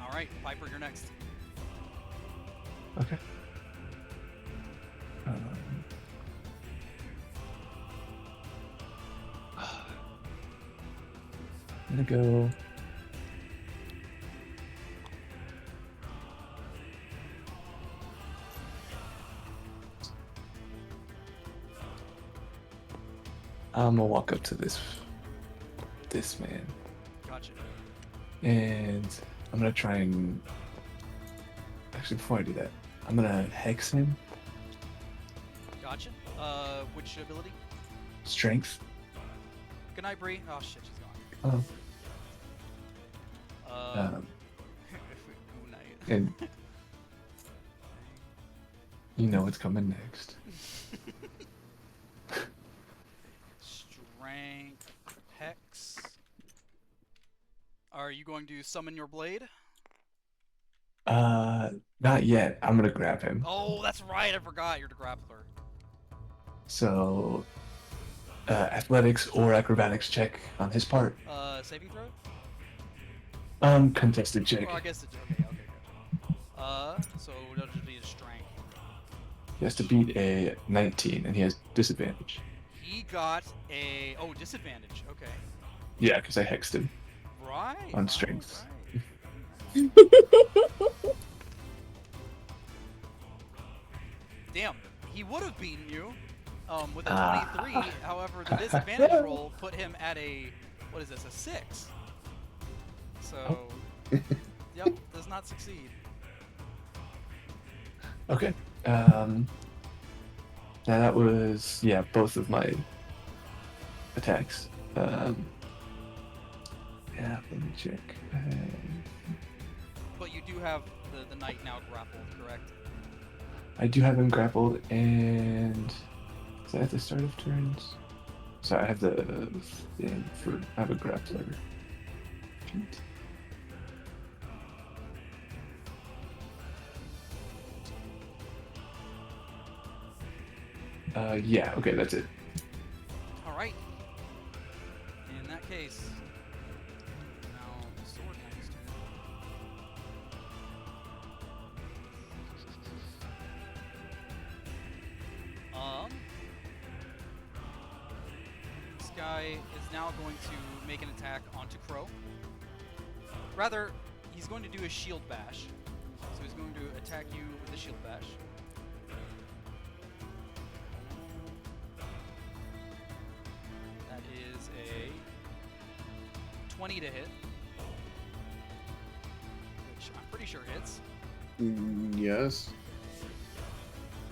Alright, Piper, you're next. Okay. I'm gonna go. I'm gonna walk up to this man. Gotcha. And I'm gonna try and actually before I do that, I'm gonna hex him. Gotcha. Which ability? Strength. Good night, Bree. Oh shit, she's gone. Oh. Good night. And you know what's coming next. Strength hex. Are you going to summon your blade? Not yet. I'm gonna grab him. Oh, that's right. I forgot. You're the grappler. So, athletics or acrobatics check on his part. Saving throw? Contested check. Oh, I guess it's okay. Gotcha. So that'll just be his strength. He has to beat a 19, and he has disadvantage. He got a disadvantage. Okay. Yeah, because I hexed him. Right. On strength. Right. Damn, he would have beaten you with a 23. However, the disadvantage roll put him at a 6. So, yep, does not succeed. Okay. Now that was both of my attacks. Yeah, let me check. But you do have the knight now grappled, correct? I do have him grappled, and is that at the start of turns? So I have the thing for I have a grappler. Yeah, okay, that's it. Alright. In that case, now the sword knight's turn. This guy is now going to make an attack onto Crow. Rather, he's going to do a shield bash. So he's going to attack you with the shield bash. That is a 20 to hit, which I'm pretty sure hits. Yes.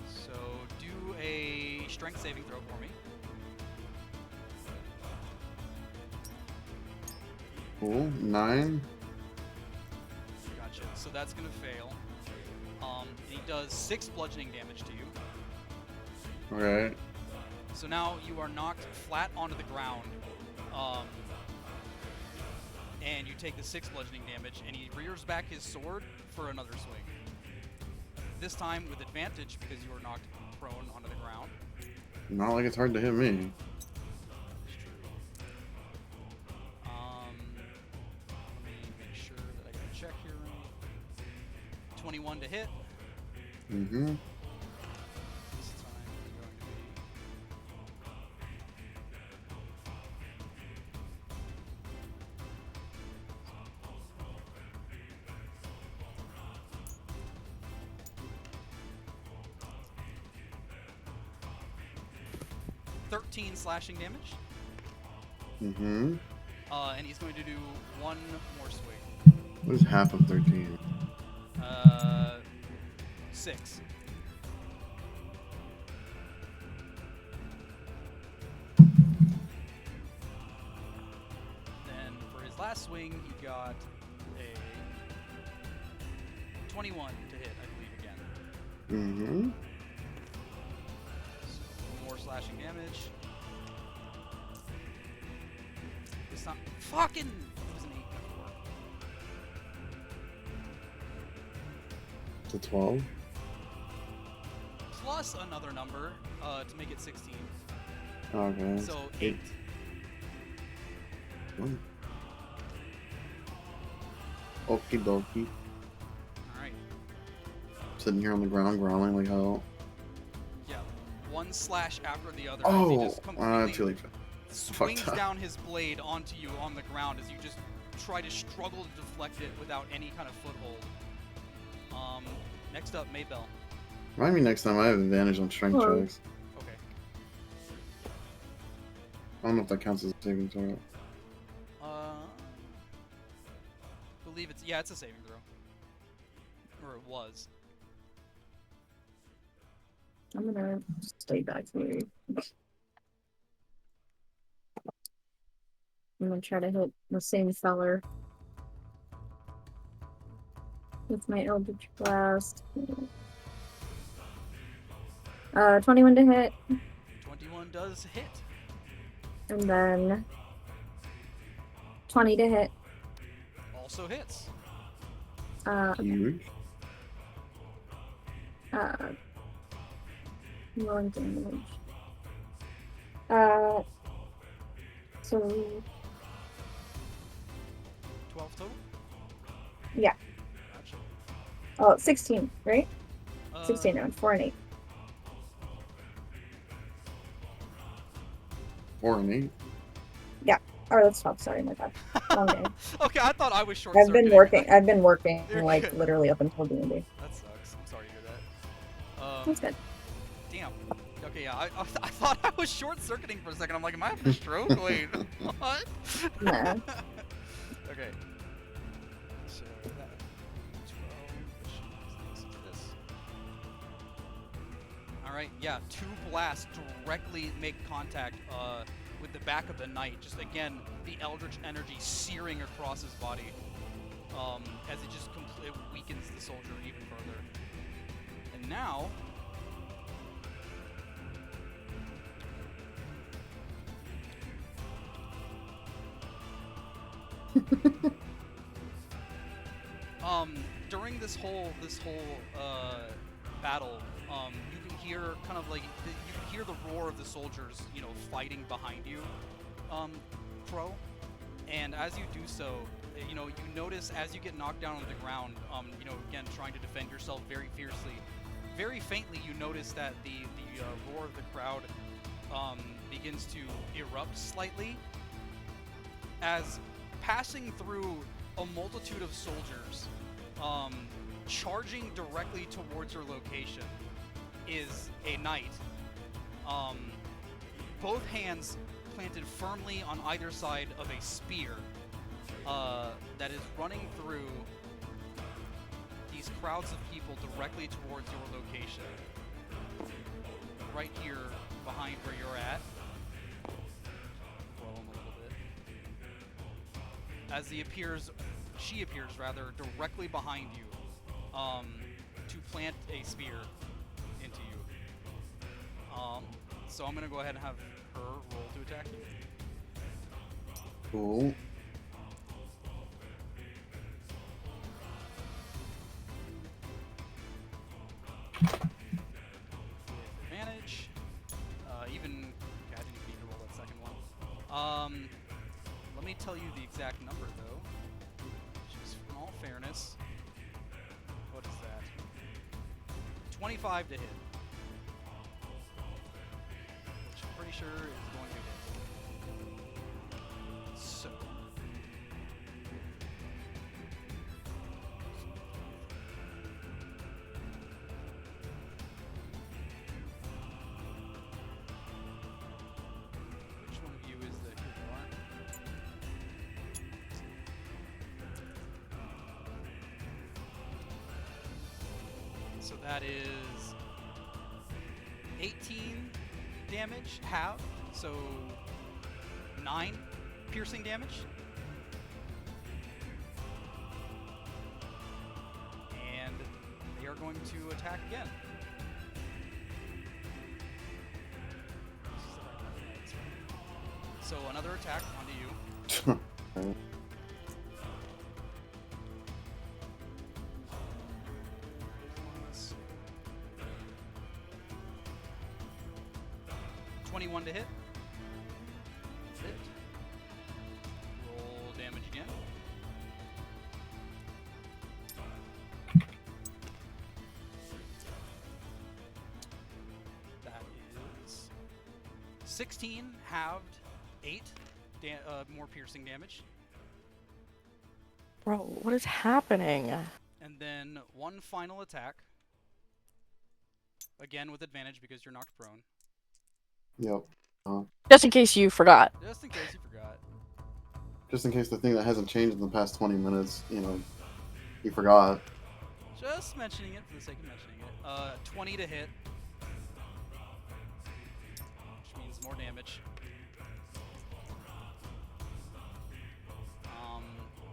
So do a strength saving throw for me. Cool. 9. Gotcha. So that's gonna fail. He does 6 bludgeoning damage to you. Alright. So now you are knocked flat onto the ground. And you take the 6 bludgeoning damage, and he rears back his sword for another swing. This time with advantage because you are knocked prone onto the ground. Not like it's hard to hit me. Let me make sure that I can check here. 21 to hit. Mm-hmm. This time is going to be 13 slashing damage. Mm-hmm. And he's going to do 1 more swing. What is half of 13? 6. Then for his last swing, he got a 21 to hit, I believe, again. Mm-hmm. So more slashing damage. It's not fucking. It was an 8 before. To 12. Plus another number to make it 16. Okay. So 8. Okie dokie. Alright. Sitting here on the ground growling like hell. Yeah. 1 slash after the other. Oh, as he just completely too late. swings Fucked up. down his blade onto you on the ground as you just try to struggle to deflect it without any kind of foothold. Next up, Maybell. Remind me next time I have advantage on strength checks. Okay. I don't know if that counts as a saving throw. Believe it's a saving throw. Or it was. I'm gonna stay back here. I'm gonna try to hit the same feller with my Eldritch Blast. 21 to hit. 21 does hit. And then 20 to hit. Also hits. Huge. Rolling damage. So 12 total? yeah. Gotcha. Oh, 16, right? 16 now, 4 and 8. 4 and 8. Yeah. Or that's 12, sorry, my bad. Long day. Okay, I thought I was short. I've been working You're like good. literally up until the end. That sucks. I'm sorry to hear that. That's good. Damn. Okay, yeah, I thought I was short-circuiting for a second. I'm like, am I having a stroke? Wait, what? Nah. Okay. So that 12. This. All right, yeah, 2 blasts directly make contact with the back of the knight. Just again, the eldritch energy searing across his body, as it just it weakens the soldier even further. And now. During this whole battle, you can hear kind of like you can hear the roar of the soldiers, fighting behind you, Pro. And as you do so, you notice as you get knocked down on the ground, again trying to defend yourself very fiercely. Very faintly, you notice that the roar of the crowd begins to erupt slightly as passing through a multitude of soldiers, charging directly towards your location is a knight. Both hands planted firmly on either side of a spear that is running through these crowds of people directly towards your location. Right here behind where you're at. Roll him a little bit. as she appears rather directly behind you, to plant a spear into you. So I'm gonna go ahead and have her roll to attack you. Cool. Advantage. Even okay, I didn't need to roll that second one. Let me tell you the exact number though. Just in all fairness. What is that? 25 to hit. Which I'm pretty sure is going to hit. So. Which one of you is the hero? So that is 18 damage, halved, so 9 piercing damage. And they are going to attack again. So another attack onto you. 21 to hit. Hit. Roll damage again. That is 16 halved, 8 more piercing damage. Bro, what is happening? And then one final attack. Again with advantage because you're knocked prone. Yep. Just in case you forgot. Just in case you forgot. Just in case the thing that hasn't changed in the past 20 minutes, you forgot. Just mentioning it for the sake of mentioning it. 20 to hit. Which means more damage.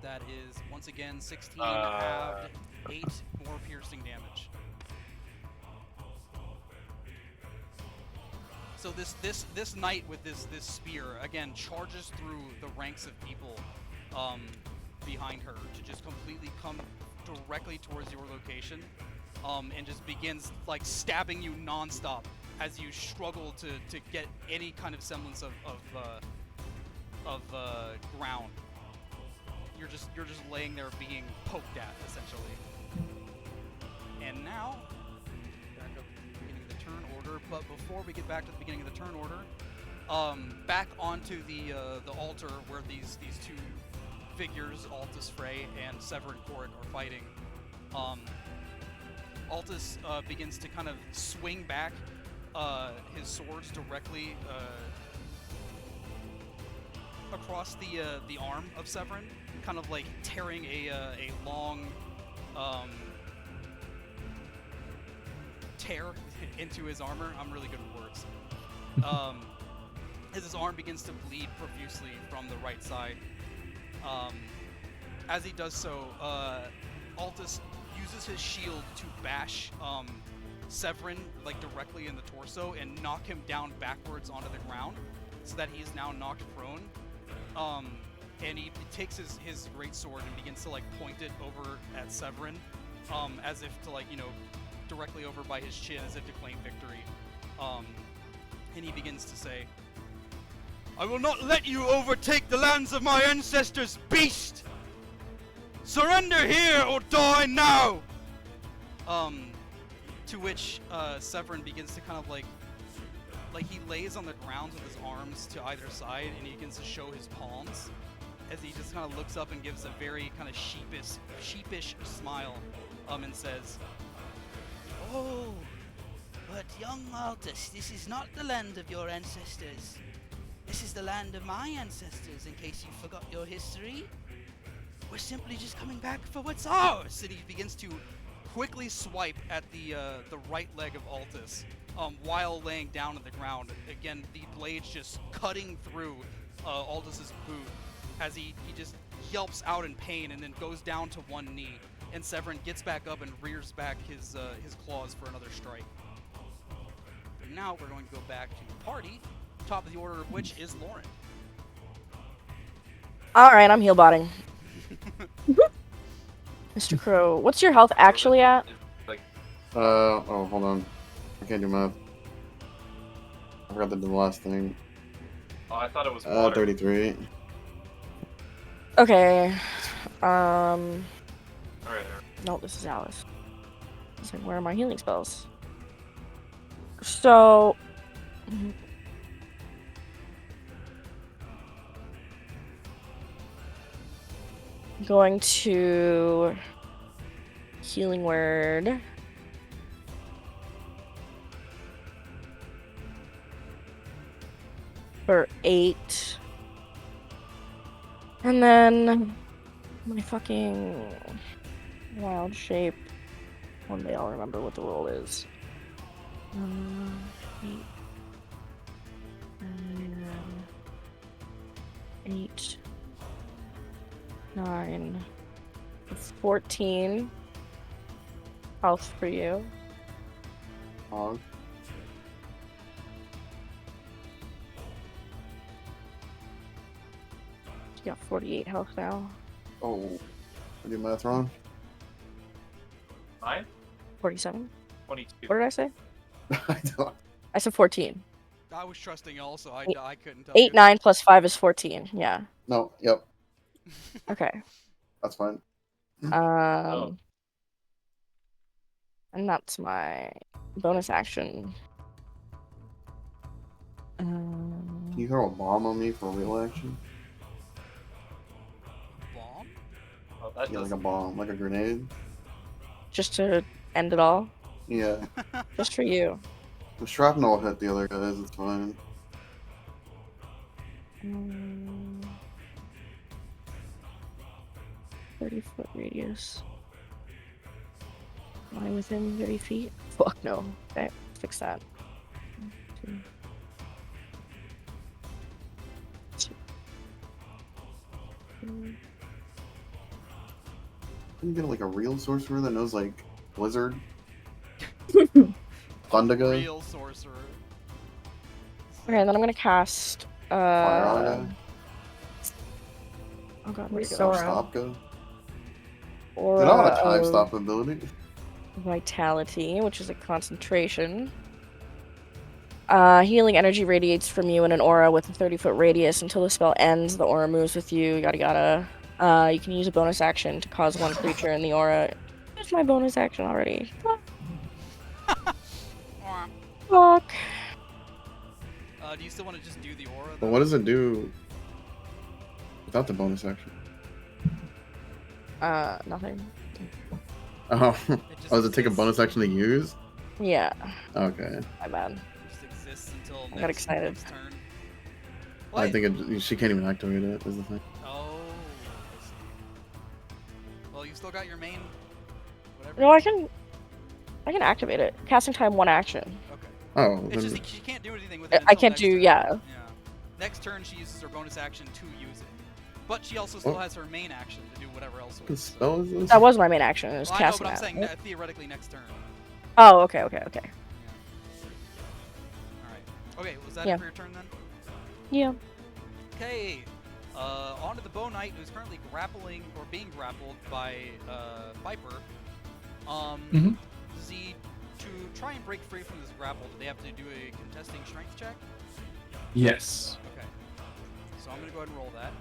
That is, once again, 16 halved, 8 more piercing damage. So this knight with this spear again charges through the ranks of people behind her to just completely come directly towards your location, and just begins like stabbing you nonstop as you struggle to get any kind of semblance of ground. You're just laying there being poked at essentially. And now. But before we get back to the beginning of the turn order, back onto the altar where these two figures, Altus Frey and Severin Korik, are fighting. Altus begins to kind of swing back his swords directly across the arm of Severin, kind of like tearing a long tear into his armor. I'm really good with words. As his arm begins to bleed profusely from the right side. As he does so, Altus uses his shield to bash Severin like directly in the torso and knock him down backwards onto the ground, so that he is now knocked prone. And he takes his great sword and begins to like point it over at Severin, as if to directly over by his chin, as if to claim victory. And he begins to say, "I will not let you overtake the lands of my ancestors, beast! Surrender here or die now!" To which Severin begins to kind of like he lays on the ground with his arms to either side, and he begins to show his palms as he just kind of looks up and gives a very kind of sheepish smile, and says, "Oh, but young Altus, this is not the land of your ancestors. This is the land of my ancestors, in case you forgot your history. We're simply just coming back for what's ours." And he begins to quickly swipe at the right leg of Altus, while laying down on the ground. Again, the blades just cutting through Altus's boot as he just yelps out in pain and then goes down to one knee. And Severin gets back up and rears back his claws for another strike. But now we're going to go back to the party, top of the order of which is Lauren. Alright, I'm heal botting. Mr. Crow, what's your health actually at? Oh, hold on. I can't do math. I forgot to do the last thing. Oh, I thought it was water. 33. Okay. Alright. No, this is Alice. It's like, where are my healing spells? So... Going to... Healing word. For 8. And then... My fucking... Wild shape. One day I'll remember what the roll is. 8, 9, 14 health for you. Hog. You got 48 health now. Oh, I do math wrong. 9? 47? 22. What did I say? I don't. I said 14. I was trusting also. I couldn't tell 8, you. 9 plus 5 is 14. Yeah. No, yep, Okay. that's fine. And that's my bonus action. Can you throw a bomb on me for a real action? Bomb? Oh, that Yeah, like does a bomb, like a grenade. Just to end it all. Yeah. Just for you. The shrapnel hit the other guys, it's fine. 30-foot radius. Am I within 30 feet? Fuck no. Okay, fix that. 1, 2. Can you get like a real sorcerer that knows like Blizzard? Thundaga? Real sorcerer. Okay, and then I'm gonna cast Fire on a guy? oh god, where'd it Where's go? Sora? Stopka? Or They don't have a time stop ability. Vitality, which is a concentration. Healing energy radiates from you in an aura with a 30-foot radius until the spell ends. The aura moves with you. Yada yada. You can use a bonus action to cause one creature in the aura. Here's my bonus action already. Fuck. Do you still want to just do the aura? But what does it do without the bonus action? Nothing. Oh, just does it take a exists. bonus action to use? Yeah, Okay. my bad. Just exists until I got excited. next turn. I Wait. think she can't even activate it, is the thing. Oh, I see. Well, you still got your main. Whatever. No, I can activate it. Casting time, 1 action. Okay. Oh, It's then, just she can't do anything with it. I until can't next do turn. yeah. Next turn she uses her bonus action to use it, but she also still What? has her main action to do whatever else what with. spell is this? That was my main action. It was Well, I know, casting but I'm that. saying that theoretically next turn. Oh, okay. Yeah. All right. Okay, was that Yeah. it for your turn then? Yeah. Okay. On to the Bow Knight, who's currently grappling or being grappled by Viper. Mhm. Does he, to try and break free from this grapple, do they have to do a contesting strength check? Yes. Okay. So I'm gonna go ahead and roll that.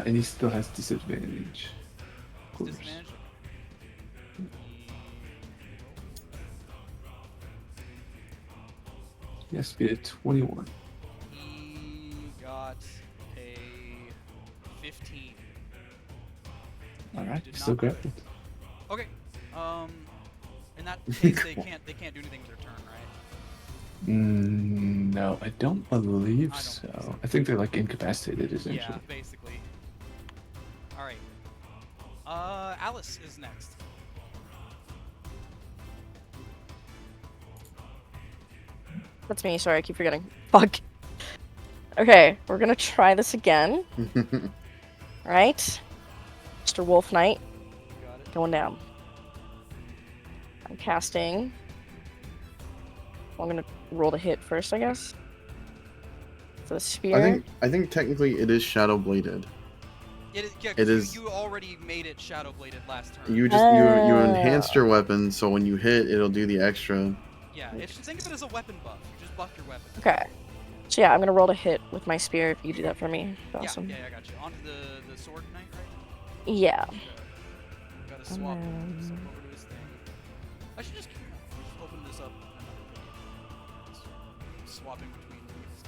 And he still has disadvantage. Of course. Disadvantage. Yes, be a 21. He got a 15. Alright, Did still not- grappled. Okay. In that case, they can't do anything with their turn, right? No, I don't believe I don't so. think so. I think they're like incapacitated, Yeah, essentially. basically. All right. Alice is next. That's me. Sorry, I keep forgetting. Fuck. Okay, we're gonna try this again. Right? Mr. Wolf Knight. Got it. Going down. I'm casting. I'm gonna roll the hit first, I guess. For the spear. I think technically it is shadow bladed. It is, yeah, It 'cause is. you already made it shadow bladed last turn. You enhanced your weapon, so when you hit, it'll do the extra. Yeah, think of it as a weapon buff. You just buff your weapon. Okay. So yeah, I'm gonna roll to hit with my spear if you do that for me. Awesome. Yeah, I got you. Onto the sword knight, right? Yeah. Gotta swap over to his thing. I should just open this up in another video. Just swapping between these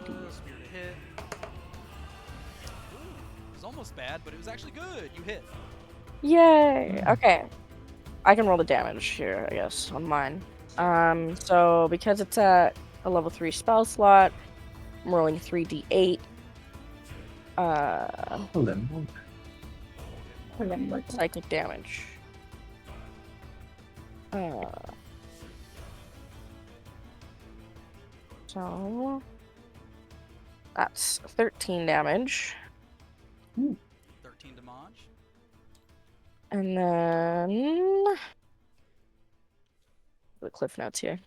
different spear to hit. Ooh, it was almost bad, but it was actually good. You hit. Yay! Okay. I can roll the damage here, I guess, on mine. So because it's at a level 3 spell slot, I'm rolling 3d8. Psychic damage. So that's 13 damage. 13 damage. And then the cliff notes here.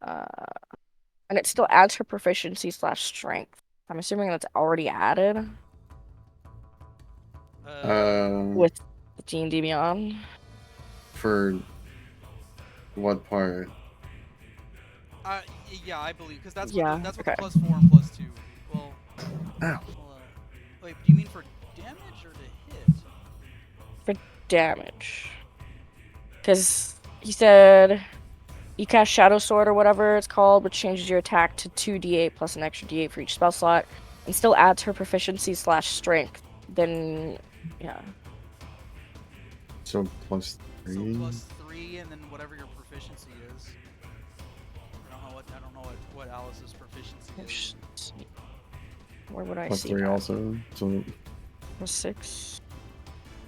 And it still adds her proficiency / strength. I'm assuming that's already added with D&D Beyond. For what part? Yeah, I believe, because that's Yeah, what okay. the +4 and +2. Well, Ow. Wait, do you mean for damage or to hit? For damage. Because he said you cast Shadow Sword or whatever it's called, which changes your attack to 2d8 plus an extra d8 for each spell slot, and still adds her proficiency / strength. Then, yeah. So +3. So +3, and then whatever your proficiency is. I don't know what Alice's proficiency is. Where would I see +3 that? also. So +6.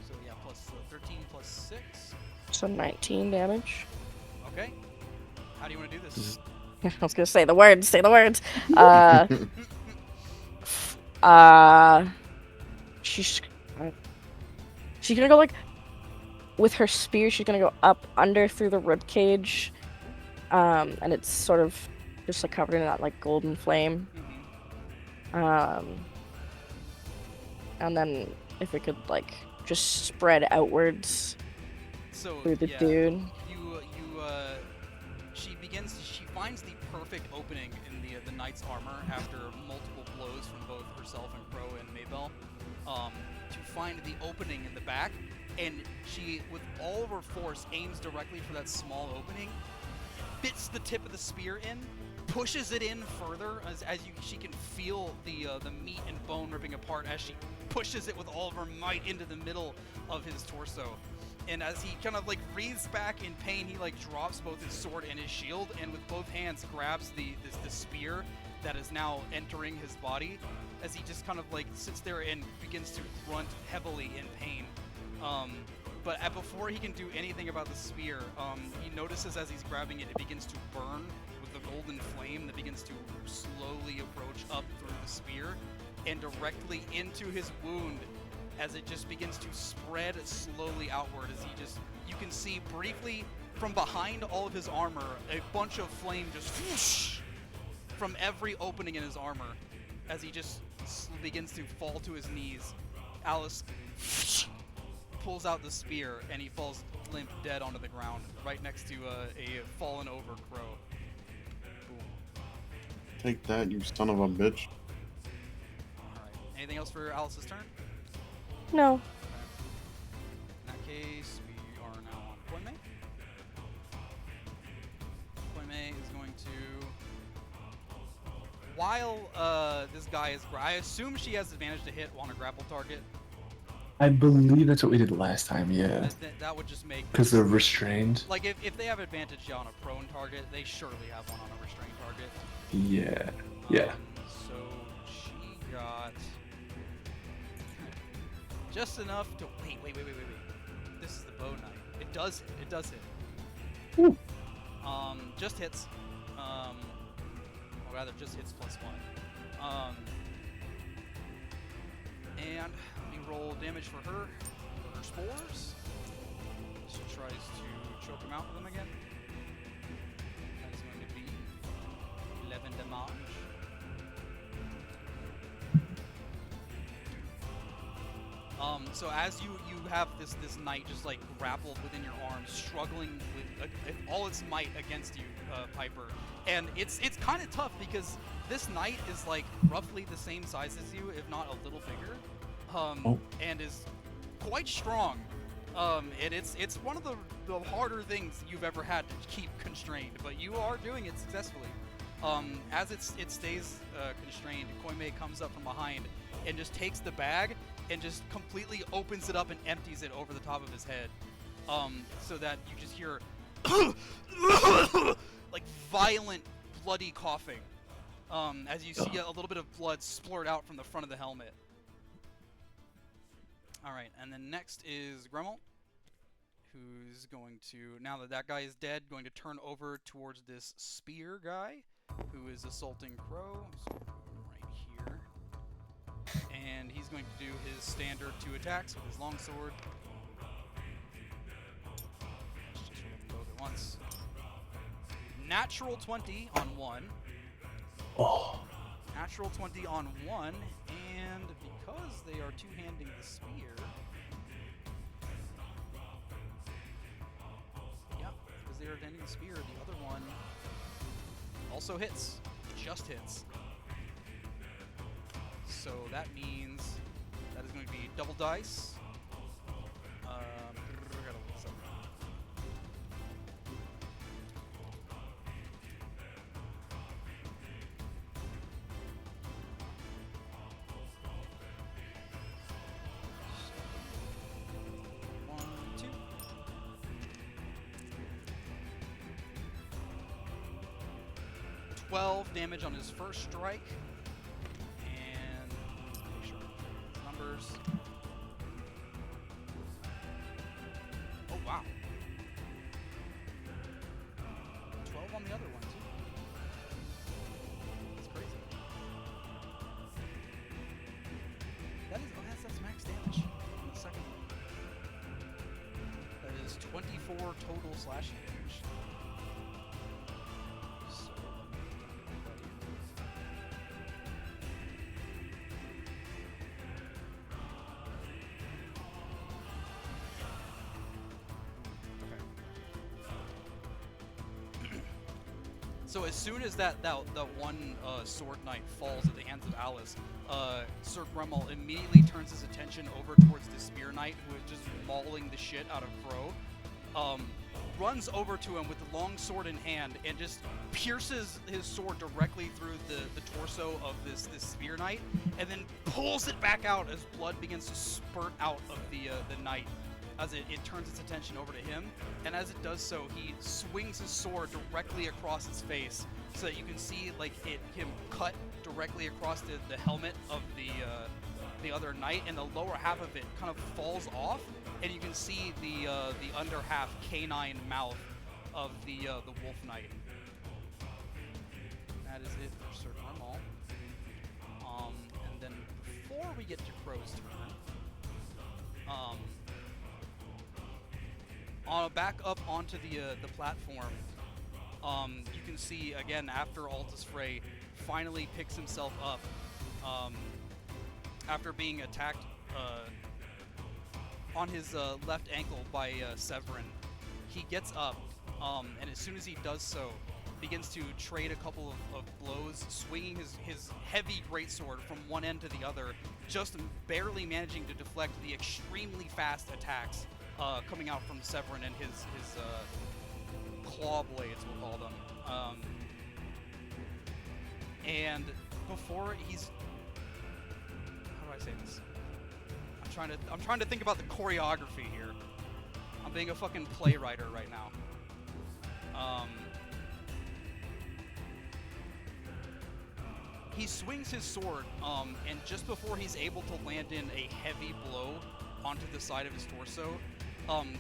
So yeah, 13 + 6. So 19 damage. Okay. How do you want to do this? I was gonna say the words. Say the words. She's gonna go like with her spear. She's gonna go up under through the rib cage, and it's sort of just like covered in that like golden flame. And then if it could like just spread outwards through the dude. She finds the perfect opening in the knight's armor after multiple blows from both herself and Crow and Maybell, to find the opening in the back, and she, with all of her force, aims directly for that small opening, fits the tip of the spear in, pushes it in further she can feel the meat and bone ripping apart as she pushes it with all of her might into the middle of his torso. And as he kind of like breathes back in pain, he like drops both his sword and his shield, and with both hands grabs the spear that is now entering his body, as he just kind of like sits there and begins to grunt heavily in pain. But before he can do anything about the spear, he notices as he's grabbing it, it begins to burn with the golden flame that begins to slowly approach up through the spear and directly into his wound, as it just begins to spread slowly outward. You can see briefly from behind all of his armor, a bunch of flame just whoosh from every opening in his armor, as he just begins to fall to his knees. Alice pulls out the spear, and he falls limp dead onto the ground, right next to a fallen over Crow. Boom. take that, you son of a bitch. Alright. Anything else for Alice's turn? No. Okay. In that case, we are now on Koime. Koime is going to... While this guy is... I assume she has advantage to hit on a grapple target. I believe that's what we did last time, yeah. That would just make... Because they're restrained. Like, if they have advantage on a prone target, they surely have one on a restrained target. Yeah. Yeah. So, she got... just enough to... Wait. This is the bow knight. It does hit. Ooh. Just hits. Or rather, just hits +1. And let me roll damage for her spores. She tries to choke him out with them again. That's going to be 11 damage. So as you have this knight just like grappled within your arms, struggling with all its might against you, Piper, and it's kind of tough because this knight is like roughly the same size as you, if not a little bigger, and is quite strong. And it's one of the harder things you've ever had to keep constrained, but you are doing it successfully. As it stays constrained, Koimei comes up from behind and just takes the bag and just completely opens it up and empties it over the top of his head, so that you just hear like violent bloody coughing, as you see a little bit of blood splurt out from the front of the helmet. Alright, and then next is Gremmel, who's going to, now that guy is dead, going to turn over towards this spear guy, who is assaulting Crow. So right here. And he's going to do his standard 2 attacks with his longsword. Let's just roll them both at once. Natural 20 on 1. Oh. Natural 20 on 1, and because they are two-handing the spear... Yep, because they are handing the spear, the other one also hits. Just hits. So that means that is going to be double dice. I gotta look this up. 1, 2. 12 damage on his first strike. Numbers. Oh wow. 12 on the other one too. That's crazy. That's max damage on the second one. That is 24 total slashing damage. So So as soon as that one sword knight falls at the hands of Alice, Sir Gremmel immediately turns his attention over towards the spear knight, who is just mauling the shit out of Crow. Runs over to him with the long sword in hand and just pierces his sword directly through the torso of this spear knight, and then pulls it back out as blood begins to spurt out of the knight. As it turns its attention over to him, and as it does so, he swings his sword directly across his face, so that you can see like him cut directly across the helmet of the other knight, and the lower half of it kind of falls off, and you can see the under half canine mouth of the wolf knight. That is it for Sir Gremmel. And then before we get to Crow's turn, back up onto the platform, you can see again after Altus Frey finally picks himself up after being attacked on his left ankle by Severin. He gets up, and as soon as he does so, begins to trade a couple of blows, swinging his heavy greatsword from one end to the other, just barely managing to deflect the extremely fast attacks coming out from Severin and his claw blades, we'll call them. And before he's, how do I say this? I'm trying to think about the choreography here. I'm being a fucking playwright right now. He swings his sword, and just before he's able to land in a heavy blow onto the side of his torso,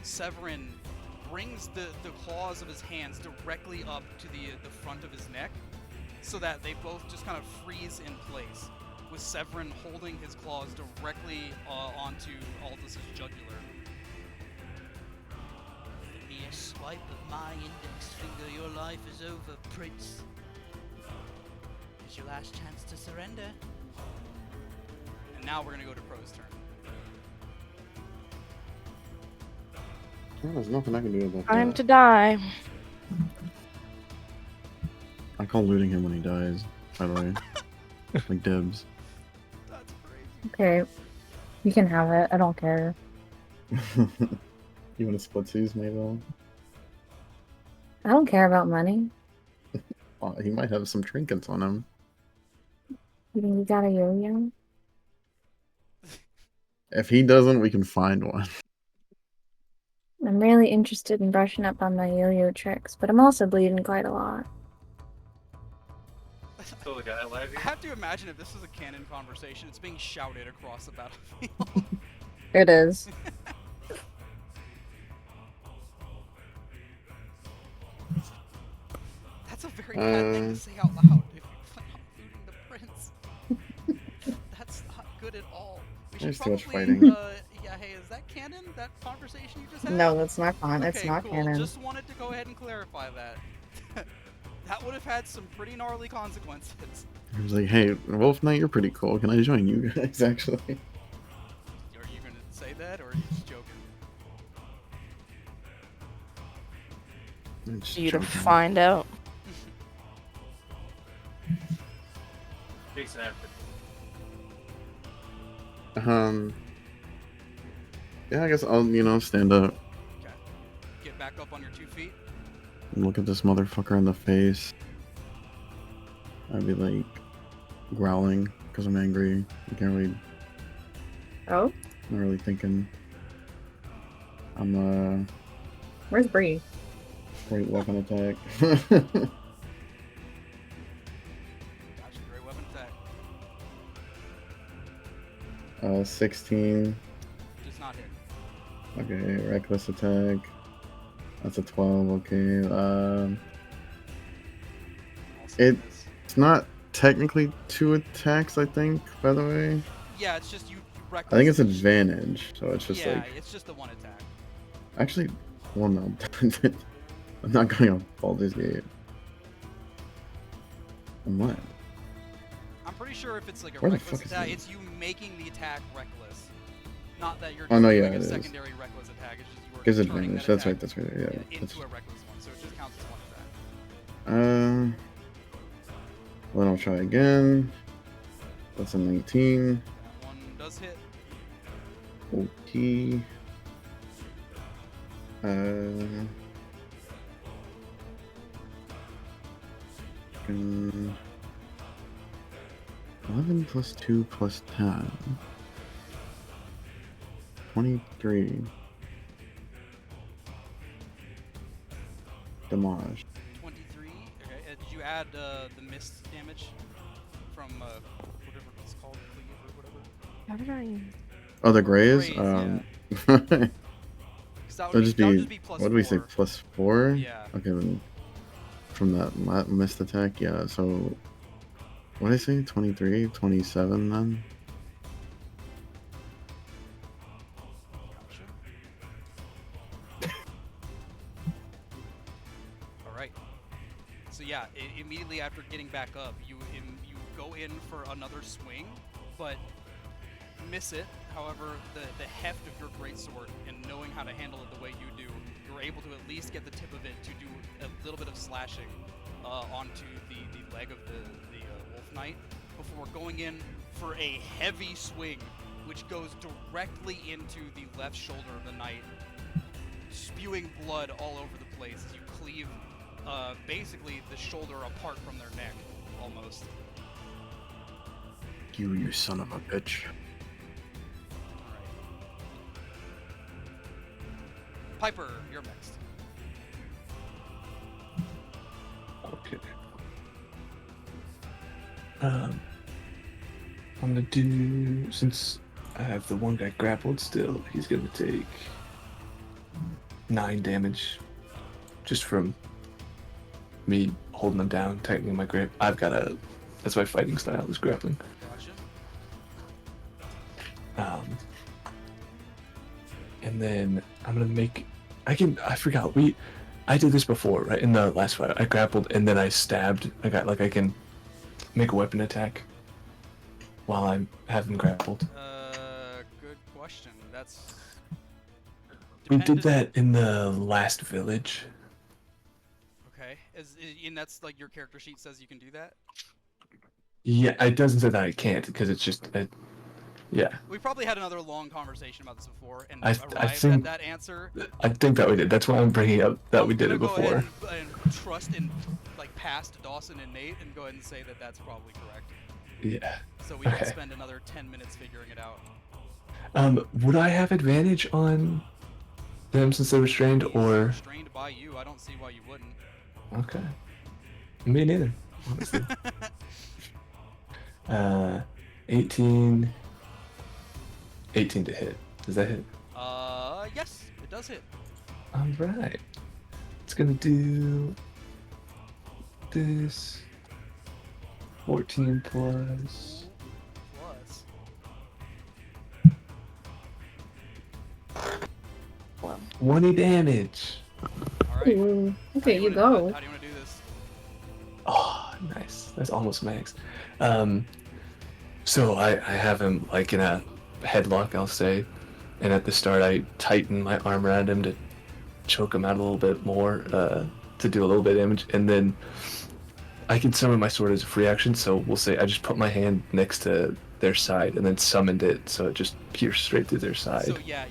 Severin brings the claws of his hands directly up to the front of his neck, so that they both just kind of freeze in place, with Severin holding his claws directly onto Aldous' jugular. The mere swipe of my index finger, your life is over, Prince. It's your last chance to surrender. And now we're gonna go to Crow's turn. Oh, there's nothing I can do about Time that. to die. I call looting him when he dies, by the way. Like dibs. That's crazy. Okay. You can have it. I don't care. You want to split these, Mabel? I don't care about money. Oh, he might have some trinkets on him. You think you got a yo-yo? If he doesn't, we can find one. I'm really interested in brushing up on my yo-yo tricks, but I'm also bleeding quite a lot. Still the guy alive I here? have to imagine if this is a canon conversation, it's being shouted across the battlefield. It is. That's a very bad thing to say out loud if you plan on looting the prince. That's not good at all. We should There's too much probably, fighting. yeah, hey, is that canon? That conversation you just had? No, that's not canon. Okay, It's not cool. canon. Just wanted to go ahead and clarify that. That would have had some pretty gnarly consequences. He was like, hey, Wolf Knight, you're pretty cool. Can I join you guys, actually? Are you gonna say that, or are you just joking? I'm just For you to joking. find out. Jason after. Yeah, I guess I'll, stand up Okay. Get back up on your 2 feet. and look at this motherfucker in the face. I'd be like, growling, because I'm angry. I can't really, Oh? not really thinking. I'm, Where's Bree? great weapon attack. Gotcha, great weapon attack. 16. Does not hit. Okay, reckless attack. That's a 12, okay. Also It- miss. It's not technically 2 attacks, I think, by the way. Yeah, it's just you I think it's reckless- advantage, so it's just yeah, like... it's just the one attack. Actually, well, no. I'm not going on Baldur's Gate. On what? I'm pretty sure if it's like a Where the reckless fuck is attack, he? it's you making the attack reckless. Not that you're Oh, just no, doing yeah, a it is. secondary reckless attack. It's just you were Gives turning advantage. that That's right, attack that's right. Yeah. into That's... a reckless one, so it just counts as one attack. Then I'll try again. That's a 19. That one does hit. Okay. 11 plus 2 plus 10. 23. Demolished. 23. Okay. Did you add the mist damage from whatever it's called, cleave or whatever? How did I? Oh, the grays? Grays, That'll 'Cause that would just that would be, just be plus what did we say, 4. plus 4? Yeah. Okay, then from that missed attack, yeah, so what did I say, 23, 27 then? Gotcha. All right. So yeah, immediately after getting back up, you go in for another swing, but miss it. However, the heft of your greatsword and knowing how to handle it the way you do, you're able to at least get the tip of it to do a little bit of slashing onto the leg of the Wolf Knight before going in for a heavy swing, which goes directly into the left shoulder of the knight, spewing blood all over the place as you cleave basically the shoulder apart from their neck, almost. You son of a bitch. Piper, you're next. Okay. I'm gonna do, since I have the one guy grappled still, he's gonna take 9 damage just from me holding them down, tightening my grip. I've got a... That's my fighting style, is grappling. Gotcha. And then I'm gonna make... I forgot, I did this before, right? In the last fight, I grappled and then I stabbed. I can make a weapon attack while I have them grappled. Good question. That's... We did that in the last village. Okay. And that's like your character sheet says you can do that? Yeah, it doesn't say that I can't, because it's just... yeah. We probably had another long conversation about this before, and I arrived think, at that answer. I think that we did. That's why I'm bringing up that we did it before. Go ahead and trust in, like, past Dawson and Nate, and go ahead and say that that's probably correct. Yeah. So we can spend another 10 minutes figuring it out. Would I have advantage on them since they're restrained, or... Restrained by you, I don't see why you wouldn't. Okay. Me neither, honestly. 18 to hit. Does that hit? Yes, it does hit. Alright. It's gonna do this. 14 plus. 20 damage. Alright. Okay, you go. How do you want to do this? Oh, nice. That's almost max. So I have him like in a headlock, I'll say, and at the start I tighten my arm around him to choke him out a little bit more, to do a little bit of damage, and then I can summon my sword as a free action. So we'll say I just put my hand next to their side and then summoned it, so it just pierced straight through their side. So yeah,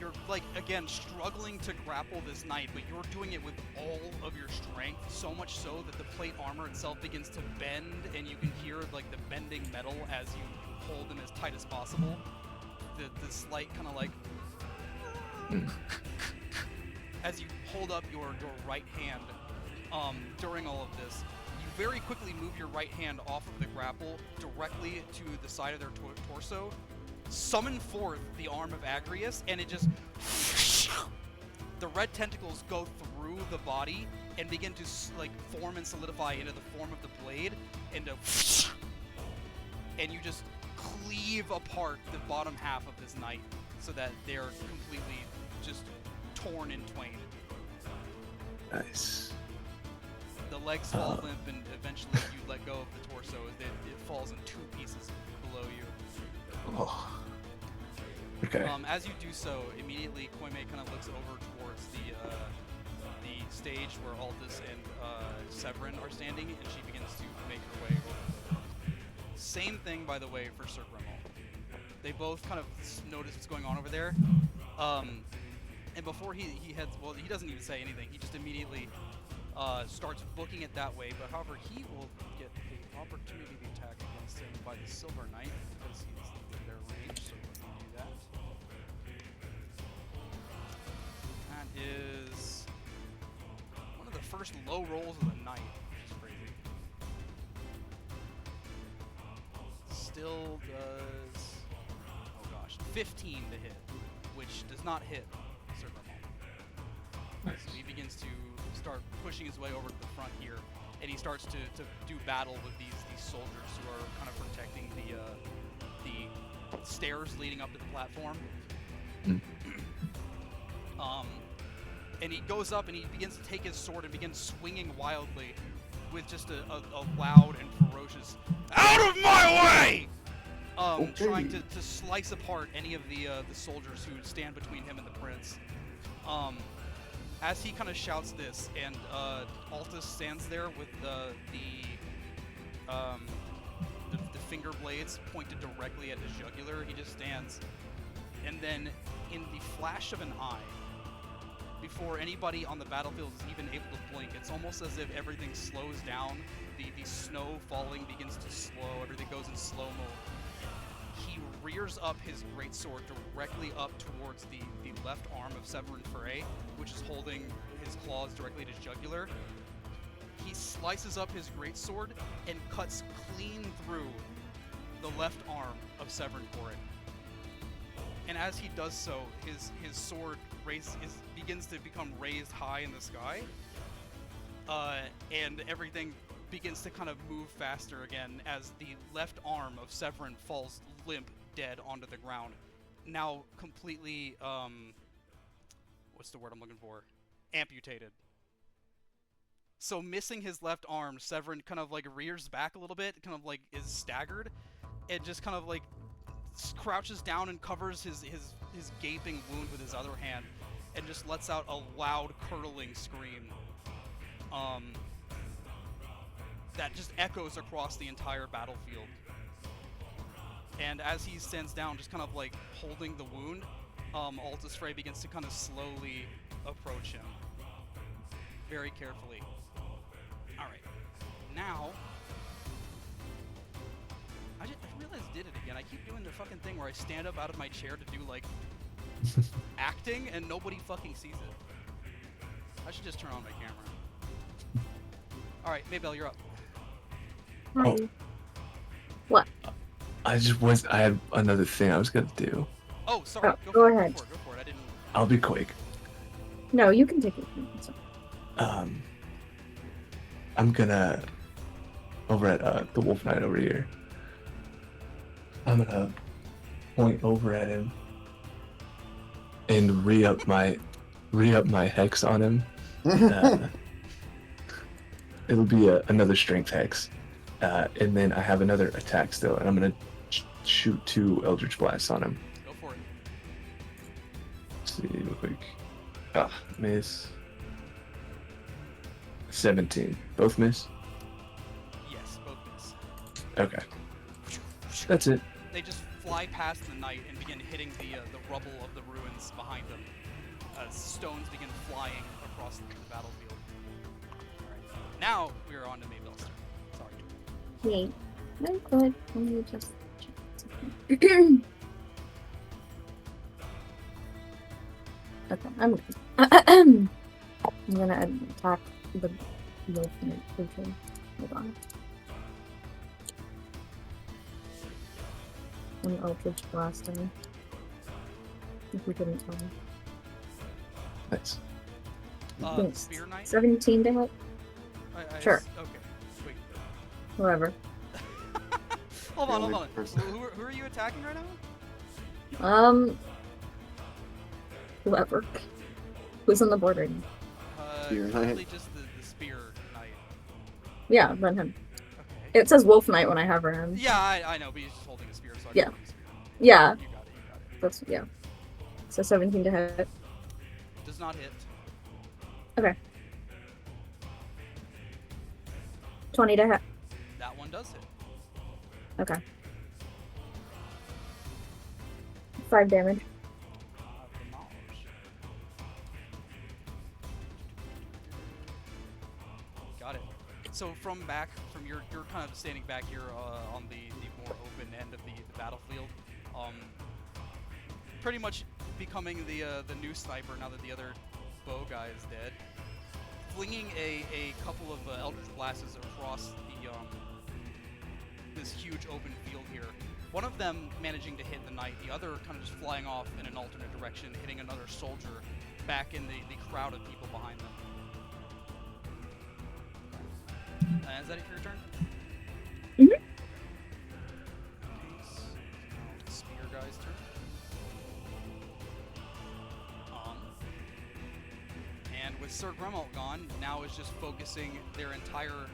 you're like, again, struggling to grapple this knight, but you're doing it with all of your strength, so much so that the plate armor itself begins to bend, and you can hear like the bending metal as you hold them as tight as possible. The slight kind of like as you hold up your right hand during all of this, you very quickly move your right hand off of the grapple directly to the side of their torso, summon forth the arm of Agrius, and it just... the red tentacles go through the body and begin to like form and solidify into the form of the blade, and you just cleave apart the bottom half of this knight so that they're completely just torn in twain. Nice. The legs fall limp, and eventually you let go of the torso as it falls in 2 pieces below you. Oh. Okay. As you do so, immediately Koime kind of looks over towards the stage where Altus and Severin are standing, and she begins to make her way over. Same thing, by the way, for Sir Grimmel. They both kind of notice what's going on over there. And before he heads, well, he doesn't even say anything. He just immediately starts booking it that way. But however, he will get the opportunity to attack against him by the Silver Knight because he's in their range. So we're going to do that. That is one of the first low rolls of the night, which is crazy. Still does, oh gosh, 15 to hit, which does not hit Sir Grimmel. So he begins to start pushing his way over to the front here, and he starts to do battle with these soldiers who are kind of protecting the stairs leading up to the platform. And he goes up and he begins to take his sword and begins swinging wildly with just a loud and ferocious "Out of my way!" Trying to slice apart any of the soldiers who stand between him and the prince. As he kind of shouts this, and Altus stands there with the finger blades pointed directly at his jugular. He just stands, and then in the flash of an eye, before anybody on the battlefield is even able to blink, it's almost as if everything slows down. The snow falling begins to slow. Everything goes in slow-mo. He rears up his greatsword directly up towards the left arm of Severin Fray, which is holding his claws directly at his jugular. He slices up his greatsword and cuts clean through the left arm of Severin Fray. And as he does so, his sword begins to become raised high in the sky, and everything begins to kind of move faster again as the left arm of Severin falls limp, dead onto the ground. Now completely, what's the word I'm looking for? Amputated. So missing his left arm, Severin kind of like rears back a little bit, kind of like is staggered, and just kind of like crouches down and covers his gaping wound with his other hand, and just lets out a loud curdling scream. That just echoes across the entire battlefield. And as he stands down, just kind of like holding the wound, Altus Frey begins to kind of slowly approach him. Very carefully. Alright. Now... I realized I did it again. I keep doing the fucking thing where I stand up out of my chair to do, like, acting, and nobody fucking sees it. I should just turn on my camera. Alright, Maybell, you're up. Hi. What? I had another thing I was gonna do. Oh, sorry. Oh, go ahead. Go for it. I didn't... I'll be quick. No, you can take it. I'm gonna... Over at the Wolf Knight over here. I'm gonna point over at him and re-up my hex on him. It'll be another strength hex, and then I have another attack still, and I'm gonna shoot 2 Eldritch Blasts on him. Go for it. Let's see real quick. Ah, miss. 17. Both miss? Yes, both miss. Okay. That's it. They just fly past the knight and begin hitting the rubble of the ruins behind them as stones begin flying across the battlefield. Alright. Now we are on to Maybell's turn. Sorry. Yay. No, good. Let me just check something. Okay, I'm good. I'm gonna attack the wolf creature. Hold on. An Eldritch Blast him. If we couldn't tell. Nice. Yes. Spear Knight? 17 to hit? Sure. Okay. Wait. Whoever. Hold on. Who are you attacking right now? Whoever. Who's on the board right now? Really just the Spear Knight. Yeah, then him. Okay. It says Wolf Knight when I hover him. Yeah, I know, but he's just holding a spear, so I Yeah. can hold a spear. Yeah. You got it. That's, yeah. So 17 to hit. Does not hit. Okay. 20 to hit. That one does hit. Okay. 5 damage. Got it. So from you're kind of standing back here on the more open end of the battlefield, pretty much becoming the new sniper now that the other bow guy is dead. Flinging a couple of Eldritch Blasts across this huge open field here. One of them managing to hit the knight, the other kind of just flying off in an alternate direction, hitting another soldier back in the crowd of people behind them. Is that it for your turn? Mm-hmm. Okay, so now the spear guy's turn. And with Sir Gremalt gone, now is just focusing their entire...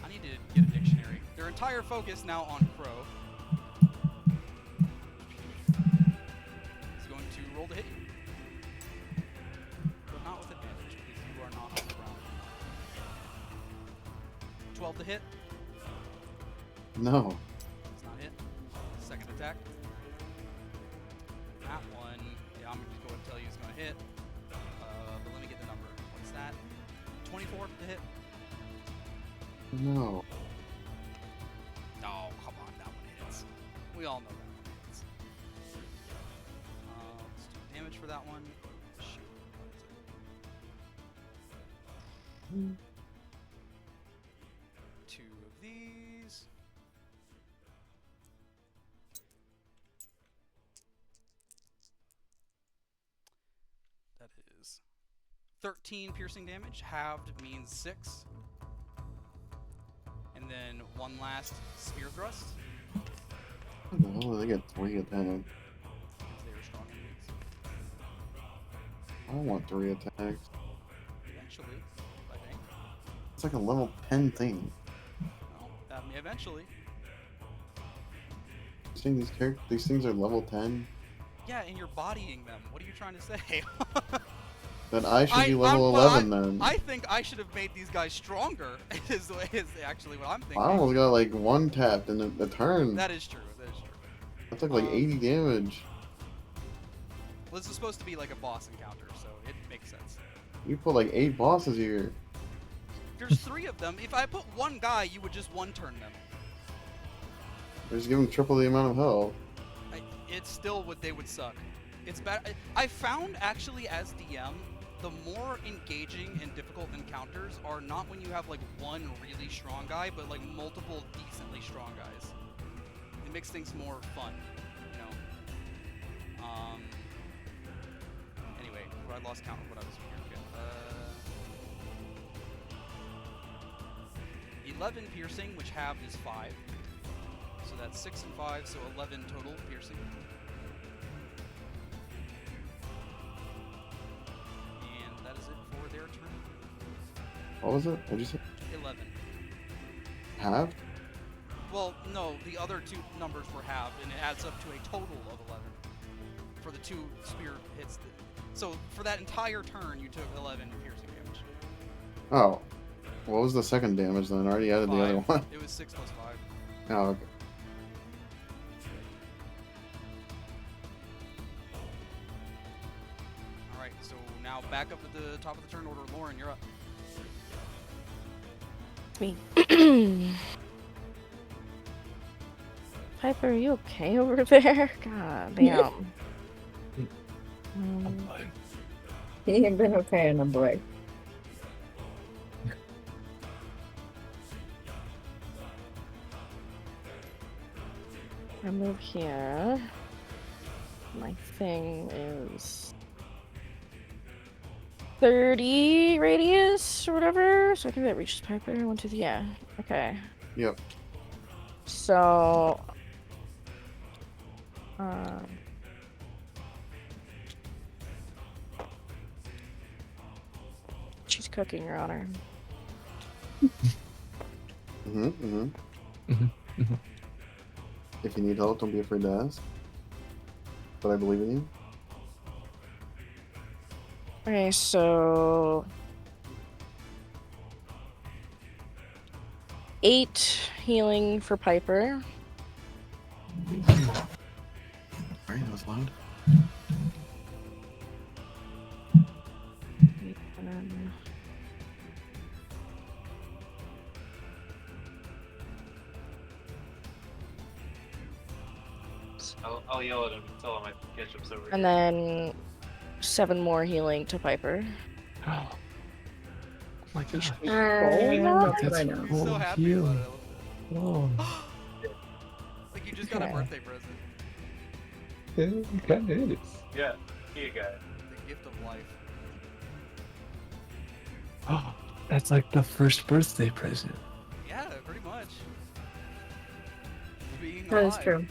I need to get a dictionary. Their entire focus now on Crow. He's going to roll to hit you. But not with advantage, because you are not on the ground. 12 to hit. No. It's not hit. Second attack. That one, yeah, I'm just going to tell you it's going to hit. But let me get the number. What's that? 24 to hit. No. Oh, come on, that one hits. We all know that one hits. Let's do damage for that one. Shoot. What is it? 2 of these. is 13 piercing damage. Halved means 6. And then one last spear thrust. Oh, they get 3 attacks. Because they are strong enemies. I don't want 3 attacks. Eventually, I think. It's like a level 10 thing. Well, eventually. You think these things are level 10? Yeah, and you're bodying them. What are you trying to say? Then I should be level 11 then. I think I should have made these guys stronger, is actually what I'm thinking. I almost got like 1 tapped in a turn. That is true, that is true. I took like 80 damage. Well, this is supposed to be like a boss encounter, so it makes sense. You put like 8 bosses here. There's 3 of them. If I put one guy, you would just one-turn them. Just give them triple the amount of health. It's still what they would suck. It's bad. I found actually as DM, the more engaging and difficult encounters are not when you have like one really strong guy, but like multiple decently strong guys. It makes things more fun, you know. Anyway, I lost count of what I was here. 11 piercing, which halved is 5. So that's 6 and 5, so 11 total piercing. And that is it for their turn. What was it? What did you say? 11. Halved? Well, no, the other 2 numbers were halved, and it adds up to a total of 11 for the 2 spear hits. So for that entire turn, you took 11 piercing damage. Oh. What was the second damage then? I already added 5. the other one. It was 6 plus 5. Oh, okay. Alright, so now back up at the top of the turn order. Lauren, you're up. Me. Piper, are you okay over there? God damn. I'm fine. He ain't been okay in a break. I move here. My thing is 30 radius or whatever, so I think that reaches Piper. 1, 2, 3. Yeah. Okay. Yep. So, she's cooking, Your Honor. If you need help, don't be afraid to ask. But I believe in you. Okay, so 8 healing for Piper. Alright, that was loud. And then I'll yell at him and tell him I catch him over. And then 7 more healing to Piper. Oh my gosh. That's That's now. He's so full happy healing. about it. Oh. Like you just got a birthday present. Yeah, it kind of is. Yeah, here you go. The gift of life. Oh, that's like the first birthday present. Yeah, pretty much. Being That is alive. true.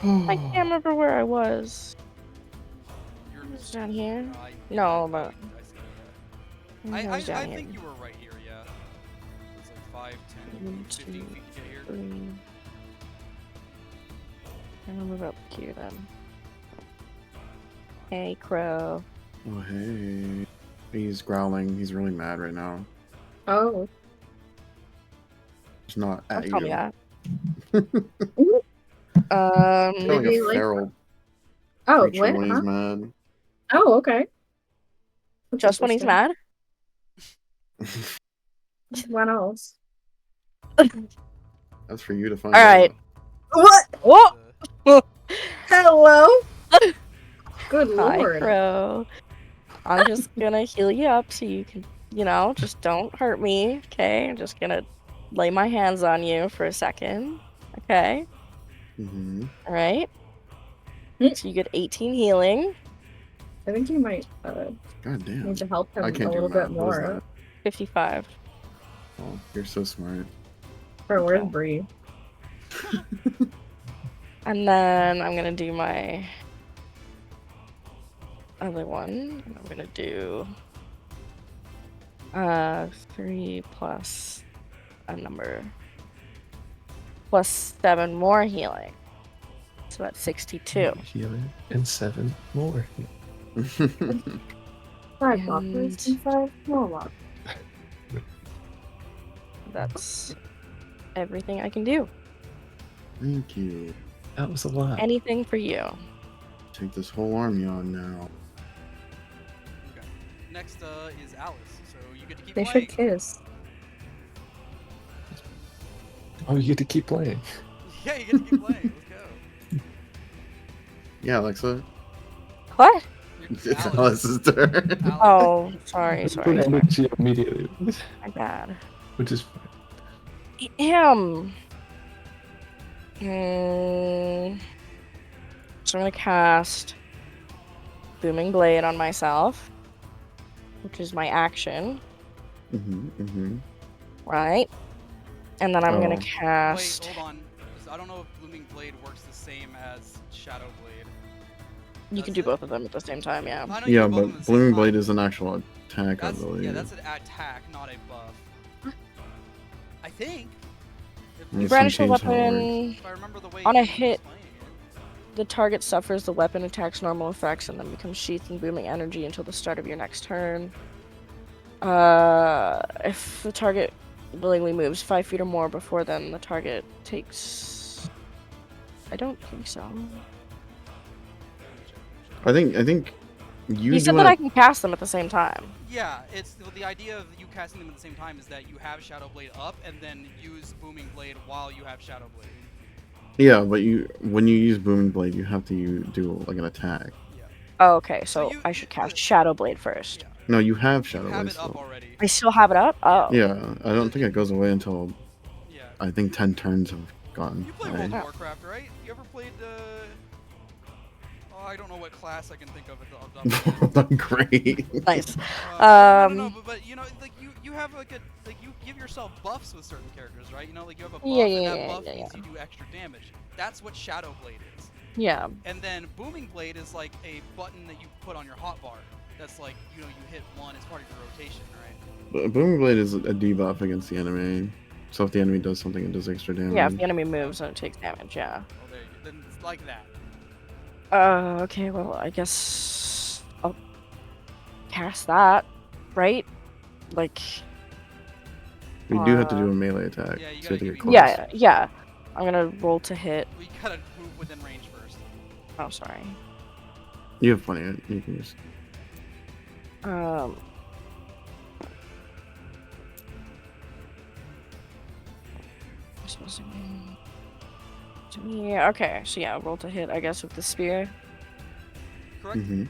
I can't remember where I was. You're It's down here. I- No, I- but I see, yeah. I was down I here. think you were right here, yeah. It's like 5, 10, 1, 15 2, feet to get here. 3. I'm gonna move up here then. Hey, Crow. Oh, hey. He's growling. He's really mad right now. Oh. He's not Don't at tell you. me that. He's like Maybe a like- feral Oh, creature what? when Huh? he's mad. Oh, okay. That's Just when he's interesting. mad? What else? That's for you to find All right. out. What? What? Hello? Good Hi, lord. Crow. I'm just gonna heal you up so you can, just don't hurt me, okay? I'm just gonna lay my hands on you for a second, Okay. Mm-hmm. All right. So you get 18 healing. I think you might God damn. need to help him I a can't do little bit math. What is more. that? 55. Oh, you're so smart. For where's Bree? And then I'm gonna do my other one. I'm gonna do 3 plus a number plus 7 more healing. So that's 62. Healing and 7 more. 5 doctors and 5 warlocks. That's everything I can do. Thank you. That was a lot. Anything for you. Take this whole army on now. Okay. Next is Alice. So you get to keep They playing. should kiss. Oh, you get to keep playing. Yeah, you get to keep playing. Let's go. Yeah, Alexa. What? It's Alice's turn. Oh, sorry. Put energy immediately. My bad. Which is fine. So I'm gonna cast Booming Blade on myself, which is my action. Right? And then I'm gonna cast. Wait, hold on. I don't know if Blooming Blade works the same as Shadow Blade. You can do both of them at the same time, yeah. Yeah, but Blooming Blade is an actual attack, I believe. Yeah, that's an attack, not a buff. I think. You brandish the change how it weapon If I remember the way on a he was hit. playing it. The target suffers the weapon attack's normal effects and then becomes sheathed in booming energy until the start of your next turn. If the target willingly moves 5 feet or more before then, the target takes. I don't think so. I think you He said that I can cast them at the same time. Yeah, it's the idea of you casting them at the same time is that you have Shadow Blade up and then use Booming Blade while you have Shadow Blade. Yeah, but when you use Booming Blade, you have to do like an attack. Yeah. Oh, okay, so I should cast Shadow Blade first. Yeah. No, you have Shadow You have Blade it up still. already. I still have it up? Oh. Yeah, I don't think it goes away until Yeah. I think 10 turns have gone. You play by. World of Warcraft, right? You ever played I don't know what class I can think of at the Not great. Nice. No, but you know, like you have like you give yourself buffs with certain characters, right? You know, like you have a buff and that buff means you do extra damage. That's what Shadow Blade is. Yeah. And then Booming Blade is like a button that you put on your hotbar. That's like, you know, you hit one as part of your rotation, right? Booming Blade is a debuff against the enemy. So if the enemy does something, it does extra damage. Yeah, if the enemy moves, then it takes damage, yeah. Well, there you go. Then it's like that. Okay, well, I guess I'll cast that, right? Like... We do have to do a melee attack. Yeah, you so you have to gotta get close. Yeah. I'm gonna roll to hit. We gotta move within range first. Oh, sorry. You have plenty of you can just... To me, okay, so yeah, roll to hit, I guess, with the spear. Correct? You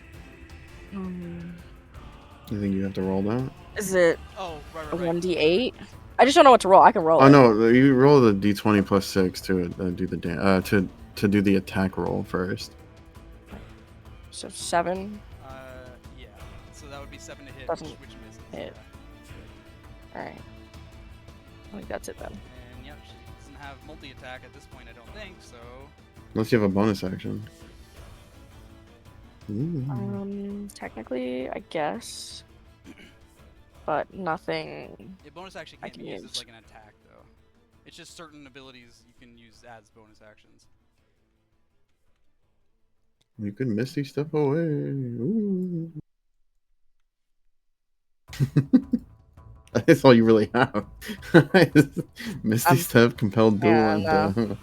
think you have to roll that? Is it a 1d8? I just don't know what to roll. I can roll Oh it. no, you roll the d20 plus 6 to do the to do the attack roll first. So 7. Yeah. So that would be 7 to hit, Doesn't which misses. hit. Alright. I think that's it then. And yeah, she doesn't have multi-attack at this point, I don't think, so... Unless you have a bonus action. Ooh. Technically, I guess. But nothing. Yeah, bonus action I can't can be used use. as like an attack, though. It's just certain abilities you can use as bonus actions. You can Misty Step away. Ooh. That's all you really have. Misty Step, Compelled Duel, yeah, and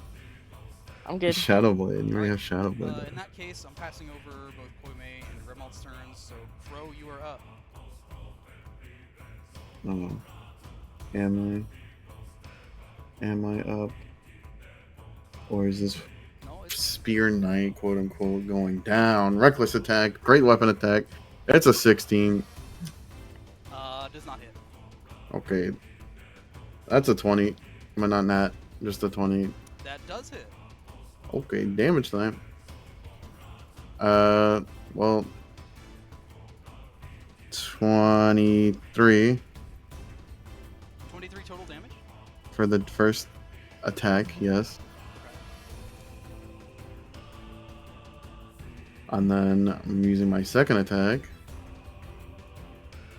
I'm good. Shadow Blade. You already have Shadow Blade. In that case, I'm passing over both Koime and Remal's turns, so Fro, you are up. Oh. Am I up? Or is this Spear Knight, quote unquote, going down? Reckless attack, great weapon attack. It's a 16. Does not hit. Okay. That's a 20. But not that. Just a 20. That does hit. Okay, damage time. Well, 23 23 total damage? for the first attack, yes. And then I'm using my second attack.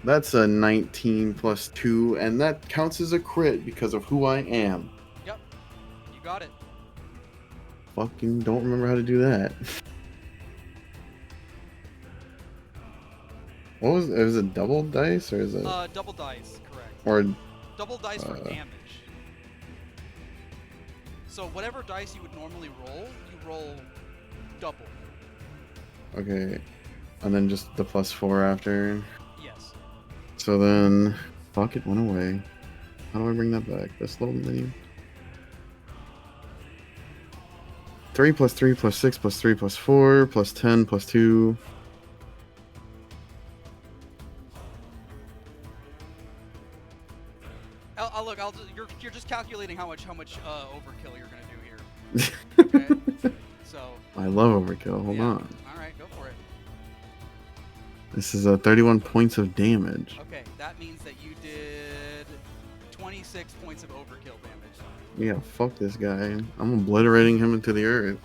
That's a 19 plus 2, and that counts as a crit because of who I am. Yep. You got it. Fucking don't remember how to do that. What was it? Was it double dice or is it? Double dice, correct. Or double dice for damage. So whatever dice you would normally roll, you roll double. okay, and then just the +4 after. Yes. So then, fuck, it went away. How do I bring that back? This little menu. 3 plus 3 plus 6 plus 3 plus 4 plus 10 plus 2. Look, you're just calculating how much overkill you're gonna do here. Okay. So. I love overkill. Hold on. All right, go for it. This is 31 points of damage. Okay, that means that you did 26 points of overkill damage. Yeah, fuck this guy. I'm obliterating him into the earth.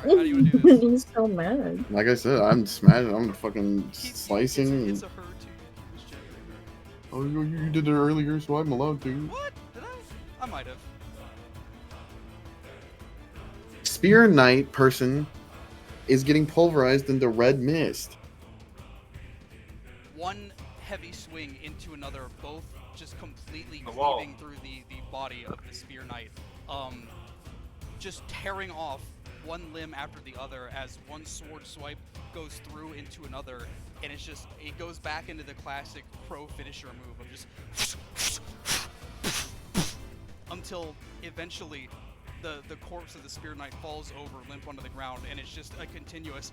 All right, how do you want to do this? He's so mad. Like I said, I'm smashing. I'm fucking slicing. It's a her too. Oh, you did it earlier, so I'm allowed to. What? Did I? I might have. Spear Knight person is getting pulverized into red mist. One heavy swing into another, both just completely The wall. cleaving through the body of the Spear Knight. Just tearing off one limb after the other as one sword swipe goes through into another, and it goes back into the classic pro finisher move of just until eventually the corpse of the Spear Knight falls over limp onto the ground, and it's just a continuous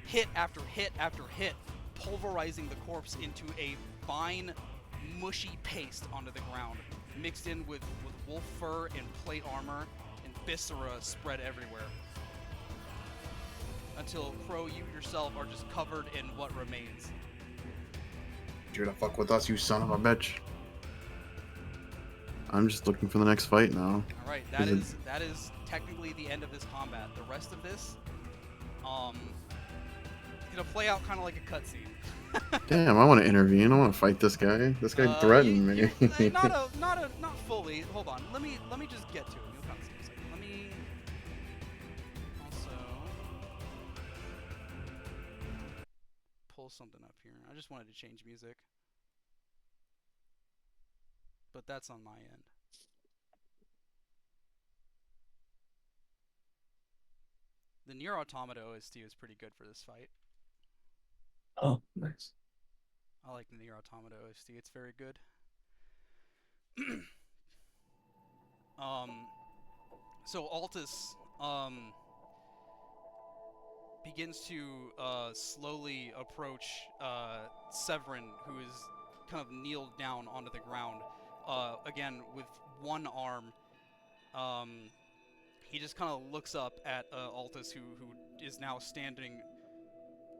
hit after hit after hit, pulverizing the corpse into a fine, mushy paste onto the ground, mixed in with wolf fur and plate armor and viscera spread everywhere. Until, Crow, you yourself are just covered in what remains. You're to fuck with us, you son of a bitch. I'm just looking for the next fight now. Alright, that is technically the end of this combat. The rest of this, it's gonna play out kind of like a cutscene. Damn, I want to intervene. I want to fight this guy. This guy threatened me. Not fully. Hold on. Let me just get to it. You'll kind of see in a second. Let me also pull something up here. I just wanted to change music, but that's on my end. The Nier Automata OST is pretty good for this fight. Oh, nice. I like the Nier Automata OST. It's very good. So Altus begins to slowly approach Severin, who is kind of kneeled down onto the ground. Again, with one arm. He just kind of looks up at Altus, who is now standing,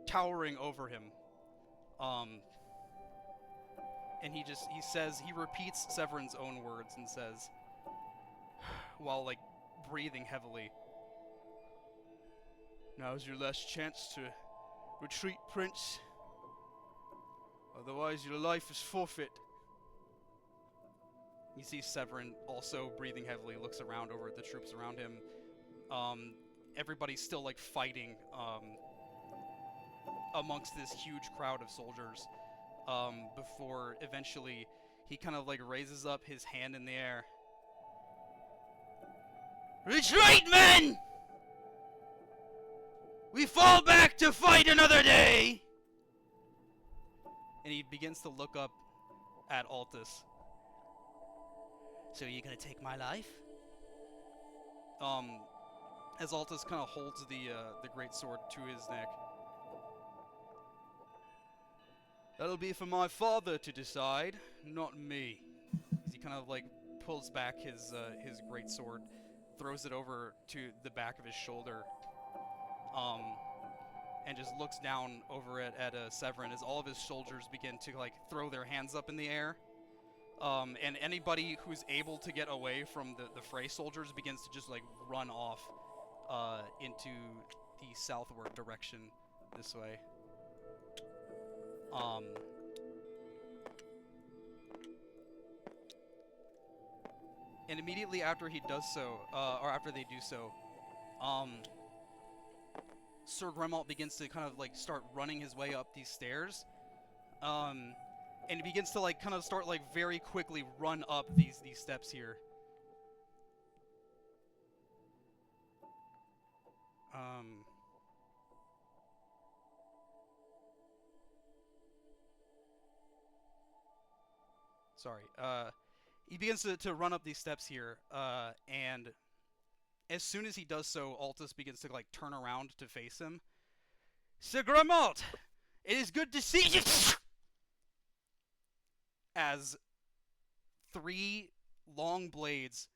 towering over him. And he repeats Severin's own words and says, while like breathing heavily, "Now's your last chance to retreat, Prince. Otherwise your life is forfeit." You see Severin also breathing heavily, looks around over at the troops around him. Everybody's still like fighting amongst this huge crowd of soldiers, before eventually he kind of like raises up his hand in the air. "Retreat, men! We fall back to fight another day!" And he begins to look up at Altus. "So you're gonna take my life?" As Altus kind of holds the great sword to his neck. "That'll be for my father to decide, not me." As he kind of like pulls back his great sword, throws it over to the back of his shoulder, and just looks down over at Severin as all of his soldiers begin to like throw their hands up in the air. And anybody who's able to get away from the Frey soldiers begins to just like run off into the southward direction this way. And immediately after he does so, or after they do so, Sir Gremalt begins to kind of like start running his way up these stairs. And he begins to like kind of start like very quickly run up these steps here. Sorry. He begins to run up these steps here, and as soon as he does so, Altus begins to like turn around to face him. Sir Gremalt, it is good to see you. As 3 long blades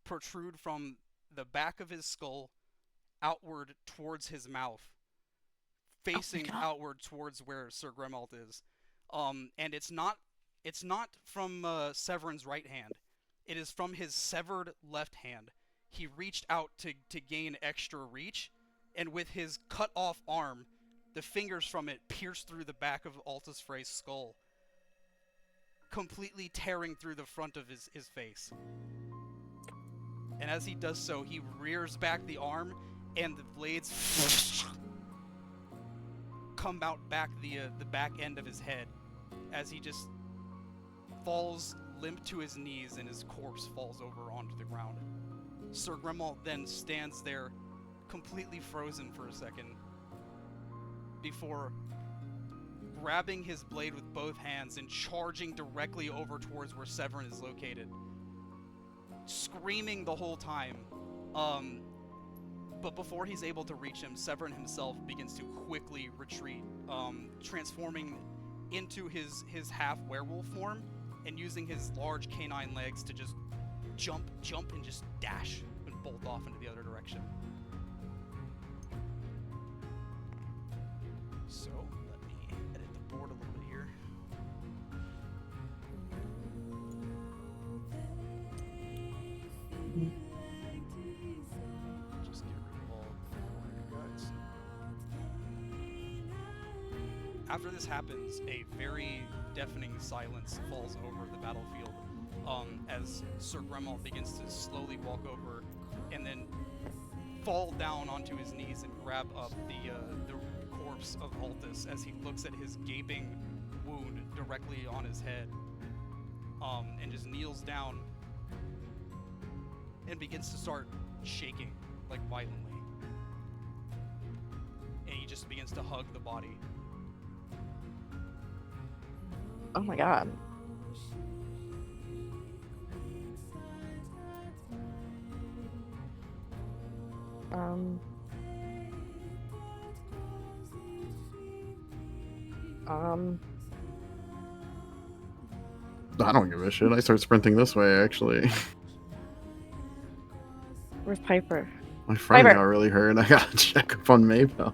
protrude from the back of his skull outward towards his mouth, facing outward towards where Sir Gremalt is. And it's not from Severin's right hand. It is from his severed left hand. He reached out to gain extra reach, and with his cut off arm, the fingers from it pierce through the back of Altus Frey's skull, completely tearing through the front of his face. And as he does so, he rears back the arm, and the blades come out back the back end of his head, as he just falls limp to his knees, and his corpse falls over onto the ground. Sir Gremalt then stands there, completely frozen for a second, before grabbing his blade with both hands and charging directly over towards where Severin is located, screaming the whole time. But before he's able to reach him, Severin himself begins to quickly retreat, transforming into his half werewolf form, and using his large canine legs to just jump and just dash and bolt off into the other direction. So, let me edit the board a little bit here. Just get rid of all the guys. After this happens, a very deafening silence falls over the battlefield, as Sir Gremalt begins to slowly walk over and then fall down onto his knees and grab up the corpse of Altus as he looks at his gaping wound directly on his head, and just kneels down and begins to start shaking, like violently. And he just begins to hug the body. Oh my god. I don't give a shit. I start sprinting this way, actually. Where's Piper? My friend Piper. got really hurt. I gotta check up on Maybell.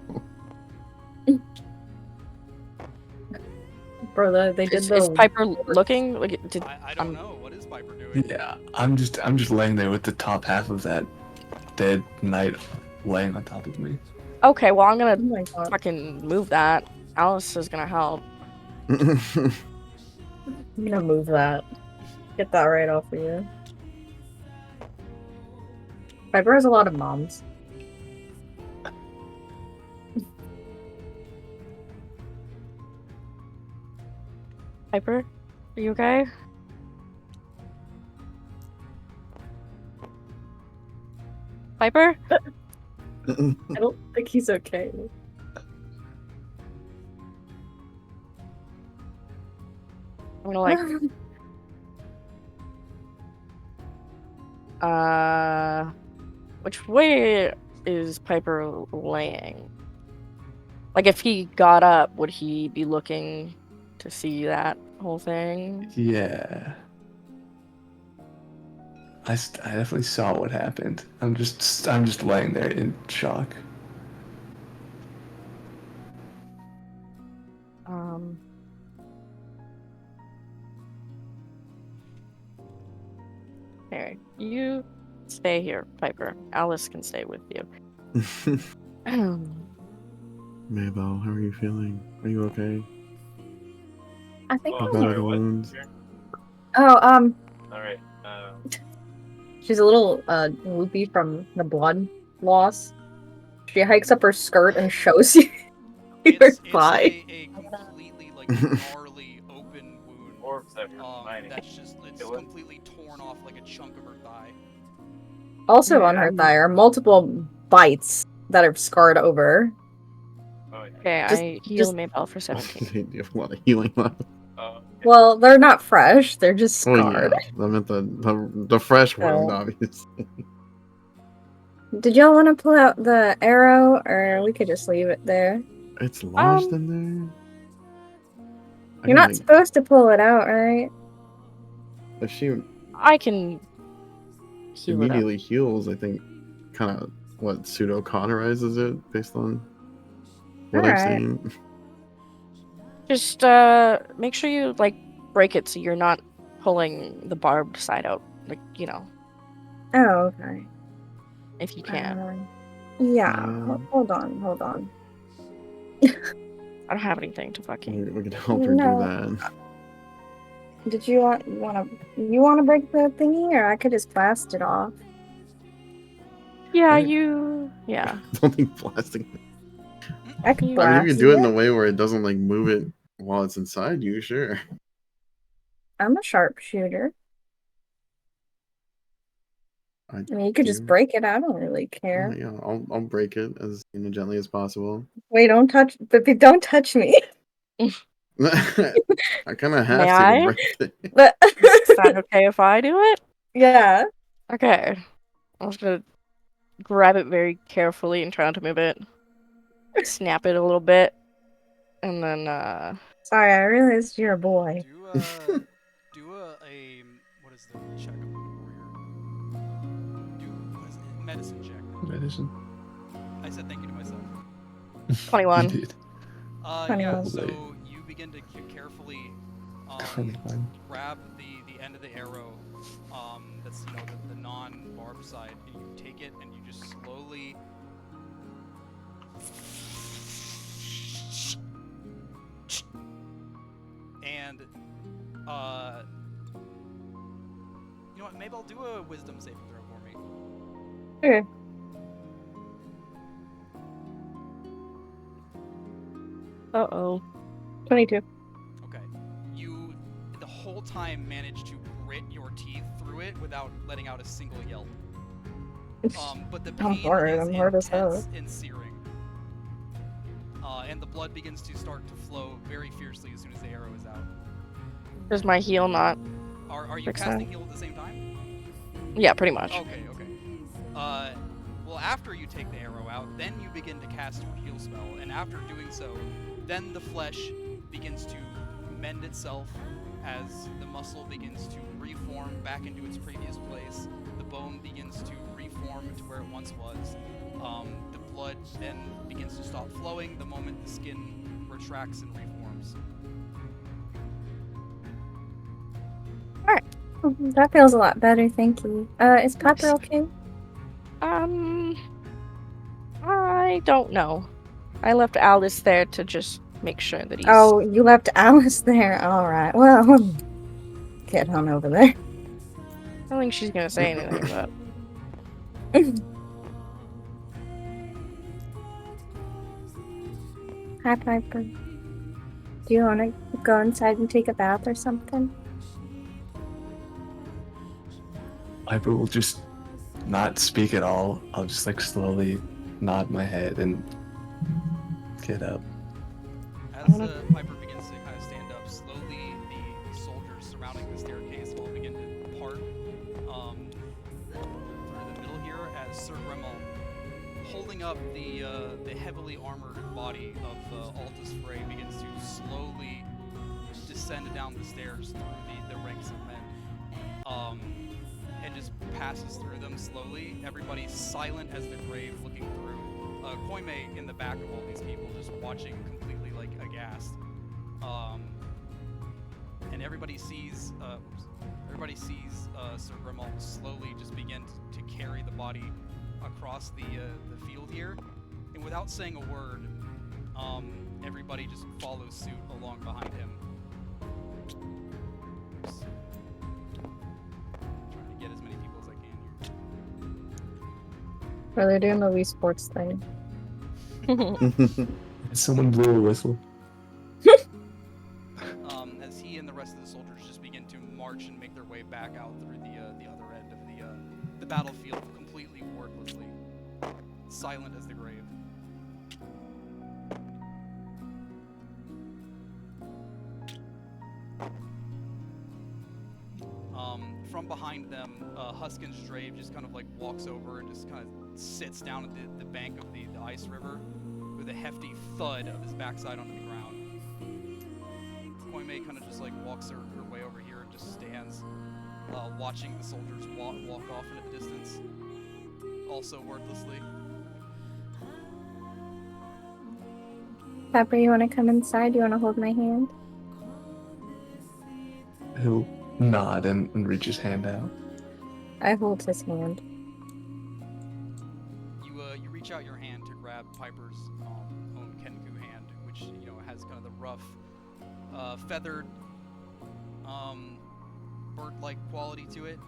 Bro, they did Is Piper looking? Like, I don't know. What is Piper doing? Yeah, I'm just laying there with the top half of that dead knight laying on top of me. Okay, well I'm gonna Oh my god. fucking move that. Alice is gonna help. I'm gonna move that. Get that right off of you. Piper has a lot of moms. Piper, are you okay? Piper? I don't think he's okay. I'm gonna like which way is Piper laying? Like if he got up, would he be looking to see that whole thing? Yeah. I definitely saw what happened. I'm just laying there in shock. Here, you stay here, Piper. Alice can stay with you. Mabel, how are you feeling? Are you okay? I think How I'm bad are sorry, the what? wounds? Oh, Alright, she's a little loopy from the blood loss. She hikes up her skirt and shows you her It's thigh. a completely like gnarly open wound. orbs that were mining. That's just it's completely torn off like a chunk of her thigh. Also on her thigh are multiple bites that are scarred over. Oh, yeah. Okay, I heal Mabel for 17. You have a lot of healing left. Okay. Well, they're not fresh; they're just scarred. Oh yeah, I meant the fresh wound, Oh. obviously. Did y'all want to pull out the arrow, or we could just leave it there? It's lodged in there. You're not supposed to pull it out, right? If she I can heal immediately heals, I think kind of what pseudo cauterizes it based on what I've Alright. seen. Just make sure you like break it so you're not pulling the barbed side out, like Oh, okay. if you can. Yeah. Hold on. I don't have anything to fucking. We could help her do that. Did you want to break the thingy, or I could just blast it off? Yeah, Right. yeah. Don't think blasting. I could I mean, blast if you do it in it. a way where it doesn't like move it while it's inside you, sure. I'm a sharpshooter. I mean, you could just break it. I don't really care. Yeah, I'll break it as gently as possible. Wait, don't touch me. I kind of have May to I? break it. Is that okay if I do it? Yeah. Okay. I'm just gonna grab it very carefully and try not to move it. Snap it a little bit. And then, Sorry, I realized you're a boy. Do a what is the check I'm looking for here? Do what is it? Medicine check. Medicine. I said thank you to myself. 21. You did. Yeah. 21. So you begin to carefully grab the end of the arrow. That's the non-barbed side, and you take it and you just slowly. And you know what? Maybe I'll do a wisdom saving throw for me. Okay. Uh-oh. 22. Okay. You the whole time manage to grit your teeth through it without letting out a single yelp. But the pain I'm hard as hell. intense and searing. And the blood begins to start to flow very fiercely as soon as the arrow is out. Does my heal not? Are you fix casting that? heal at the same time? Yeah, pretty much. Okay. Well, after you take the arrow out, then you begin to cast your heal spell, and after doing so, then the flesh begins to mend itself as the muscle begins to reform back into its previous place. The bone begins to reform to where it once was. The blood then begins to stop flowing the moment the skin retracts and reforms. Alright. That feels a lot better, thank you. Is Piper okay? I don't know. I left Alice there to just make sure that he's... Oh, you left Alice there? Alright, well, get on over there. I don't think she's gonna say anything, but... Hi, Piper. Do you want to go inside and take a bath or something? Piper will just not speak at all. I'll just like slowly nod my head and get up. As Piper begins to kind of stand up, slowly the soldiers surrounding the staircase will begin to part through the middle here as Sir Gremmel, holding up the heavily armored body of Altus Frey, begins to slowly descend down the stairs through the ranks of men. and just passes through them slowly. Everybody's silent as the grave, looking through. Koime in the back of all these people, just watching completely like aghast. And everybody sees Sir Grimald slowly just begin to carry the body across the field here, and without saying a word, everybody just follows suit along behind him. Oops. Trying to get as many people as I can here. Or they're doing the Wii Sports thing. Someone blew a whistle. As he and the rest of the soldiers just begin to march and make their way back out through the other end of the battlefield, completely wordlessly, silent as the grave. From behind them, Huskin's Drave just kind of like walks over and just kind of sits down at the bank of the ice river with a hefty thud of his backside onto the ground. Koime kind of just like walks her way over here and just stands, watching the soldiers walk off into the distance, also wordlessly. Pepper, you want to come inside? You want to hold my hand? He'll nod and reach his hand out. I hold his hand. You reach out your hand to grab Piper's own Kenku hand, which has kind of the rough, feathered, bird-like quality to it,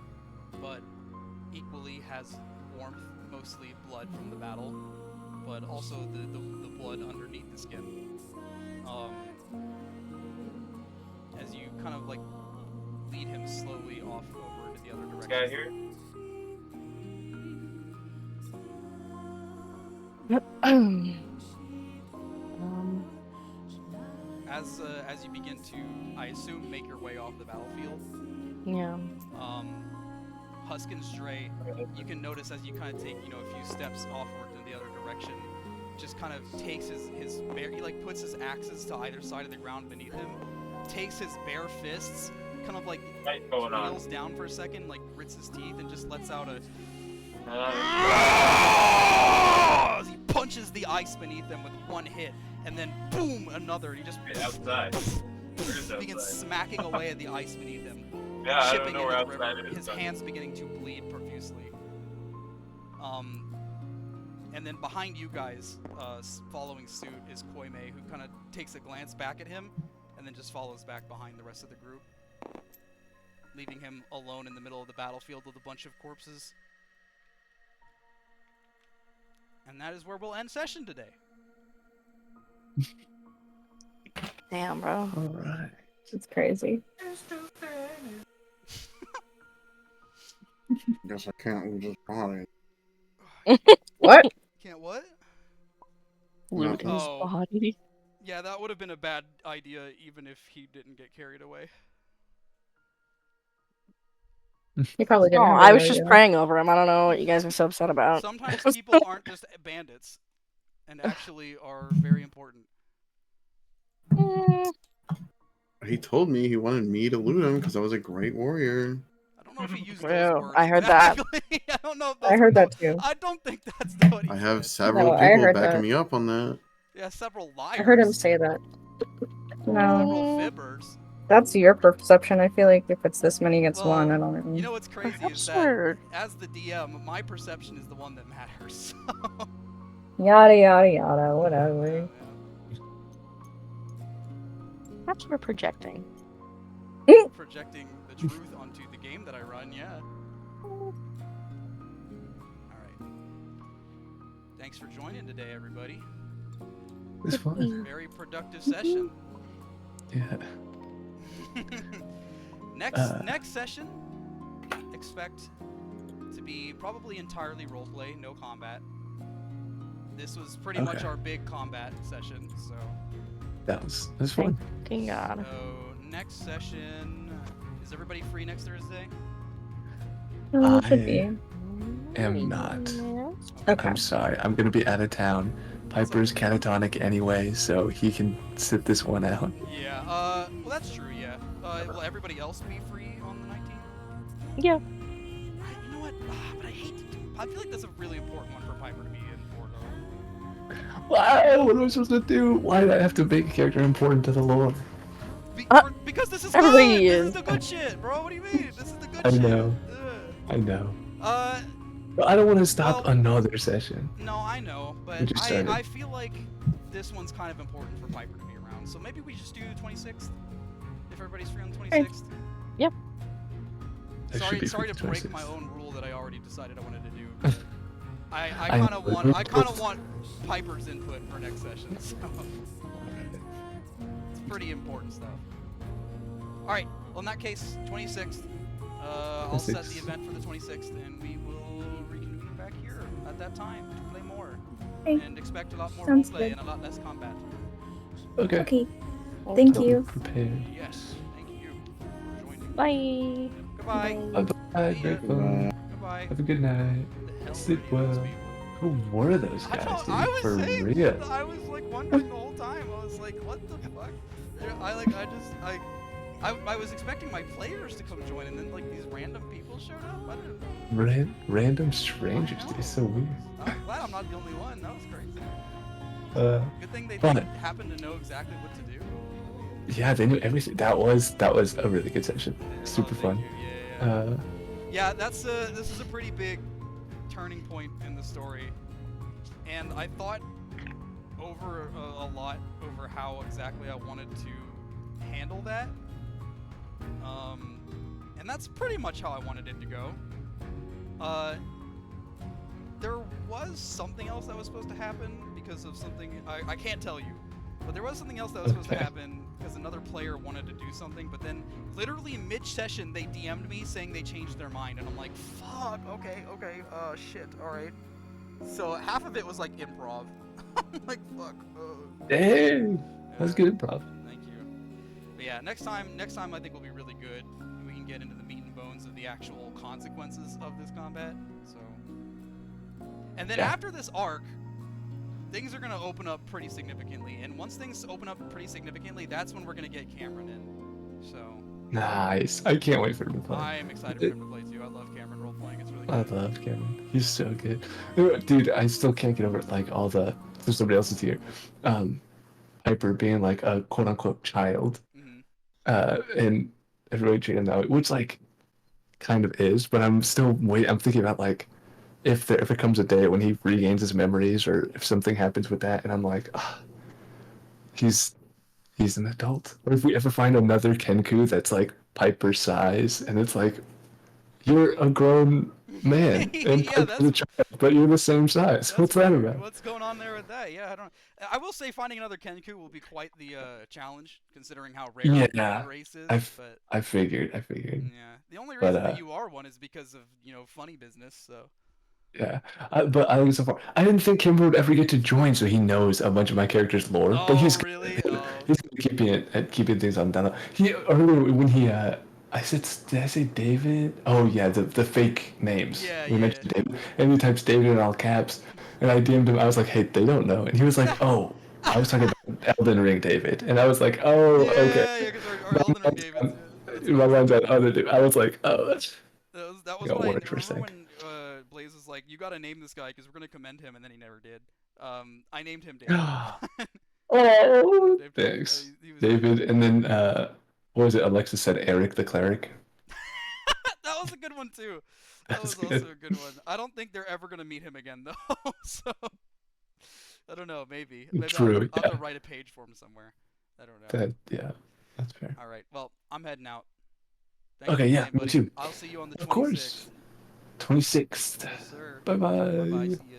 but equally has warmth, mostly blood from the battle, but also the blood underneath the skin. As you kind of like lead him slowly off over into the other direction. This guy here? As you begin to, I assume, make your way off the battlefield. Yeah. Huskin's Dre, you can notice as you kind of take, a few steps offward in the other direction, just kind of takes his bare, he like puts his axes to either side of the ground beneath him, takes his bare fists, kind of like kneels down for a second, like grits his teeth, and just lets out a as he punches the ice beneath him with one hit, and then boom, another, and he just outside. begins smacking away at the ice beneath him. Yeah, I chipping don't know where into the outside river, is. his hands beginning to bleed profusely. And then behind you guys, following suit, is Koime, who kind of takes a glance back at him, and then just follows back behind the rest of the group, leaving him alone in the middle of the battlefield with a bunch of corpses. And that is where we'll end session today. Damn, bro. Alright. It's crazy. Guess I can't lose this body. What? Can't what? Loot his Oh. body. Yeah, that would have been a bad idea even if he didn't get carried away. He probably didn't. No, have I a was way just to- praying over him. I don't know what you guys are so upset about. Sometimes people aren't just bandits, and actually are very important. He told me he wanted me to loot him because I was a great warrior. I don't know if he used Well, those words. I heard that. exactly. I don't know if I heard that too. I don't think that's what he I have said. several No, I people heard backing that. me up on that. Yeah, several liars. I heard him say that. No, Several fibbers. that's your perception. I feel like if it's this many against Well, one, I don't know. You know what's crazy is that Absurd. as the DM, my perception is the one that matters. So, Yada yada yada, whatever. Perhaps we're projecting. projecting the truth onto the game that I run, yeah. Alright. Thanks for joining today, everybody. It was fun. Very productive session. Yeah. Next session, expect to be probably entirely roleplay, no combat. This was pretty much Okay. our big combat session, so... That was fun. Thank God. So, next session... Is everybody free next Thursday? Oh, it should I- be. Am not. Okay. I'm sorry. I'm gonna be out of town. Piper's catatonic anyway, so he can sit this one out. Yeah, well that's true, yeah. Will everybody else be free on the 19th? Yeah. I feel like that's a really important one for Piper to be in for, though. Why? What am I supposed to do? Why did I have to make a character important to the lore? Because this is everybody good! This is. is the good shit, bro! What do you mean? This is the good I shit! know. I know. But I don't want to stop another session. No, I know, but We just started. I feel like this one's kind of important for Piper to be around, so maybe we just do the 26th? If everybody's free on the 26th? Yep. Sorry to break my own rule that I already decided I wanted to do. But I kind of want Piper's input for next session. So. It's pretty important stuff. All right. Well, in that case, 26th. I'll set the event for the 26th, and we will reconvene back here at that time to play more and expect a lot more roleplay and a lot less combat. Okay. Okay. Thank you. Prepared. Yes. Thank you for joining. Bye. Goodbye. Bye. Goodbye. Goodbye. Have a good night. Sleep well. Who were those guys? I was for saying, real. I was like wondering the whole time. I was like, what the fuck? I was expecting my players to come join, and then like these random people showed up. I don't know. Random strangers. It's so weird. I'm glad I'm not the only one. That was crazy. Good thing they happened to know exactly what to do. Yeah, they knew everything. That was a really good session. Super fun. Yeah, this is a pretty big turning point in the story, and I thought over a lot over how exactly I wanted to handle that. And that's pretty much how I wanted it to go. There was something else that was supposed to happen because of something I can't tell you, but there was something else that was supposed to happen because another player wanted to do something, but then literally mid-session they DM'd me saying they changed their mind, and I'm like, fuck, okay, shit, alright. So half of it was like improv. I'm like, fuck. Dang, that's good improv. Thank you. But yeah, next time I think will be really good. We can get into the meat and bones of the actual consequences of this combat. So, and then after this arc, things are gonna open up pretty significantly. And once things open up pretty significantly, that's when we're gonna get Cameron in. So. Nice. I can't wait for him to play. I am excited for him to play too. I love Cameron role playing. It's really good. I love Cameron. He's so good. Dude, I still can't get over like all the. There's somebody else is here. Piper being like a quote unquote child. And everybody treating him that way, which like kind of is, but I'm thinking about like if there comes a day when he regains his memories or if something happens with that, and I'm like, he's an adult. Or if we ever find another Kenku that's like Piper's size, and it's like, you're a grown man and Piper's a child, but you're the same size. What's that about? What's going on there with that? Yeah, I will say finding another Kenku will be quite the challenge, considering how rare the race is. I figured. Yeah, the only reason that you are one is because of funny business. So. Yeah, but I think so far, I didn't think Kimber would ever get to join, so he knows a bunch of my character's lore. But he's really? He's keeping things on down. He earlier when he did I say David? Oh yeah, the fake names. Yeah, we mentioned David, and he types David in all caps, and I DM'd him. I was like, hey, they don't know, and he was like, oh, I was talking about Elden Ring David, and I was like, oh, okay. Yeah, because our Elden Ring David. My mind's on other dude. I was like, oh, that was what I remember when Blaze was like, you gotta name this guy because we're gonna commend him, and then he never did. I named him David. Oh, thanks, David. And then what was it? Alexis said Eric the cleric. That was a good one too. That was also a good one. I don't think they're ever gonna meet him again though. So I don't know. Maybe True. I'll have to write a page for him somewhere. I don't know. Yeah, that's fair. All right. Well, I'm heading out. Okay. Yeah. Me too. I'll see you on the 26th. Of course. 26th. Yes, sir. Bye bye. Bye bye. See ya.